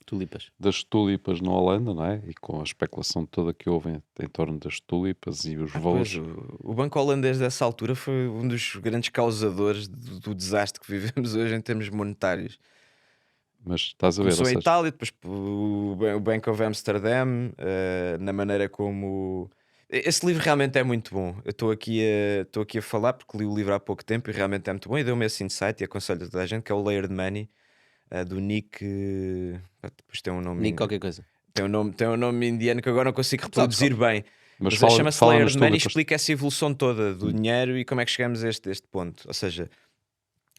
A: Tulipas.
C: das tulipas na Holanda, não é? E com a especulação toda que houve em torno das tulipas e os
B: Pois,
C: voos.
B: o banco holandês dessa altura foi um dos grandes causadores do desastre que vivemos hoje em termos monetários.
C: Mas estás a ver, ou
B: Começou em
C: seja,
B: Itália, depois o Bank of Amsterdam, na maneira como. Esse livro realmente é muito bom. Eu estou aqui a falar porque li o livro há pouco tempo e realmente é muito bom. E deu-me esse insight e aconselho a toda a gente, que é o Layered Money, do Nick. Depois tem um nome.
A: Nem qualquer coisa.
B: Tem um nome indiano que agora não consigo
A: Sabes,
B: reproduzir bem.
C: mas
B: Mas
C: fala,
B: chama-se
C: fala
B: Layered
C: nas
B: Money e
C: tulipas.
B: explica essa evolução toda do dinheiro e como é que chegamos a este ponto. Ou seja,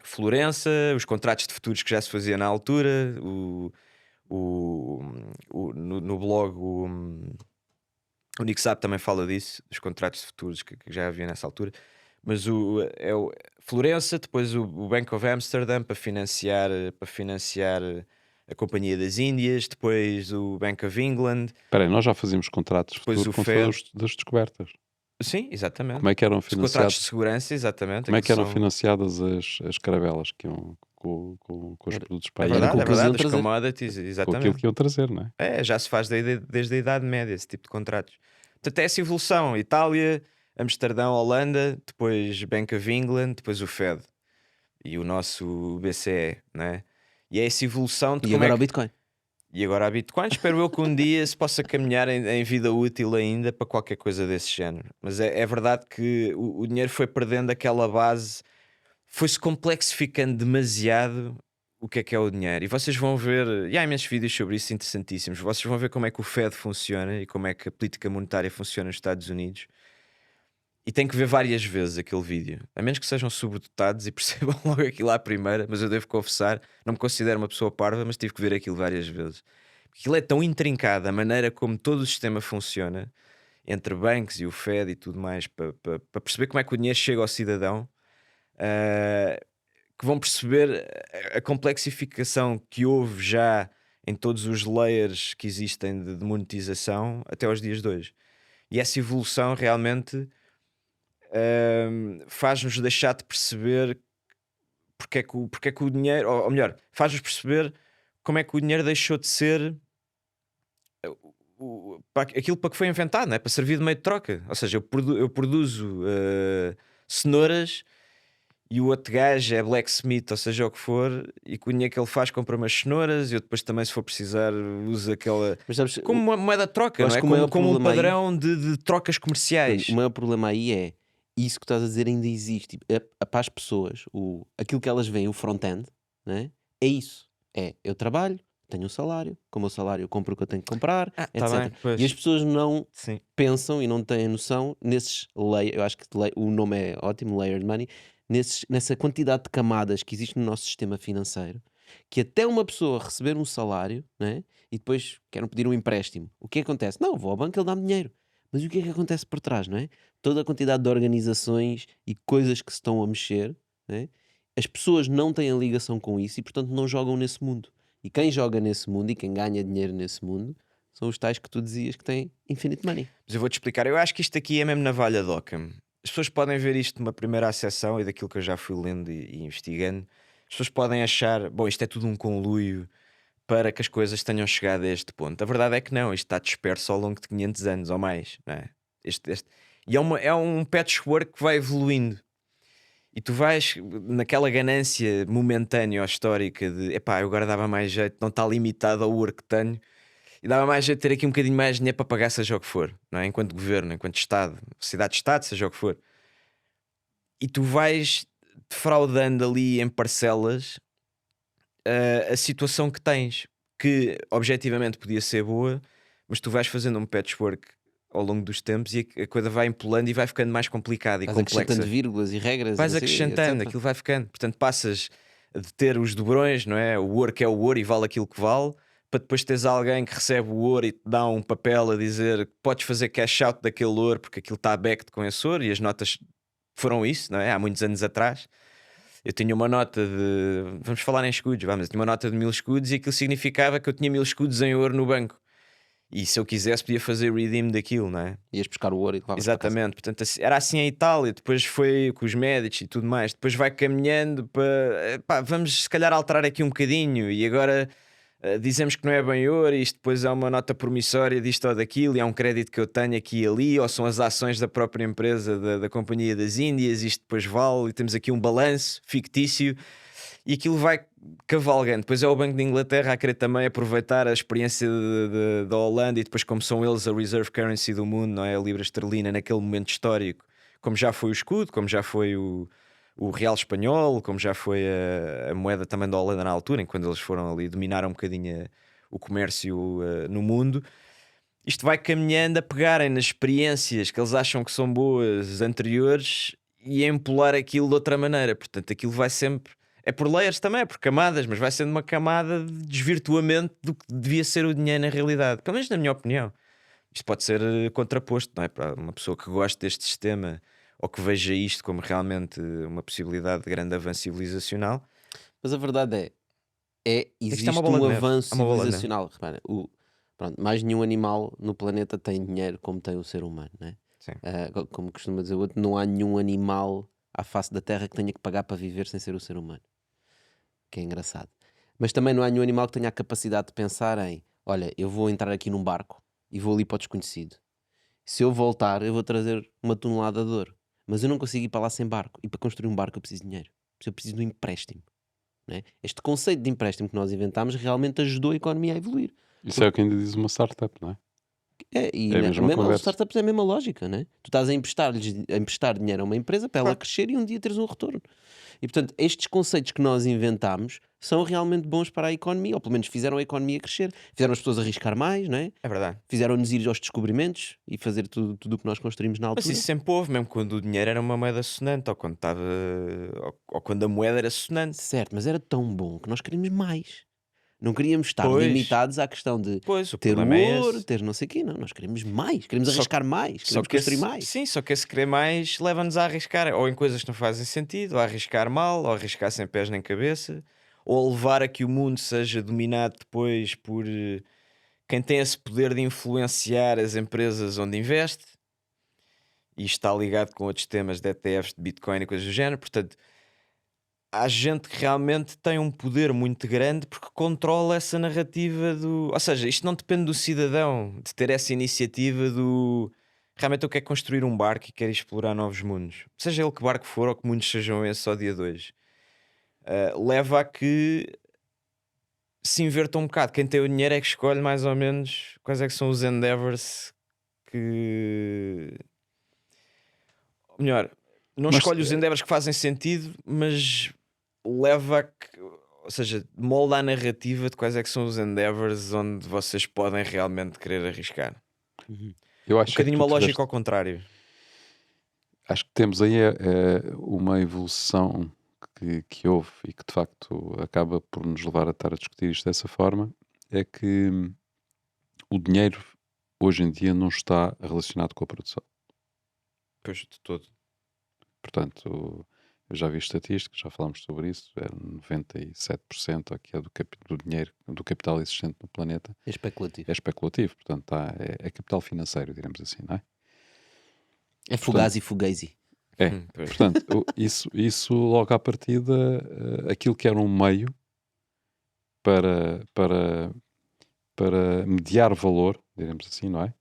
B: Florença, os contratos de futuros que já se fazia na altura, no blog o Nick Sapp também fala disso, dos contratos de futuros que já havia nessa altura. Mas é o Florença, depois o Bank of Amsterdam para financiar a Companhia das Índias, depois o Bank of England,
C: Espera aí, nós já fazíamos contratos de
B: depois
C: futuro
B: o
C: quando
B: Fed.
C: foi das descobertas.
B: Sim, exatamente.
C: Como é que eram
B: Os contratos de
C: financiados?
B: segurança, exatamente.
C: Como é que
B: aquilo
C: eram financiadas as caravelas que iam com os produtos para
B: É
C: aí?
A: Era com
B: verdade,
A: o
B: é
A: que eles iam
B: verdade. As
A: trazer.
B: commodities,
C: Com aquilo
B: exatamente.
C: que iam trazer, não é?
B: Já se faz desde a Idade Média esse tipo de contratos. Portanto, é essa evolução. Itália, Amsterdão, Holanda, depois Bank of England, depois o Fed e o nosso BCE, né? E é essa evolução de
A: E
B: como
A: agora
B: é
A: o
B: que...
A: Bitcoin.
B: E agora a Bitcoin, espero eu que um dia se possa caminhar em vida útil ainda para qualquer coisa desse género. Mas é verdade que o dinheiro foi perdendo aquela base foi-se complexificando demasiado o que é o dinheiro. E vocês vão ver, e há imensos vídeos sobre isso interessantíssimos. Vocês vão ver como é que o Fed funciona e como é que a política monetária funciona nos Estados Unidos. E tem que ver várias vezes aquele vídeo, a menos que sejam sobredotados e percebam logo aquilo à primeira. Mas eu devo confessar, não me considero uma pessoa parva, mas tive que ver aquilo várias vezes. Aquilo é tão intrincado, a maneira como todo o sistema funciona, entre bancos e o Fed e tudo mais, para perceber como é que o dinheiro chega ao cidadão, ah, que vão perceber a complexificação que houve já em todos os layers que existem de monetização até aos dias de hoje. E essa evolução realmente faz-nos deixar de perceber porque é que o dinheiro, ou melhor, faz-nos perceber como é que o dinheiro deixou de ser aquilo para que foi inventado, não é? Para servir de meio de troca. Ou seja, eu produzo cenouras e o outro gajo é blacksmith, ou seja o que for, e com o dinheiro que ele faz compra umas cenouras, e eu depois também, se for precisar, uso aquela
A: Mas sabes,
B: como uma moeda de troca,
A: eu
B: não
A: acho
B: é?
A: que o maior
B: Como um
A: problema aí-
B: padrão de trocas comerciais.
A: o maior problema aí é isso que estás a dizer ainda existe. Tipo, para as pessoas, aquilo que elas veem, o front-end, né? É isso. É, eu trabalho, tenho um salário, com o meu salário eu compro o que eu tenho que comprar,
B: Tá
A: etc.
B: bem, pois.
A: E as pessoas não
B: Sim.
A: pensam e não têm noção nesses eu acho que o nome é ótimo, layered money, nessa quantidade de camadas que existe no nosso sistema financeiro, que até uma pessoa receber um salário, né? E depois querem pedir um empréstimo. O que acontece? Não, vou ao banco, ele dá-me dinheiro. Mas o que é que acontece por trás, não é? Toda a quantidade de organizações e coisas que se estão a mexer, né? As pessoas não têm a ligação com isso e, portanto, não jogam nesse mundo. E quem joga nesse mundo e quem ganha dinheiro nesse mundo são os tais que tu dizias que têm infinite money.
B: Mas eu vou-te explicar. Eu acho que isto aqui é mesmo navalha de Occam. As pessoas podem ver isto numa primeira acessão e daquilo que eu já fui lendo e investigando. As pessoas podem achar, bom, isto é tudo um conluio para que as coisas tenham chegado a este ponto. A verdade é que não, isto está disperso ao longo de 500 anos ou mais, não é? E é um patchwork que vai evoluindo. E tu vais naquela ganância momentânea ou histórica de epá, eu agora dava mais jeito, não está limitado ao ouro que tenho, e dava mais jeito de ter aqui um bocadinho mais de dinheiro para pagar, seja o que for, não é? Enquanto governo, enquanto Estado, cidade-Estado, seja o que for. E tu vais defraudando ali em parcelas a situação que tens, que objetivamente podia ser boa, mas tu vais fazendo um patchwork ao longo dos tempos e a coisa vai empolando e vai ficando mais complicada e
A: Vais
B: complexa.
A: acrescentando vírgulas e regras. e
B: Vais
A: não sei,
B: acrescentando,
A: etc.
B: aquilo vai ficando. Portanto, passas de ter os dobrões, não é? O ouro que é o ouro e vale aquilo que vale, para depois teres alguém que recebe o ouro e te dá um papel a dizer que podes fazer cash out daquele ouro porque aquilo está backed com esse ouro, e as notas foram isso, não é? Há muitos anos atrás. Eu tinha uma nota de. Vamos falar em escudos, vamos. Eu tinha uma nota de 1000 escudos e aquilo significava que eu tinha 1000 escudos em ouro no banco. E se eu quisesse, podia fazer redeem daquilo, não é?
A: Ias buscar o ouro e levavas para casa.
B: Exatamente, portanto era assim em Itália, depois foi com os médicos e tudo mais, depois vai caminhando para pá, vamos se calhar alterar aqui um bocadinho e agora dizemos que não é bem ouro, e isto depois é uma nota promissória disto ou daquilo, e há um crédito que eu tenho aqui e ali, ou são as ações da própria empresa da Companhia das Índias, isto depois vale, e temos aqui um balanço fictício. E aquilo vai cavalgando. Depois é o Banco de Inglaterra a querer também aproveitar a experiência da Holanda, e depois, como são eles a reserve currency do mundo, não é? A libra esterlina naquele momento histórico, como já foi o escudo, como já foi o real espanhol, como já foi a moeda também da Holanda na altura, em quando eles foram ali, dominaram um bocadinho o comércio no mundo. Isto vai caminhando a pegarem nas experiências que eles acham que são boas anteriores e a empolar aquilo de outra maneira. Portanto, aquilo vai sempre... É por layers também, é por camadas, mas vai sendo uma camada de desvirtuamento do que devia ser o dinheiro na realidade. Pelo menos na minha opinião. Isto pode ser contraposto, não é? Para uma pessoa que goste deste sistema ou que veja isto como realmente uma possibilidade de grande avanço civilizacional.
A: Mas a verdade existe
B: uma bola
A: um
B: de neve.
A: avanço
B: É uma bola de
A: civilizacional. Repara, pronto, mais nenhum animal no planeta tem dinheiro como tem o ser humano, né?
B: Sim.
A: Como costuma dizer o outro, não há nenhum animal à face da Terra que tenha que pagar para viver sem ser o ser humano. Que é engraçado. Mas também não há nenhum animal que tenha a capacidade de pensar em: olha, eu vou entrar aqui num barco e vou ali para o desconhecido. Se eu voltar, eu vou trazer uma tonelada de ouro. Mas eu não consigo ir para lá sem barco. E para construir um barco eu preciso de dinheiro. Eu preciso de um empréstimo. Não é? Este conceito de empréstimo que nós inventámos realmente ajudou a economia a evoluir.
C: Isso é o que ainda diz uma startup, não é?
A: E
C: É a
A: a
C: mesma
A: mesma, os
C: conversa.
A: startups é a mesma lógica, né? Tu estás a emprestar dinheiro a uma empresa para ela
B: Claro.
A: crescer e um dia teres um retorno. E portanto, estes conceitos que nós inventámos são realmente bons para a economia, ou pelo menos fizeram a economia crescer, fizeram as pessoas arriscar mais, não é?
B: É verdade.
A: Fizeram-nos ir aos descobrimentos e fazer tudo o que nós construímos na
B: Mas
A: altura.
B: isso sempre houve, mesmo quando o dinheiro era uma moeda sonante, ou quando estava. Ou quando a moeda era sonante.
A: Certo, mas era tão bom que nós queríamos mais. Não queríamos estar
B: Pois,
A: limitados à questão de
B: pois, o
A: ter o
B: problema é
A: ouro,
B: esse.
A: ter não sei o quê. Não, nós queremos mais, queremos
B: Só,
A: arriscar mais,
B: só
A: queremos
B: que
A: construir
B: esse,
A: mais.
B: sim, só que esse querer mais leva-nos a arriscar, ou em coisas que não fazem sentido, ou a arriscar mal, ou a arriscar sem pés nem cabeça, ou a levar a que o mundo seja dominado depois por quem tem esse poder de influenciar as empresas onde investe, e isto está ligado com outros temas de ETFs, de Bitcoin e coisas do género. Portanto, há gente que realmente tem um poder muito grande porque controla essa narrativa do. Ou seja, isto não depende do cidadão de ter essa iniciativa do. Realmente eu quero construir um barco e quero explorar novos mundos. Seja ele que barco for ou que mundos sejam esses ao dia 2. Leva a que se inverta um bocado. Quem tem o dinheiro é que escolhe mais ou menos quais é que são os endeavors que. Ou melhor, não
C: Mas
B: escolhe os endeavors que fazem sentido, mas leva a que, ou seja, molda a narrativa de quais é que são os endeavors onde vocês podem realmente querer arriscar.
A: Uhum.
C: eu
B: Um
C: acho é que
B: bocadinho
C: tu
B: uma lógica
C: tiveste,
B: ao contrário.
C: acho que temos aí uma evolução que houve e que de facto acaba por nos levar a estar a discutir isto dessa forma, é que o dinheiro hoje em dia não está relacionado com a produção.
B: Pois de todo.
C: Portanto, eu já vi estatísticas, já falámos sobre isso, 97% aqui é do dinheiro, do capital existente no planeta,
A: É especulativo.
C: é especulativo, portanto é capital financeiro, diremos assim, não é?
A: É
C: Portanto,
A: fugaz e fugazi.
C: é.
B: Pois.
C: Portanto, isso logo à partida, aquilo que era um meio para, para, para mediar valor, diremos assim, não é?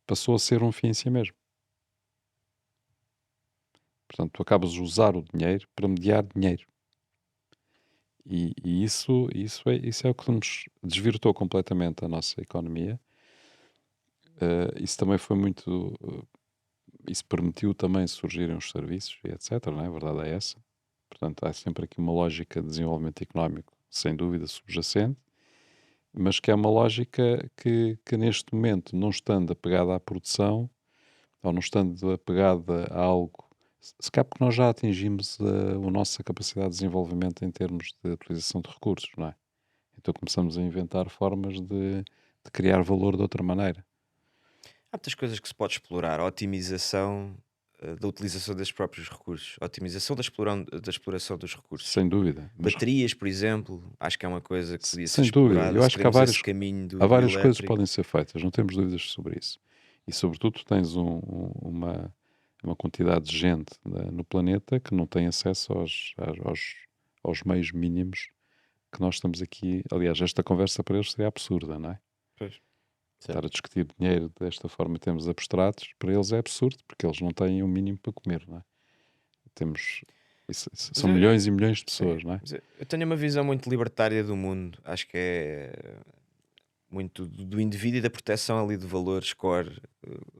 C: Passou a ser um fim em si mesmo. Portanto, tu acabas de usar o dinheiro para mediar dinheiro. E isso é o que nos desvirtuou completamente a nossa economia. Isso também foi muito. Isso permitiu também surgirem os serviços e etc. Não é? A verdade é essa. Portanto, há sempre aqui uma lógica de desenvolvimento económico, sem dúvida, subjacente, mas que é uma lógica que neste momento, não estando apegada à produção, ou não estando apegada a algo, se calhar porque nós já atingimos a nossa capacidade de desenvolvimento em termos de utilização de recursos, não é? Então começamos a inventar formas de criar valor de outra maneira.
B: Há muitas coisas que se pode explorar. A otimização da utilização desses próprios recursos. A otimização da exploração dos recursos.
C: Sem dúvida. Mas,
B: Baterias, por exemplo, acho que é uma coisa que podia ser
C: sem dúvida.
B: explorada
C: Eu
B: se
C: acho que há
B: queremos esse
C: várias,
B: caminho
C: há
B: do
C: várias coisas que
B: elétrico.
C: podem ser feitas, não temos dúvidas sobre isso. E sobretudo tens uma quantidade de gente no planeta que não tem acesso aos meios mínimos que nós estamos aqui. Aliás, esta conversa para eles seria absurda, não é?
B: Pois.
C: Estar a discutir dinheiro desta forma em termos abstratos, para eles é absurdo, porque eles não têm o mínimo para comer, não é? Temos, são
B: eu-
C: milhões e milhões de
B: Sim,
C: pessoas, não é?
B: mas eu tenho uma visão muito libertária do mundo. Acho que é muito do indivíduo e da proteção ali de valores core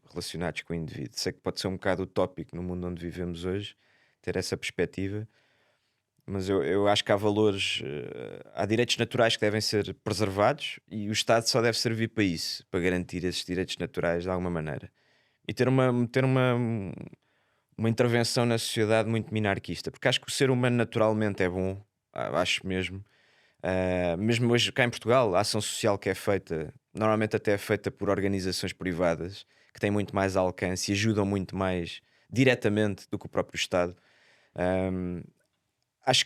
B: relacionados com o indivíduo. Sei que pode ser um bocado utópico no mundo onde vivemos hoje ter essa perspectiva, mas eu acho que há valores, há direitos naturais que devem ser preservados e o Estado só deve servir para isso, para garantir esses direitos naturais de alguma maneira. E ter uma intervenção na sociedade muito minarquista, porque acho que o ser humano naturalmente é bom, acho mesmo. Mesmo hoje cá em Portugal, a ação social que é feita, normalmente até é feita por organizações privadas que têm muito mais alcance e ajudam muito mais diretamente do que o próprio Estado. Ahm, acho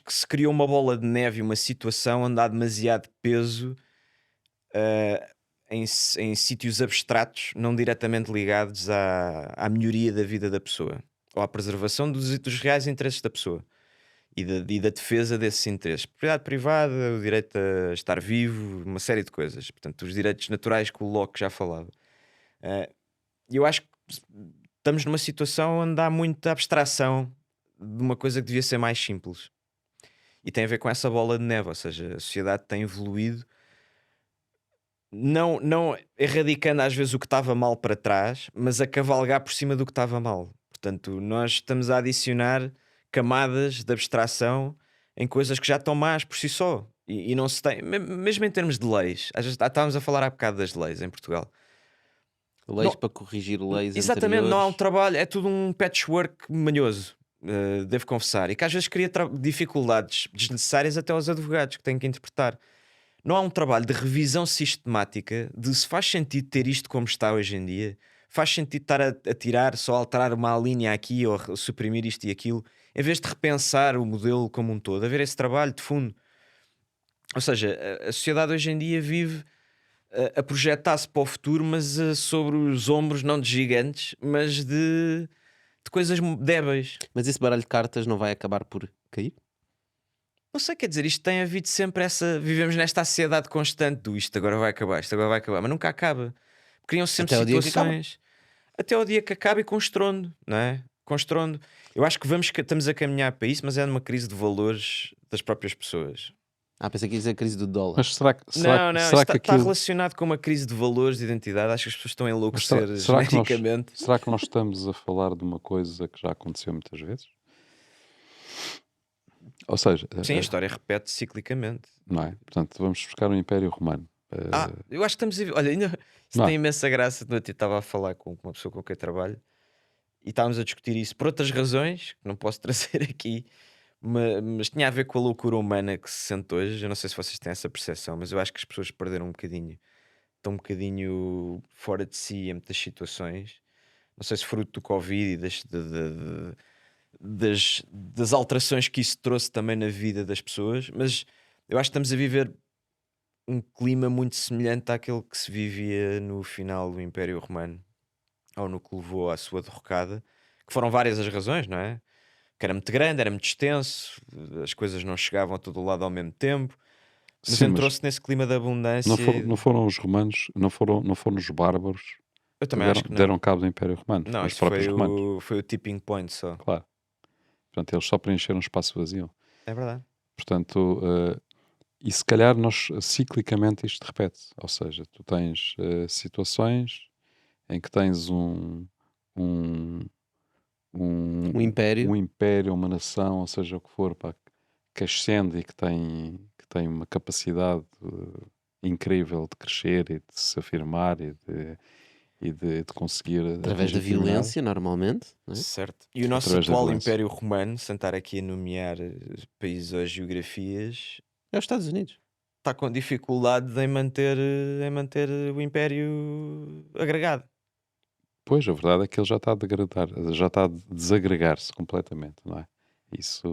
B: que se criou uma bola de neve e uma situação onde há demasiado peso ah, em sítios abstratos, não diretamente ligados à melhoria da vida da pessoa ou à preservação dos reais interesses da pessoa e da defesa desses interesses. Propriedade privada, o direito a estar vivo, uma série de coisas. Portanto, os direitos naturais que o Locke já falava. E eu acho que estamos numa situação onde há muita abstração de uma coisa que devia ser mais simples. E tem a ver com essa bola de neve, ou seja, a sociedade tem evoluído não erradicando às vezes o que estava mal para trás, mas a cavalgar por cima do que estava mal. Portanto, nós estamos a adicionar camadas de abstração em coisas que já estão más por si só. E não se tem, mesmo em termos de leis, às vezes estávamos a falar há bocado das leis em Portugal.
A: Leis
B: Não,
A: para corrigir leis
B: exatamente, não há um
A: anteriores.
B: trabalho, é tudo um patchwork manhoso, devo confessar, e que às vezes cria dificuldades desnecessárias até aos advogados que têm que interpretar. Não há um trabalho de revisão sistemática de se faz sentido ter isto como está hoje em dia, faz sentido estar a tirar, só alterar uma linha aqui ou suprimir isto e aquilo, em vez de repensar o modelo como um todo, haver esse trabalho de fundo. Ou seja, a sociedade hoje em dia vive a projetar-se para o futuro, mas sobre os ombros não de gigantes, mas de coisas débeis.
A: Mas esse baralho de cartas não vai acabar por cair?
B: Não sei, quer dizer, isto tem havido sempre essa. Vivemos nesta ansiedade constante do isto agora vai acabar, isto agora vai acabar, mas nunca acaba. Criam-se sempre
A: Até o dia que acaba.
B: situações até ao dia que acaba e com estrondo, não é? Com estrondo. Eu acho que estamos a caminhar para isso, mas é numa crise de valores das próprias pessoas.
A: Pensei que ia dizer a crise do dólar.
C: Mas será que
B: Não,
C: será
B: está
C: que aquilo,
B: relacionado com uma crise de valores, de identidade. Acho que as pessoas estão a
C: mas será,
B: enlouquecer
C: será que nós,
B: genericamente.
C: será que nós estamos a falar de uma coisa que já aconteceu muitas vezes? Ou seja,
B: Sim, a história repete ciclicamente.
C: não é? Portanto, vamos buscar o Império Romano.
B: Eu acho que estamos a ver. Olha, ainda isso
C: Não é?
B: tem imensa graça. Eu estava a falar com uma pessoa com quem trabalho e estávamos a discutir isso por outras razões que não posso trazer aqui, mas tinha a ver com a loucura humana que se sente hoje. Eu não sei se vocês têm essa percepção, mas eu acho que as pessoas perderam um bocadinho, estão um bocadinho fora de si em muitas situações. Não sei se fruto do Covid e das alterações que isso trouxe também na vida das pessoas, mas eu acho que estamos a viver um clima muito semelhante àquele que se vivia no final do Império Romano, ou no que levou à sua derrocada, que foram várias as razões, não é? Que era muito grande, era muito extenso, as coisas não chegavam a todo lado ao mesmo tempo, mas
C: Sim, mas
B: entrou-se nesse clima de abundância.
C: não foram os romanos, não foram os bárbaros
B: Eu
C: que
B: também acho que não.
C: deram cabo do Império Romano,
B: Não,
C: foram os
B: isso
C: próprios romanos,
B: foi o tipping point só.
C: claro. Portanto, eles só preencheram um espaço vazio.
B: É verdade.
C: Portanto, e se calhar nós ciclicamente isto repete. Ou seja, tu tens situações em que tens um, um,
A: Um império.
C: um império, uma nação, ou seja o que for, pá, que ascende e que tem uma capacidade incrível de crescer e de se afirmar e de conseguir
A: Através da
C: atingir determinadas-
A: violência, normalmente. Não é?
B: Certo. E o nosso
C: Através da
B: atual
C: violência.
B: Império Romano, sem estar aqui a nomear países ou geografias,
A: É os Estados Unidos.
B: está com dificuldade em manter o Império agregado.
C: Pois, a verdade é que ele já está a degradar, já está a desagregar-se completamente, não é? Isso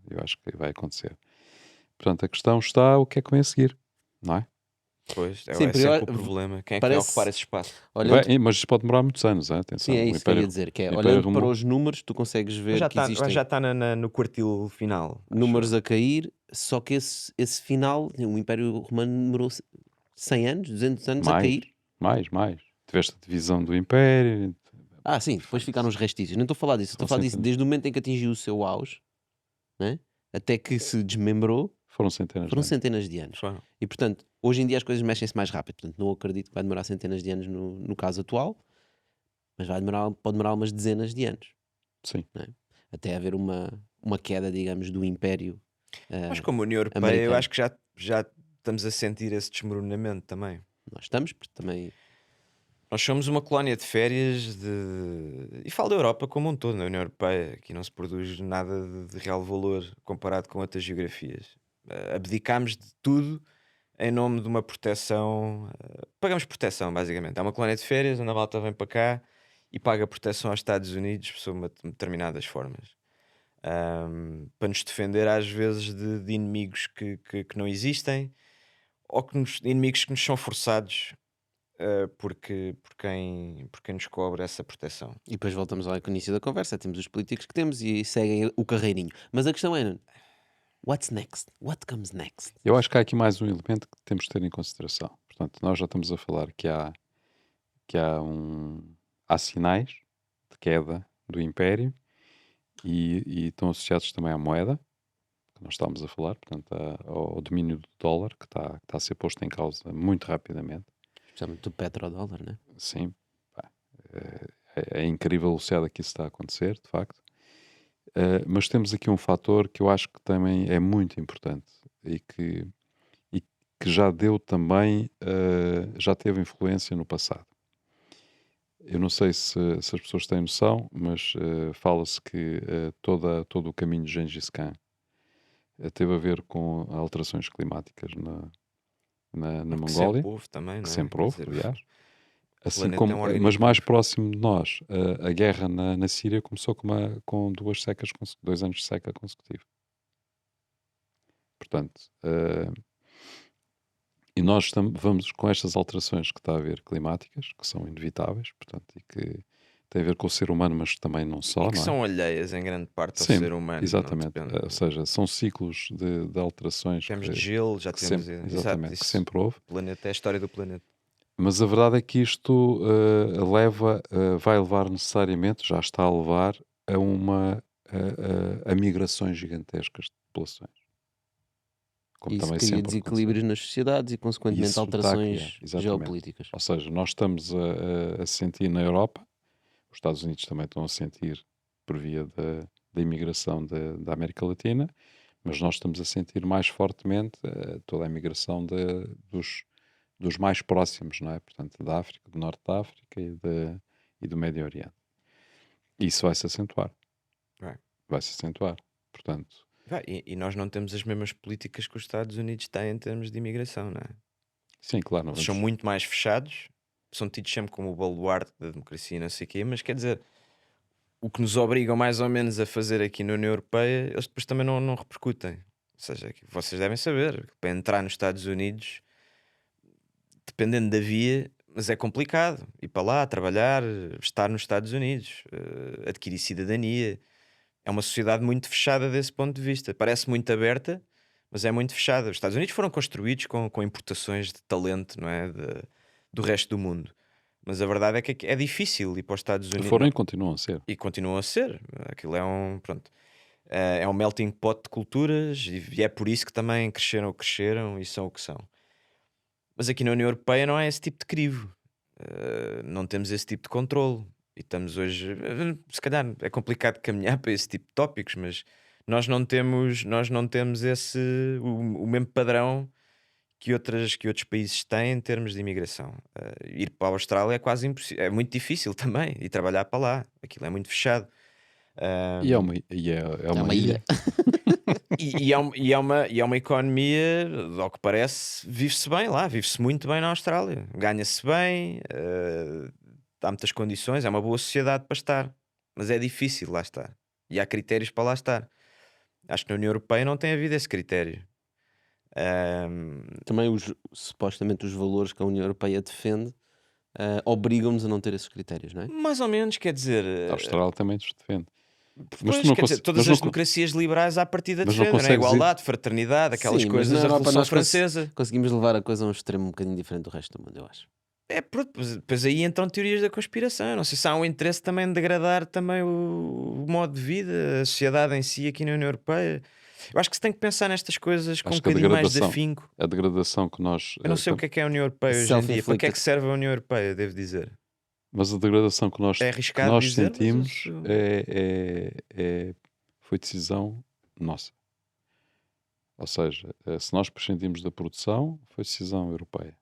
C: eu acho que vai acontecer. Portanto, a questão está o que é que vem a seguir, não é?
B: Pois, é
A: Sim,
B: sempre
A: prior-
B: o problema. Quem é que vai
A: parece-
B: ocupar esse espaço?
A: Olhando...
C: Mas isto pode demorar muitos anos, atenção.
A: Sim, é
C: O
A: isso que eu ia
C: Império-
A: dizer. Que é,
C: o Império
A: olhando para
C: Romano-
A: os números, tu consegues ver que existem
B: Já está no quartil final. acho
A: números
B: eu.
A: a cair, só que esse final, o Império Romano demorou 100 anos, 200 anos a cair.
C: mais. Tiveste a divisão do Império,
A: Sim, depois ficaram os restícios. Não estou a falar disso. Estou a falar disso
C: centenas.
A: desde o momento em que atingiu o seu auge, né? Até que se desmembrou,
C: foram centenas
A: foram
C: de anos.
A: centenas de anos.
B: Foram.
A: E portanto, hoje em dia as coisas mexem-se mais rápido. Portanto, não acredito que vai demorar centenas de anos no caso atual, mas pode demorar umas dezenas de anos.
C: Sim.
A: Até haver uma queda, digamos, do Império.
B: Mas como União Europeia, eu
A: americano.
B: acho que já estamos a sentir esse desmoronamento também.
A: Nós estamos, porque também.
B: Nós somos uma colónia de férias e falo da Europa como um todo, na União Europeia. Aqui não se produz nada de real valor comparado com outras geografias. Abdicámos de tudo em nome de uma proteção. Pagamos proteção, basicamente. Há uma colónia de férias onde a malta vem para cá e paga proteção aos Estados Unidos sob determinadas formas. Para nos defender às vezes de inimigos que não existem ou inimigos que nos são forçados por quem nos cobra essa proteção.
A: E depois voltamos ao início da conversa. Temos os políticos que temos e seguem o carreirinho. Mas a questão é: what's next? What comes next?
C: Eu acho que há aqui mais um elemento que temos de ter em consideração. Portanto, nós já estamos a falar que há sinais de queda do Império e estão associados também à moeda, que nós estamos a falar, portanto, ao domínio do dólar, que está a ser posto em causa muito rapidamente.
A: Especialmente do petrodólar, né?
C: Sim, pá, é incrível a velocidade que isso está a acontecer, de facto. Mas temos aqui um fator que eu acho que também é muito importante e que já deu também, já teve influência no passado. Eu não sei se as pessoas têm noção, mas fala-se que todo o caminho de Gengis Khan teve a ver com alterações climáticas na
B: Que
C: Mongólia,
B: sempre houve também,
C: que
B: não é?
C: sempre
B: Quer
C: houve,
B: dizer,
C: aliás.
B: o
C: Assim
B: planeta é
C: como,
B: um
C: mas
B: organismo
C: mais
B: vivo.
C: próximo de nós, a guerra na Síria começou com 2 anos de seca consecutiva. Portanto, e nós vamos com estas alterações que está a haver climáticas, que são inevitáveis, portanto, e que têm a ver com o ser humano, mas também não
B: E
C: só,
B: que
C: não é?
B: são alheias em grande parte ao
C: Sim,
B: ser humano, não
C: exatamente.
B: depende.
C: Ou seja, são ciclos de alterações
B: Tivemos de gelo, já
C: que
B: tivemos.
C: sempre,
B: Exato,
C: exatamente, que
B: isso.
C: sempre houve.
B: O planeta é a história do planeta.
C: Mas a verdade é que isto vai levar necessariamente, já está a levar a migrações gigantescas de populações. Como
A: Isso
C: também
A: cria
C: sempre aconteceu.
A: desequilíbrios nas sociedades e, consequentemente,
C: Isso está a criar,
A: alterações
C: exatamente.
A: geopolíticas.
C: Ou seja, nós estamos a sentir na Europa, os Estados Unidos também estão a sentir por via da imigração da América Latina, mas nós estamos a sentir mais fortemente toda a imigração dos mais próximos, não é? Portanto, da África, do Norte da África e do Médio Oriente. Isso vai se acentuar.
B: Vai.
C: Vai se acentuar. Portanto,
B: E nós não temos as mesmas políticas que os Estados Unidos têm em termos de imigração, não é?
C: sim, claro, não
B: Eles são
C: vamos.
B: muito mais fechados, são tidos sempre como o baluarte da democracia e não sei o quê, mas quer dizer, o que nos obrigam mais ou menos a fazer aqui na União Europeia, eles depois também não repercutem. Ou seja, que vocês devem saber, que para entrar nos Estados Unidos, dependendo da via, mas é complicado ir para lá, trabalhar, estar nos Estados Unidos, adquirir cidadania. É uma sociedade muito fechada desse ponto de vista. Parece muito aberta, mas é muito fechada. Os Estados Unidos foram construídos com importações de talento, não é? Do resto do mundo. Mas a verdade é que é difícil ir para os Estados Unidos.
C: Foram e continuam a ser.
B: E continuam a ser. Aquilo é pronto, é um melting pot de culturas e é por isso que também cresceram o que cresceram e são o que são. Mas aqui na União Europeia não há esse tipo de crivo. Não temos esse tipo de controle. E estamos hoje, se calhar é complicado caminhar para esse tipo de tópicos, mas nós não temos o mesmo padrão que outros países têm em termos de imigração. Ir para a Austrália é quase impossível, é muito difícil também, e trabalhar para lá, aquilo é muito fechado.
C: E é uma ilha.
B: E é uma economia, ao que parece, vive-se bem lá, vive-se muito bem na Austrália, ganha-se bem, há muitas condições, é uma boa sociedade para estar, mas é difícil lá estar, e há critérios para lá estar. Acho que na União Europeia não tem havido esse critério.
A: Também, supostamente, os valores que a União Europeia defende obrigam-nos a não ter esses critérios, não é?
B: Mais ou menos, quer dizer,
C: A Austrália também nos defende.
B: pois,
C: tu não
B: quer dizer, todas
C: mas
B: as
C: não
B: democracias liberais à partida
C: mas não
B: defendem, não é?
C: consegues ir-
B: Igualdade, fraternidade, aquelas
A: Sim, mas
B: coisas
A: na
B: da
A: Europa
B: Revolução
A: nós
B: Francesa.
A: conseguimos levar a coisa a um extremo um bocadinho diferente do resto do mundo, eu acho.
B: É, pronto, pois aí entram teorias da conspiração. Eu não sei se há um interesse também de degradar também o modo de vida, a sociedade em si aqui na União Europeia. Eu acho que se tem que pensar nestas coisas com um
C: Acho que a
B: bocadinho mais de
C: degradação,
B: afinco.
C: a degradação que nós.
B: Eu não sei o que é a União Europeia hoje em dia. Para que é
A: Self-inflicted.
B: que serve a União Europeia, devo dizer.
C: Mas a degradação que
B: É
C: que
B: arriscado
C: nós
B: dizer, mas
C: sentimos
B: eu-
C: foi decisão nossa. Ou seja, se nós prescindimos da produção, foi decisão europeia.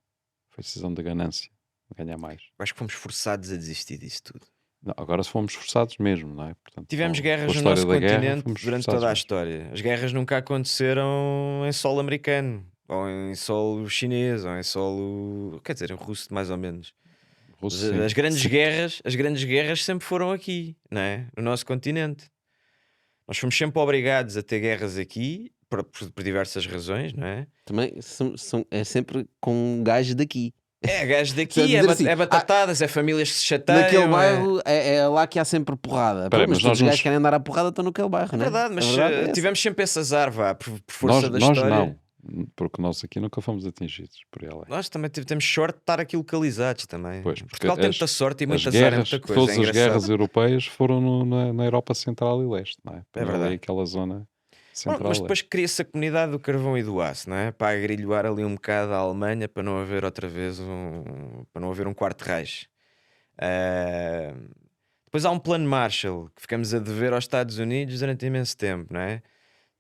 C: Foi decisão da ganância, de ganhar mais.
B: eu acho que fomos forçados a desistir disso tudo.
C: Não, agora se fomos forçados mesmo, não é? Portanto,
B: Tivemos
C: com
B: guerras
C: a
B: no
C: história
B: nosso
C: da guerra,
B: continente
C: fomos
B: durante
C: forçados
B: toda a
C: mesmo.
B: história. As guerras nunca aconteceram em solo americano, ou em solo chinês, ou em solo, quer dizer, em russo mais ou menos.
C: Russo, sim.
B: As grandes guerras sempre foram aqui, não é? No nosso continente. Nós fomos sempre obrigados a ter guerras aqui por diversas razões, não é?
A: Também é sempre com um gajo daqui.
B: É gajos
A: Você
B: daqui,
A: vai dizer assim,
B: é batatadas, é famílias que se chateiam.
A: Naquele bairro é lá que há sempre porrada.
C: Espera aí,
A: Pô, mas
C: mas
A: todos
C: nós
A: os
C: não-
A: gajos que querem andar à porrada estão naquele bairro,
B: É
A: não é?
B: verdade, mas
A: A verdade é essa.
B: tivemos sempre esse azar, vá, por força da
C: Nós
B: história.
C: não, porque nós aqui nunca fomos atingidos por ela.
B: Nós também temos sorte de estar aqui localizados também.
C: Pois, porque
B: Portugal tem muita sorte e muito azar em muita coisa.
C: todas
B: É
C: as guerras
B: engraçado.
C: europeias foram na Europa Central e Leste, não é?
B: É verdade.
C: Ali aquela zona central.
B: Mas depois cria-se a comunidade do carvão e do aço, não é? Para agrilhoar ali um bocado a Alemanha para não haver outra vez para não haver um quarto Reich. Ah, Depois há um plano Marshall que ficamos a dever aos Estados Unidos durante imenso tempo, não é?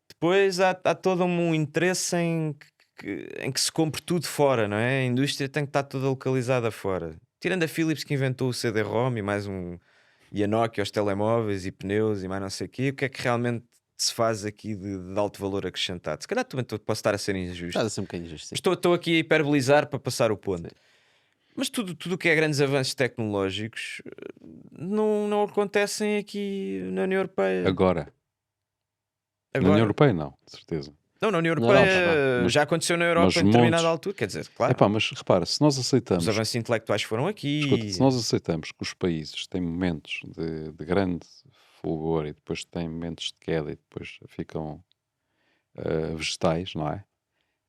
B: Depois há todo um interesse em que se compre tudo fora, não é? A indústria tem que estar toda localizada fora. Tirando a Philips que inventou o CD-ROM e a Nokia, os telemóveis e pneus e mais não sei o quê, o que é que realmente se faz aqui de alto valor acrescentado? Se calhar também posso estar a ser injusto.
A: Estás a ser um bocadinho injusto. Sim.
B: Estou aqui a hiperbolizar para passar o ponto.
A: Sim.
B: Mas tudo o que é grandes avanços tecnológicos não acontecem aqui na União Europeia.
C: Agora. Na União Europeia, não, de certeza.
B: Não, na União
A: Na
B: Europeia
A: Europa,
C: mas-
B: já aconteceu na Europa
C: mas
B: em determinada
C: montes-
B: altura. Quer dizer, claro,
C: Epá, mas repara, se nós aceitamos,
B: os avanços intelectuais foram aqui.
C: escuta, se nós aceitamos que os países têm momentos de grande fulgor e depois têm momentos de queda e depois ficam vegetais, não é?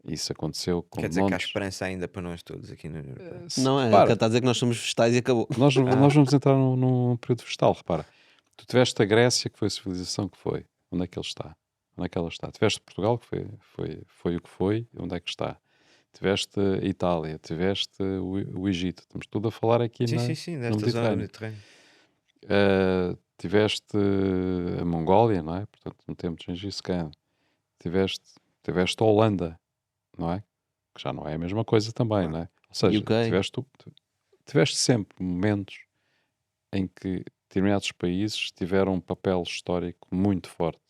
C: Isso aconteceu com
B: Quer dizer que há
C: montes.
B: esperança ainda para nós todos aqui na União Europeia.
A: Não é,
C: Repara,
A: está a dizer que nós somos vegetais e acabou.
C: nós vamos entrar num período vegetal, repara. Tu tiveste a Grécia, que foi a civilização que foi. Onde é que ele está? Onde é que ela está? Tiveste Portugal, que foi o que foi. Onde é que está? Tiveste a Itália, tiveste o Egito. Estamos tudo a falar aqui
B: Sim,
C: no
B: desta zona do
C: Mediterrâneo.
B: Mediterrâneo.
C: Tiveste a Mongólia, não é? Portanto, no tempo de Gengis Khan. Tiveste a Holanda, não é? Que já não é a mesma coisa também, não é? Ou seja,
A: UK.
C: tiveste sempre momentos em que determinados países tiveram um papel histórico muito forte.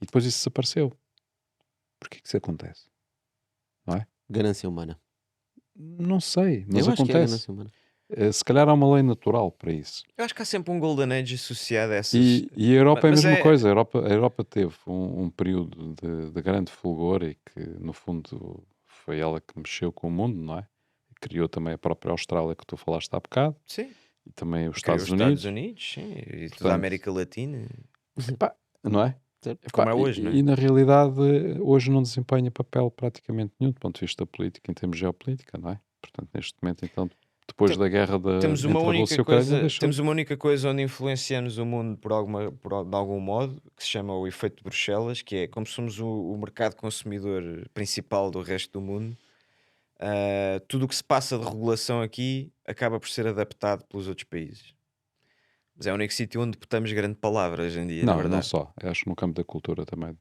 C: E depois isso desapareceu. Porquê que isso acontece?
A: Ganância humana.
C: Não sei, mas
A: Eu acho que é
C: acontece.
A: ganância humana.
C: Se calhar há uma lei natural para isso.
B: Eu acho que há sempre um Golden Age associado a essas.
C: E a Europa é a
B: Mas
C: mesma
B: é-
C: coisa. A Europa teve um período de grande fulgor e que, no fundo, foi ela que mexeu com o mundo, não é? Criou também a própria Austrália que tu falaste há bocado
B: Sim,
C: e também os
B: criou
C: Estados
B: os
C: Unidos,
B: Estados Unidos, sim, e toda
C: Portanto,
B: a América Latina.
C: Epá, não é?
A: Certo?
B: Como
C: Epá,
B: é hoje,
C: e,
B: não é?
C: e na realidade hoje não desempenha papel praticamente nenhum do ponto de vista político, em termos de geopolítica, não é? Portanto, neste momento, então, depois da guerra
B: Temos
C: entre
B: uma
C: a Rússia
B: única
C: e a Ucrânia,
B: coisa,
C: deixou.
B: temos uma única coisa onde influenciamos o mundo de algum modo, que se chama o efeito de Bruxelas, que é como somos o mercado consumidor principal do resto do mundo, tudo o que se passa de regulação aqui acaba por ser adaptado pelos outros países. Mas é o único sítio onde botamos grande palavra hoje em dia, na
C: Não,
B: verdade.
C: não só. Eu acho que no campo da cultura também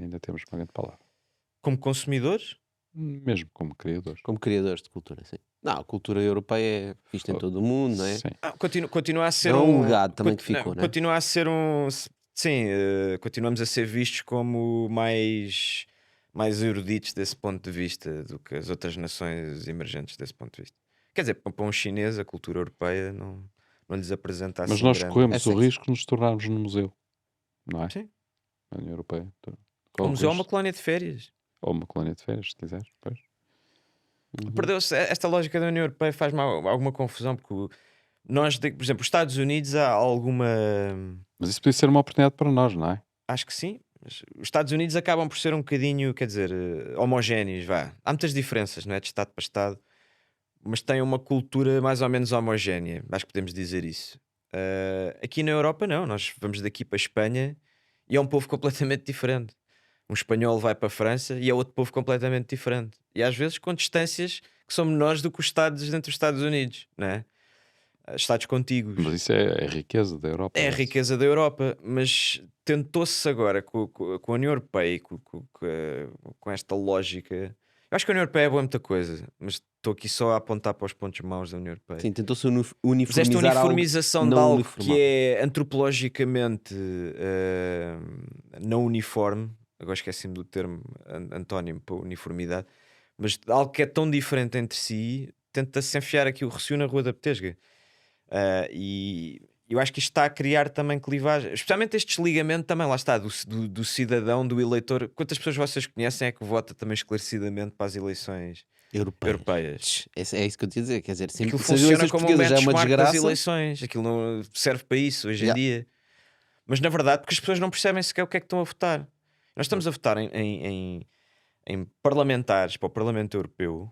C: ainda temos uma grande palavra.
B: Como consumidores,
C: Mesmo como criadores.
A: Como criadores de cultura, sim. Não, a cultura europeia é vista em todo o mundo, não é?
C: Sim.
B: continua a ser
A: É um legado também que ficou, não é?
B: Continua a ser sim, continuamos a ser vistos como mais eruditos desse ponto de vista do que as outras nações emergentes desse ponto de vista. Quer dizer, para um chinês, a cultura europeia não lhes apresenta assim
C: Mas nós
B: grande...
C: corremos
A: É
C: o
A: sexy.
C: risco de nos tornarmos num museu, não é?
B: Sim.
C: A União Europeia.
B: O
C: Corre o
B: museu é uma
C: risco.
B: colónia de férias.
C: Ou uma colónia de férias, se quiseres. Pois.
B: Perdeu-se esta lógica da União Europeia, faz-me alguma confusão, porque por exemplo, os Estados Unidos há alguma...
C: Mas isso podia ser uma oportunidade para nós, não é?
B: Acho que sim. Mas os Estados Unidos acabam por ser um bocadinho, quer dizer, homogéneos, vá. Há muitas diferenças, não é? De Estado para Estado, mas têm uma cultura mais ou menos homogénea. Acho que podemos dizer isso. Aqui na Europa, não. Nós vamos daqui para a Espanha e é um povo completamente diferente. Um espanhol vai para a França e é outro povo completamente diferente. E às vezes com distâncias que são menores do que os Estados dentro dos Estados Unidos, não é? Estados contíguos.
C: Mas isso é a riqueza da Europa.
B: É a
C: isso.
B: riqueza da Europa, mas tentou-se agora com a União Europeia e com esta lógica. Eu acho que a União Europeia é boa muita coisa, mas estou aqui só a apontar para os pontos maus da União Europeia.
A: Sim, tentou-se
B: Mas esta
A: uniformizar algo
B: uniformização de
A: não
B: algo
A: uniformado.
B: que é antropologicamente não uniforme, agora esqueci-me do termo antónimo para uniformidade, mas algo que é tão diferente entre si, tenta-se enfiar aqui o recio na Rua da Petesga. E eu acho que isto está a criar também clivagem, especialmente este desligamento também, lá está, do cidadão, do eleitor. Quantas pessoas vocês conhecem é que vota também esclarecidamente para as eleições europeias?
A: É isso que eu te ia dizer. Quer dizer, sempre
B: Aquilo
A: que se as
B: funciona
A: eleições
B: como um
A: portuguesas já é uma
B: benchmark das
A: desgraça.
B: eleições. Aquilo não serve para isso hoje em
A: Yeah.
B: dia. Mas na verdade, porque as pessoas não percebem sequer o que é que estão a votar. Nós estamos a votar em parlamentares para o Parlamento Europeu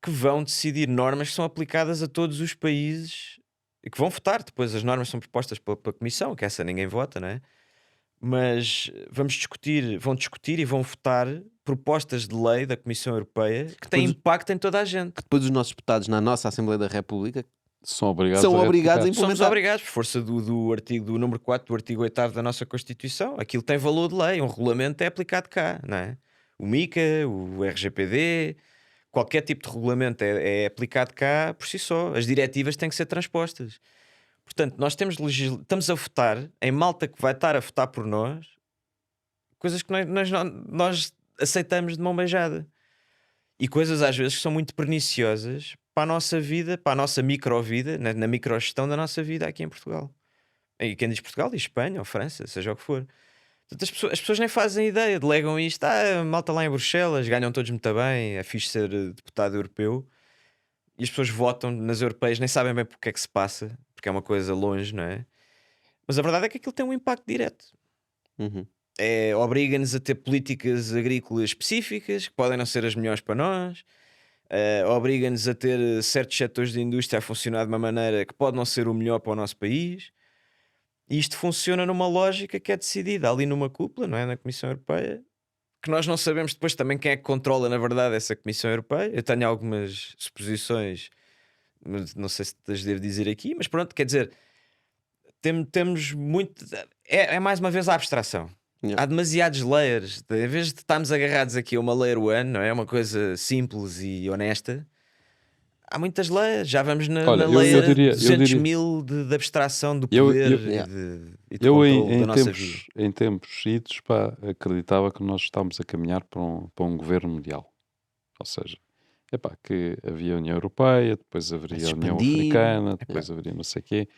B: que vão decidir normas que são aplicadas a todos os países e que vão votar. Depois as normas são propostas pela Comissão, que essa ninguém vota, não é? mas vão discutir e vão votar propostas de lei da Comissão Europeia que têm
A: Depois-
B: impacto em toda a gente.
A: Que depois os nossos deputados na nossa Assembleia da República
C: São obrigados
A: são
C: a
A: obrigados a
C: retificar.
B: Somos
A: implementar.
B: obrigados, por força do número 4 do artigo 8º da nossa Constituição. Aquilo tem valor de lei, um regulamento é aplicado cá, não é? O MiCA, o RGPD, qualquer tipo de regulamento é aplicado cá por si só. As diretivas têm que ser transpostas. Portanto, nós estamos a votar em malta que vai estar a votar por nós, coisas que nós aceitamos de mão beijada. E coisas às vezes que são muito perniciosas para a nossa vida, para a nossa microvida, na microgestão da nossa vida aqui em Portugal. E quem diz Portugal diz Espanha ou França, seja o que for. Portanto, as pessoas nem fazem ideia, delegam isto. A malta lá em Bruxelas, ganham todos muito bem, é fixe ser deputado europeu. E as pessoas votam nas europeias, nem sabem bem porque é que se passa, porque é uma coisa longe, não é? Mas a verdade é que aquilo tem um impacto direto.
A: Uhum.
B: Obriga-nos a ter políticas agrícolas específicas que podem não ser as melhores para nós. Obriga-nos a ter certos setores de indústria a funcionar de uma maneira que pode não ser o melhor para o nosso país. E isto funciona numa lógica que é decidida ali numa cúpula, não é? Na Comissão Europeia, que nós não sabemos depois também quem é que controla na verdade essa Comissão Europeia. Eu tenho algumas suposições, mas não sei se as devo dizer aqui, mas pronto, quer dizer, temos muito. É mais uma vez a abstração.
A: Yeah.
B: Há demasiados layers. Em vez de estarmos agarrados aqui a uma layer one, não é? Uma coisa simples e honesta. Há muitas layers. Já vamos na
C: Olha, eu
B: layer
C: diria-
B: 200 mil de abstração do
C: Eu-
B: poder
C: eu-
B: e de
C: Eu,
B: controle da nossa vida.
C: em tempos idos, pá, acreditava que nós estávamos a caminhar para um governo mundial. Ou seja, epá, que havia a União Europeia, depois haveria a União
A: Expandir.
C: Africana, depois haveria não sei o quê.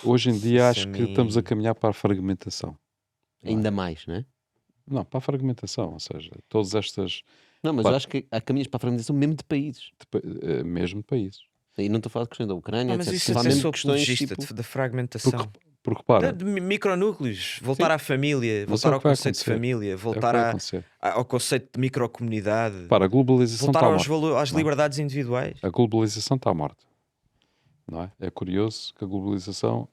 C: Hoje em dia
B: Isso
C: acho
B: a
C: que
B: mim-
C: estamos a caminhar para a fragmentação.
A: Ainda mais, não é?
C: Não, para a fragmentação, ou seja, todas estas,
A: Não, mas
C: Claro.
A: eu acho que há caminhos para a fragmentação mesmo de países.
C: mesmo países.
A: E não estou a falar de questão da Ucrânia,
B: Mas
A: etc.
B: isso
A: Estou a
B: é
A: falar mesmo
B: sou
A: de questões
B: apologista
A: tipo...
B: da fragmentação.
C: Porque para,
B: De micronúcleos, voltar
C: Sim.
B: à família,
C: Mas
B: voltar
C: é o
B: ao
C: que vai
B: conceito de
C: acontecer.
B: família,
C: é o que
B: voltar
C: vai acontecer.
B: ao conceito de microcomunidade,
C: Para, a globalização
B: voltar
C: está
B: aos
C: morta.
B: às
C: não é?
B: liberdades individuais.
C: A globalização está morta. Não é? É curioso que a globalização...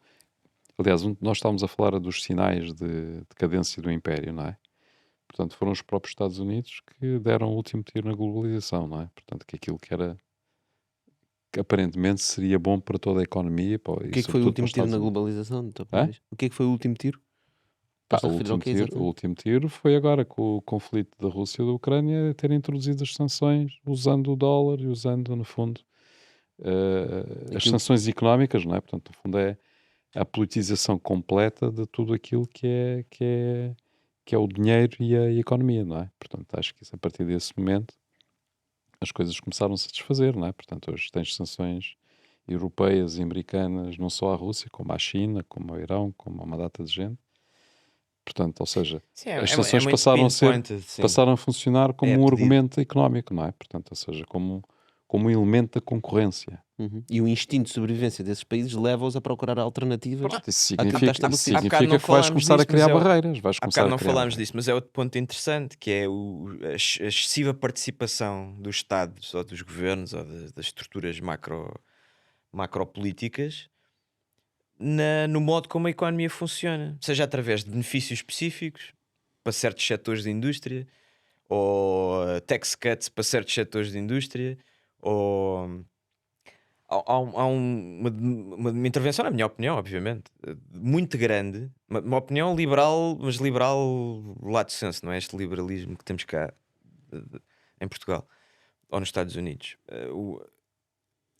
C: Aliás, nós estávamos a falar dos sinais de decadência do Império, não é? Portanto, foram os próprios Estados Unidos que deram o último tiro na globalização, não é? Portanto, que aquilo que aparentemente seria bom para toda a economia.
A: O que é que foi o último tiro na globalização do teu
C: Hã?
A: país? O que é que foi o último tiro?
C: Pá,
A: Estás-te a referir ao quê,
C: o
A: exatamente?
C: último tiro foi agora com o conflito da Rússia e da Ucrânia ter introduzido as sanções usando o dólar e usando, no fundo, as
A: Aquilo-
C: sanções económicas, não é? Portanto, no fundo, é a politização completa de tudo aquilo que é o dinheiro e a economia, não é? Portanto, acho que isso, a partir desse momento as coisas começaram a se desfazer, não é? Portanto, hoje tens sanções europeias e americanas não só à Rússia, como à China, como ao Irão, como a uma data de gente. Portanto, ou seja,
B: Sim,
C: as sanções
B: muito
C: passaram a ser-
B: pinpointed, sim.
C: passaram a funcionar como
B: É
C: um
B: pedido.
C: argumento económico, não é? Portanto, ou seja, como um elemento da concorrência.
A: Uhum. E o instinto de sobrevivência desses países leva-os a procurar alternativas.
C: Isso
A: Aquilo está
C: significa,
A: estabelecido.
B: Há bocado
C: significa
B: não
C: que vais
B: falámos
C: começar a
B: disso,
C: criar
B: mas é o-
C: barreiras. Vais
B: Há
C: começar
B: bocado
C: a
B: não
C: criar
B: falámos
C: barreiras.
B: disso, mas é outro ponto interessante, que é a excessiva participação dos Estados ou dos governos ou das estruturas macropolíticas no modo como a economia funciona, seja através de benefícios específicos para certos setores de indústria, ou tax cuts para certos setores de indústria, ou há uma intervenção, na minha opinião, obviamente, muito grande, uma opinião liberal, mas liberal lato senso, não é este liberalismo que temos cá em Portugal ou nos Estados Unidos.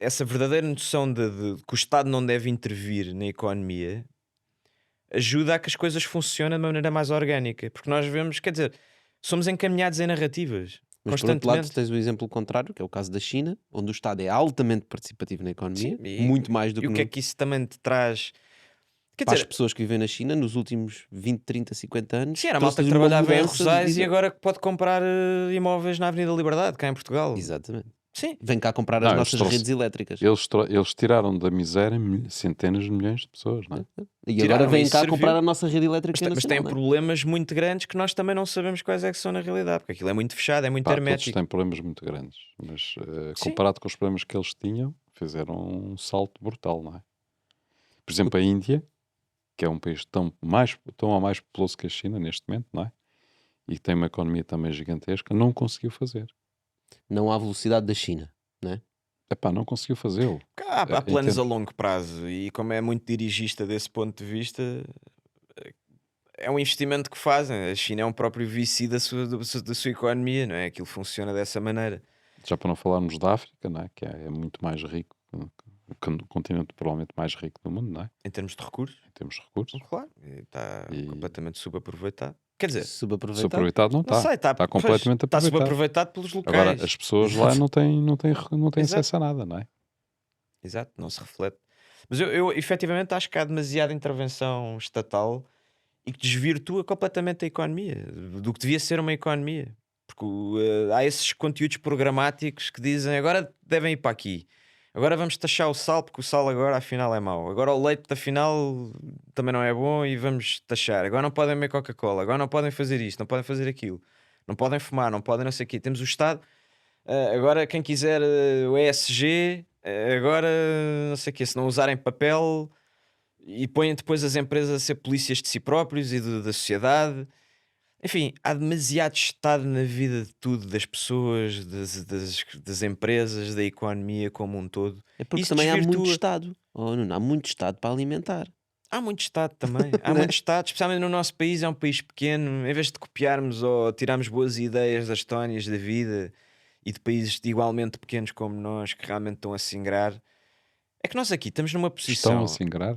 B: Essa verdadeira noção de que o Estado não deve intervir na economia ajuda a que as coisas funcionem de uma maneira mais orgânica, porque nós vemos, quer dizer, somos encaminhados em narrativas
A: Mas por outro lado
B: constantemente.
A: tens o exemplo contrário, que é o caso da China, onde o Estado é altamente participativo na economia,
B: Sim, e-
A: muito mais do
B: E
A: que,
B: o que é que isso também te traz? Quer
A: para as
B: dizer,
A: pessoas que vivem na China nos últimos 20, 30, 50 anos.
B: sim, era a malta que
A: trouxe-lhes uma
B: trabalhava em
A: mudança de
B: Rosais e
A: vida.
B: agora que pode comprar imóveis na Avenida Liberdade, cá em Portugal.
A: Exatamente.
B: Sim,
A: Vem cá comprar
C: Não,
A: as
C: eles
A: nossas
C: trouxe-
A: redes elétricas.
C: Eles tiraram da miséria centenas de milhões de pessoas, não é?
A: E
B: Tiraram,
A: agora vêm
B: isso
A: cá
B: serviu.
A: comprar a nossa rede elétrica
B: mas têm
A: nacional. não é?
B: problemas muito grandes que nós também não sabemos quais é que são na realidade, porque aquilo é muito fechado, é muito
C: Pá, todos
B: hermético.
C: têm problemas muito grandes, mas
B: Sim.
C: comparado com os problemas que eles tinham, fizeram um salto brutal, não é? Por exemplo, a Índia que é um país tão ou mais populoso que a China neste momento, não é? E que tem uma economia também gigantesca, não conseguiu fazer.
A: Não há velocidade da China, não é?
C: Epá, não conseguiu fazê-lo.
B: Há
C: Em
B: planos a
C: termos-
B: longo prazo e como é muito dirigista desse ponto de vista, é um investimento que fazem. A China é um próprio VC da sua economia, não é? Aquilo funciona dessa maneira.
C: Já para não falarmos da África, não é? Que é muito mais rico, o continente provavelmente mais rico do mundo, não é?
B: Em termos de recursos,
C: Em termos de recursos.
B: claro, está
C: E
B: completamente subaproveitado. Quer dizer,
A: Subaproveitado.
C: subaproveitado não
B: não
C: está.
B: sei,
C: Está completamente
B: está
C: aproveitado.
B: subaproveitado pelos
C: Agora,
B: locais.
C: as pessoas lá não têm
B: Exato.
C: acesso a nada, não é?
B: Exato, não se reflete. Mas eu efetivamente acho que há demasiada intervenção estatal e que desvirtua completamente a economia, do que devia ser uma economia. Porque há esses conteúdos programáticos que dizem agora devem ir para aqui. Agora vamos taxar o sal, porque o sal agora afinal é mau. Agora o leite afinal também não é bom e vamos taxar. Agora não podem beber Coca-Cola, agora não podem fazer isto, não podem fazer aquilo, não podem fumar, não podem não sei o quê. Temos o Estado. Agora, quem quiser o ESG, agora não sei o quê, se não usarem papel e põem depois as empresas a ser polícias de si próprios e da sociedade. Enfim, há demasiado Estado na vida de tudo, das pessoas, das empresas, da economia como um todo.
A: É porque
B: Isso
A: também há muito
B: desvirtua.
A: Estado. Oh, Nuno, há muito Estado para alimentar.
B: Há muito Estado também, há
A: Né?
B: muito Estado, especialmente no nosso país, é um país pequeno. Em vez de copiarmos ou tirarmos boas ideias das Estónias da vida e de países igualmente pequenos como nós que realmente estão a se ingrar, é que nós aqui estamos numa
C: Estão a
B: posição.
C: se ingrar?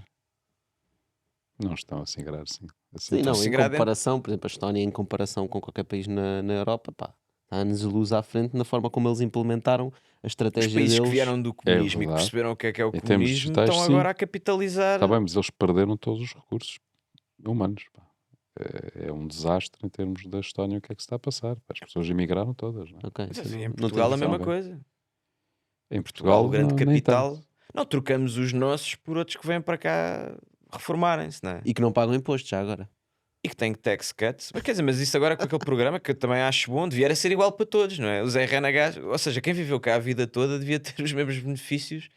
C: Não estão a se ingrar, sim. Assim
A: Sim,
B: Estão a
A: não,
B: se
A: em
B: ingrar dentro.
A: comparação, por exemplo, a Estónia, em comparação com qualquer país na Europa, pá, há anos luz à frente na forma como eles implementaram a
B: Os
A: estratégia
B: países que
A: deles.
B: vieram do
C: É
B: comunismo e que
C: verdade.
B: perceberam o que é o
C: Em termos
B: comunismo
C: digitais,
B: estão
C: sim.
B: agora a capitalizar.
C: Está bem, mas eles perderam todos os recursos humanos. Pá. É um desastre em termos da Estónia o que é que se está a passar. Pá. As pessoas emigraram todas. Não é?
A: Ok,
B: Mas,
A: isso
B: assim,
A: não,
B: em
A: não
B: Portugal
A: tenho
B: a mesma
C: noção.
B: coisa.
C: Em
B: Portugal,
C: Portugal,
B: o grande
C: nem
B: capital.
C: tanto.
B: Não, trocamos os nossos por outros que vêm para cá reformarem-se, não é?
A: E que não pagam impostos já agora.
B: E que têm tax cuts. Mas quer dizer, mas isso agora com aquele programa que eu também acho bom, devia era ser igual para todos, não é? Os RNHs, ou seja, quem viveu cá a vida toda devia ter os mesmos benefícios que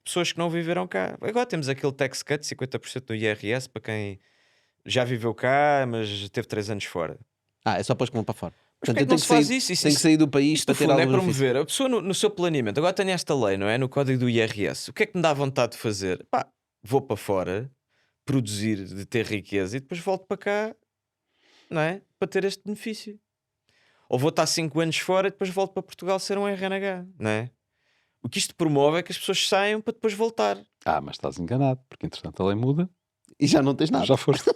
B: pessoas que não viveram cá. Agora temos aquele tax cut, 50% do IRS para quem já viveu cá, mas teve 3 anos fora.
A: Ah, é só para os que vão para fora.
B: Mas
A: Portanto,
B: porquê é
A: eu
B: que não
A: tenho
B: se
A: que
B: faz
A: sair,
B: isso?
A: tenho que sair do país
B: Isso
A: para
B: no
A: ter
B: fundo é
A: algum benefício.
B: promover. A pessoa no seu planeamento, agora tem esta lei, não é? No código do IRS. O que é que me dá vontade de fazer? Pá, vou para fora, produzir, de ter riqueza e depois volto para cá, não é? Para ter este benefício. Ou vou estar 5 anos fora e depois volto para Portugal ser um RNH, não é? O que isto promove é que as pessoas saiam para depois voltar.
C: Mas estás enganado, porque entretanto a lei muda,
A: E já não tens nada.
C: já foste.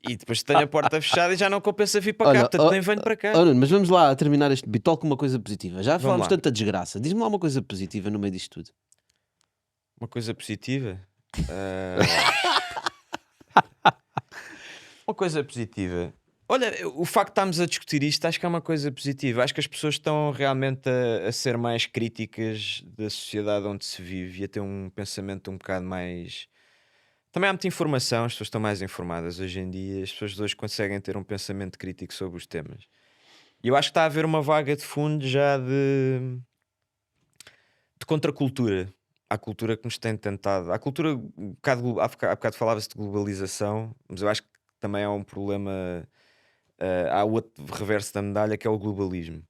B: E depois tenho a porta fechada e já não compensa vir para cá,
A: Olha,
B: portanto nem venho para cá.
A: Nuno, mas vamos lá terminar este bitol com uma coisa positiva. Já
B: Vamos
A: falámos
B: lá.
A: tanta desgraça. Diz-me lá uma coisa positiva no meio disto tudo.
B: Uma coisa positiva. Uma coisa positiva. Olha, o facto de estarmos a discutir isto acho que é uma coisa positiva. Acho que as pessoas estão realmente a ser mais críticas da sociedade onde se vive e a ter um pensamento um bocado mais. Também há muita informação, as pessoas estão mais informadas hoje em dia, as pessoas hoje conseguem ter um pensamento crítico sobre os temas. E eu acho que está a haver uma vaga de fundo já de contracultura. À cultura que nos tem tentado. À cultura, há bocado falava-se de globalização, mas eu acho que também há um problema. Há outro reverso da medalha que é o globalismo.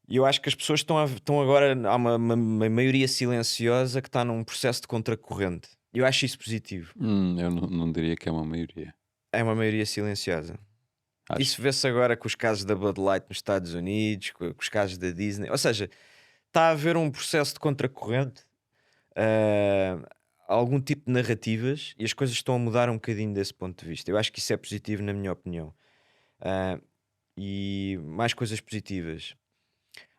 B: E eu acho que as pessoas estão agora. Há uma maioria silenciosa que está num processo de contracorrente. Eu acho isso positivo.
C: Eu não diria que é uma maioria.
B: É uma maioria silenciosa.
C: Acho.
B: Isso vê-se agora com os casos da Bud Light nos Estados Unidos, com os casos da Disney. Ou seja, está a haver um processo de contracorrente, algum tipo de narrativas, e as coisas estão a mudar um bocadinho desse ponto de vista. Eu acho que isso é positivo, na minha opinião. E mais coisas positivas.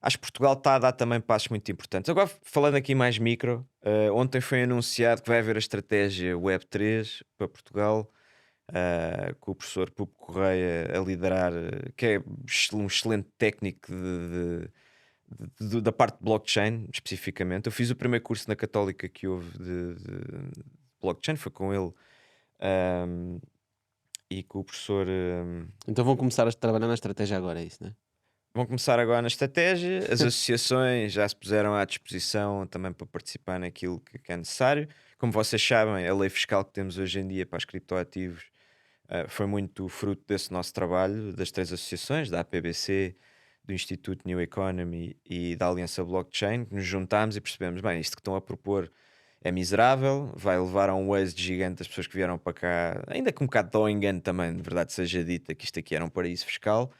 B: Acho que Portugal está a dar também passos muito importantes. Agora, falando aqui mais micro, ontem foi anunciado que vai haver a estratégia Web3 para Portugal, com o professor Pupo Correia a liderar, que é um excelente técnico da parte de blockchain, especificamente. Eu fiz o primeiro curso na Católica que houve de blockchain, foi com ele e com o professor.
A: Então vão começar a trabalhar na estratégia agora, é isso, não é?
B: vão começar agora na estratégia. As associações já se puseram à disposição também para participar naquilo que é necessário. Como vocês sabem, a lei fiscal que temos hoje em dia para os criptoativos foi muito fruto desse nosso trabalho, das 3 associações, da APBC, do Instituto New Economy e da Aliança Blockchain, que nos juntámos e percebemos, bem, isto que estão a propor é miserável, vai levar a um êxito gigante das pessoas que vieram para cá, ainda com um bocado de engano também, de verdade seja dita, que isto aqui era um paraíso fiscal.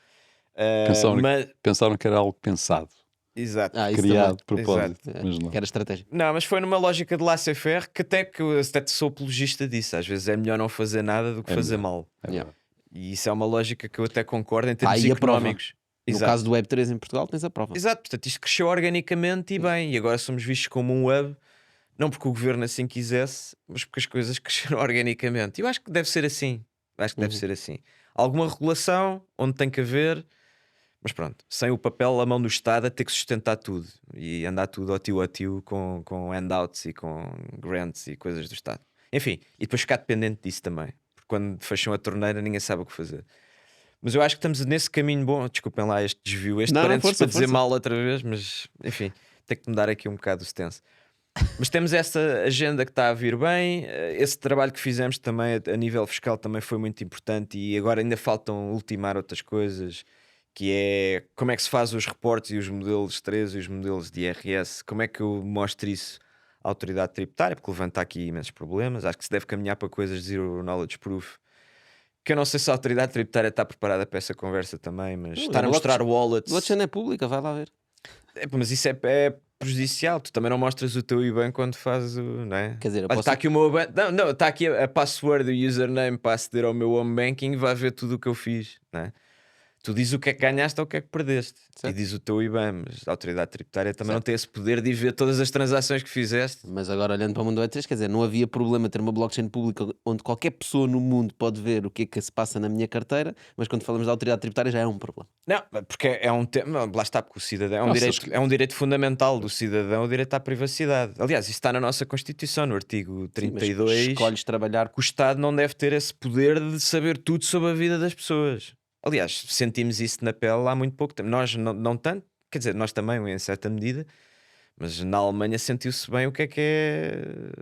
B: Mas,
C: Pensaram que era algo pensado,
B: exato,
A: Isso
C: criado de
A: também.
C: propósito,
A: É,
C: mas não.
A: que era estratégia.
B: não, mas foi numa lógica de laissez-faire que eu até sou apologista disso. Às vezes é melhor não fazer nada do que
C: É
B: fazer
C: melhor.
B: mal.
C: É
A: Yeah.
C: verdade.
B: E isso é uma lógica que eu até concordo em termos
A: Aí a prova.
B: económicos.
A: No
B: Exato.
A: caso do Web3 em Portugal, tens a prova.
B: Exato, portanto, isto cresceu organicamente e bem, e agora somos vistos como um hub, não porque o governo assim quisesse, mas porque as coisas cresceram organicamente. E eu acho que deve ser assim. Acho que deve ser assim. Alguma regulação onde tem que haver, mas pronto, sem o papel, a mão do Estado a ter que sustentar tudo e andar tudo ao tio com handouts e com grants e coisas do Estado. Enfim, e depois ficar dependente disso também, porque quando fecham a torneira ninguém sabe o que fazer. Mas eu acho que estamos nesse caminho bom. Desculpem lá este desvio, este
A: Não,
B: parênteses
A: força,
B: para dizer
A: força.
B: mal outra vez, mas enfim, tem que mudar aqui um bocado o stance. Mas temos essa agenda que está a vir bem. Esse trabalho que fizemos também a nível fiscal também foi muito importante e agora ainda faltam ultimar outras coisas, que é como é que se faz os reportes e os modelos 3 e os modelos de IRS, como é que eu mostro isso à autoridade tributária, porque levanta aqui imensos problemas. Acho que se deve caminhar para coisas de zero knowledge proof, que eu não sei se a autoridade tributária está preparada para essa conversa também, mas estar a mostrar wallets.
A: Blockchain é pública, vai lá ver.
B: Mas isso é prejudicial. Tu também não mostras o teu IBAN quando fazes o. Não é?
A: Quer dizer, eu
B: Olha,
A: posso...
B: está aqui o meu IBAN. Não, está aqui a password e o username para aceder ao meu home banking, vai ver tudo o que eu fiz. Não é? Tu dizes o que é que ganhaste ou o que é que perdeste.
A: Certo.
B: E diz o teu IBAN, mas a autoridade tributária também não
A: Certo.
B: tem esse poder de ir ver todas as transações que fizeste.
A: Mas agora olhando para o mundo Web3, quer dizer, não havia problema ter uma blockchain pública onde qualquer pessoa no mundo pode ver o que é que se passa na minha carteira, mas quando falamos da autoridade tributária já é um problema.
B: Não, porque é um tema, lá está, porque o cidadão
C: Não, sabes que-
B: é um direito fundamental do cidadão, o direito à privacidade. Aliás, isso está na nossa Constituição, no artigo
A: Sim, mas
B: 32,
A: escolhes trabalhar
B: que o Estado não deve ter esse poder de saber tudo sobre a vida das pessoas. Aliás, sentimos isso na pele há muito pouco tempo. Nós não tanto, quer dizer, nós também, em certa medida, mas na Alemanha sentiu-se bem o que é,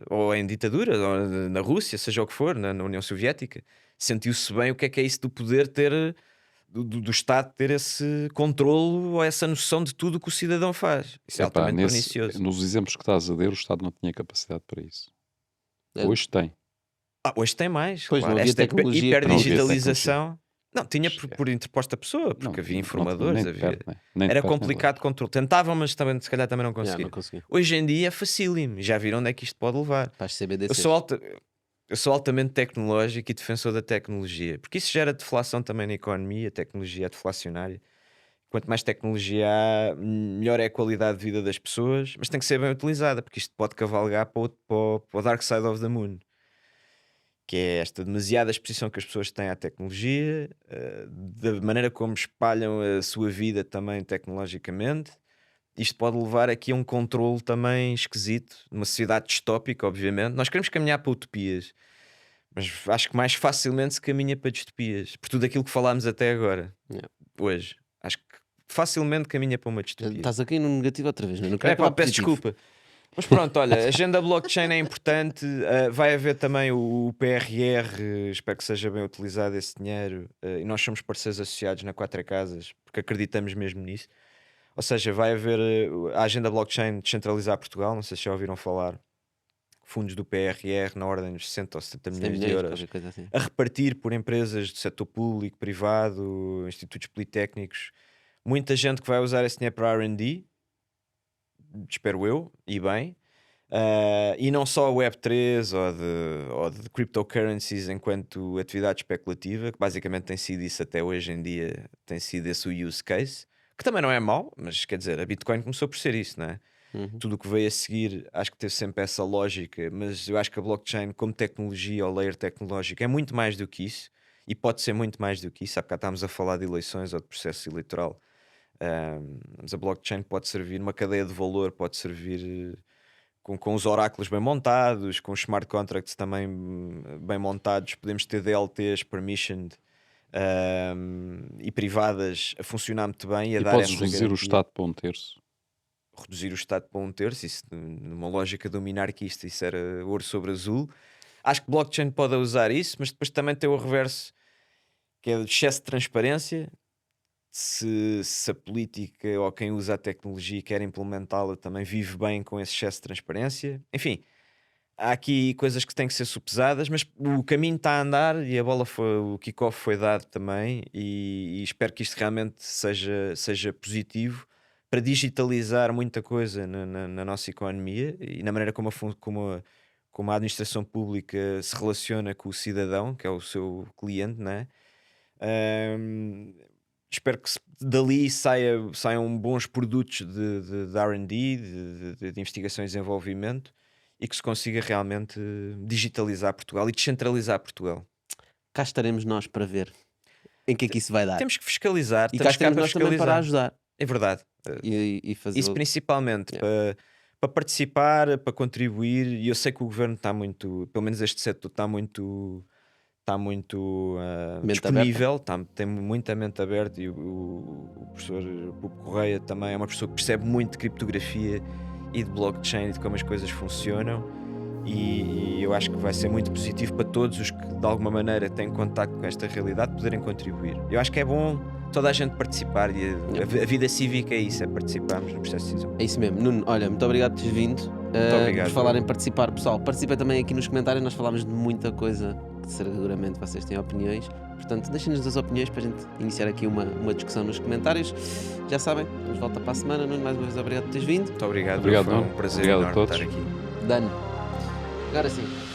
B: ou em ditadura, ou na Rússia, seja o que for, na União Soviética, sentiu-se bem o que é isso do poder ter, do Estado ter esse controlo ou essa noção de tudo o que o cidadão faz. Isso é
C: Epá,
B: altamente pernicioso.
C: nos exemplos que estás a dar, o Estado não tinha capacidade para isso.
A: É.
C: Hoje tem.
B: Hoje tem mais,
A: Pois,
B: claro.
A: não havia
B: Esta
A: tecnologia para-
B: hiperdigitalização. Não, tinha por interposta pessoa, porque
C: Não,
B: havia
C: não,
B: informadores,
C: nem de
B: havia...
C: perto, né? Nem de
B: Era
C: perto, nem de
B: complicado controle. Tentavam, mas também, se calhar também não
A: Yeah,
B: conseguiam.
A: não consegui.
B: Hoje em dia é facílimo. Já viram onde é que isto pode levar.
A: Para as
B: Eu
A: CBDCs.
B: sou altamente tecnológico e defensor da tecnologia, porque isso gera deflação também na economia. A tecnologia é deflacionária. Quanto mais tecnologia há, melhor é a qualidade de vida das pessoas, mas tem que ser bem utilizada, porque isto pode cavalgar para o Dark Side of the Moon, que é esta demasiada exposição que as pessoas têm à tecnologia, da maneira como espalham a sua vida também tecnologicamente. Isto pode levar aqui a um controle também esquisito, numa sociedade distópica, obviamente. Nós queremos caminhar para utopias, mas acho que mais facilmente se caminha para distopias, por tudo aquilo que falámos até agora,
A: Yeah.
B: hoje. Acho que facilmente caminha para uma distopia.
A: Estás aqui no negativo outra vez, não quero
B: É pá,
A: acabar
B: peço
A: positivo.
B: desculpa. Mas pronto, olha, a agenda blockchain é importante. Vai haver também o PRR, espero que seja bem utilizado esse dinheiro. E nós somos parceiros associados na Quatro Casas, porque acreditamos mesmo nisso. Ou seja, vai haver a agenda blockchain descentralizar Portugal. Não sei se já ouviram falar. Fundos do PRR na ordem dos 60 ou 70
A: 100
B: milhões de
A: milhões,
B: euros
A: qualquer coisa assim.
B: a repartir por empresas do setor público, privado, institutos politécnicos. Muita gente que vai usar esse dinheiro para R&D, espero eu, e bem. E não só a Web3 ou de cryptocurrencies enquanto atividade especulativa, que basicamente tem sido isso até hoje em dia, tem sido esse o use case, que também não é mau, mas quer dizer, a Bitcoin começou por ser isso, não é?
A: Uhum.
B: Tudo o que veio a seguir acho que teve sempre essa lógica, mas eu acho que a blockchain como tecnologia ou layer tecnológico é muito mais do que isso e pode ser muito mais do que isso. Há bocado estávamos a falar de eleições ou de processo eleitoral. Mas a blockchain pode servir, uma cadeia de valor pode servir com os oráculos bem montados, com os smart contracts também bem montados. Podemos ter DLTs permissioned e privadas a funcionar muito bem e a
C: E
B: dar
C: podes
B: essa
C: reduzir o
B: garantia.
C: Estado para 1/3.
B: Reduzir o Estado para 1/3, isso numa lógica do minarquista, isso era ouro sobre azul. Acho que blockchain pode usar isso, mas depois também tem o reverso, que é o excesso de transparência. Se a política ou quem usa a tecnologia e quer implementá-la também vive bem com esse excesso de transparência. Enfim, há aqui coisas que têm que ser sopesadas, mas o caminho está a andar e a bola foi, o kickoff foi dado também, e espero que isto realmente seja positivo para digitalizar muita coisa na nossa economia e na maneira como a administração pública se relaciona com o cidadão, que é o seu cliente, não é? Ahm, Espero que dali saiam bons produtos de R&D, de investigação e desenvolvimento, e que se consiga realmente digitalizar Portugal e descentralizar Portugal.
A: Cá estaremos nós para ver em que é que isso vai dar.
B: Temos que fiscalizar,
A: E cá
B: estamos cá
A: estaremos
B: para
A: nós também para
B: fiscalizar.
A: ajudar
B: É verdade.
A: e fazer.
B: Isso principalmente
A: Yeah.
B: para participar, para contribuir, e eu sei que o governo está muito, pelo menos este setor está muito
A: Mente
B: disponível, tem muita mente aberta, e o professor Pupo Correia também é uma pessoa que percebe muito de criptografia e de blockchain e de como as coisas funcionam, e eu acho que vai ser muito positivo para todos os que de alguma maneira têm contacto com esta realidade poderem contribuir. Eu acho que é bom toda a gente participar, e a vida cívica é isso, é participarmos no processo de decisão.
A: É isso mesmo. Nuno, olha, muito obrigado por teres vindo.
B: Obrigado.
A: Por falar em participar, pessoal, participem também aqui nos comentários. Nós falámos de muita coisa que seguramente vocês têm opiniões. Portanto, deixem-nos as opiniões para a gente iniciar aqui uma discussão nos comentários. Já sabem, nos volta para a semana. Nuno, mais uma vez, obrigado por teres vindo.
B: Muito obrigado,
C: Obrigado,
B: foi
C: Nuno.
B: um prazer
C: Obrigado a
B: enorme
C: todos.
B: estar aqui.
A: Dano. Agora sim.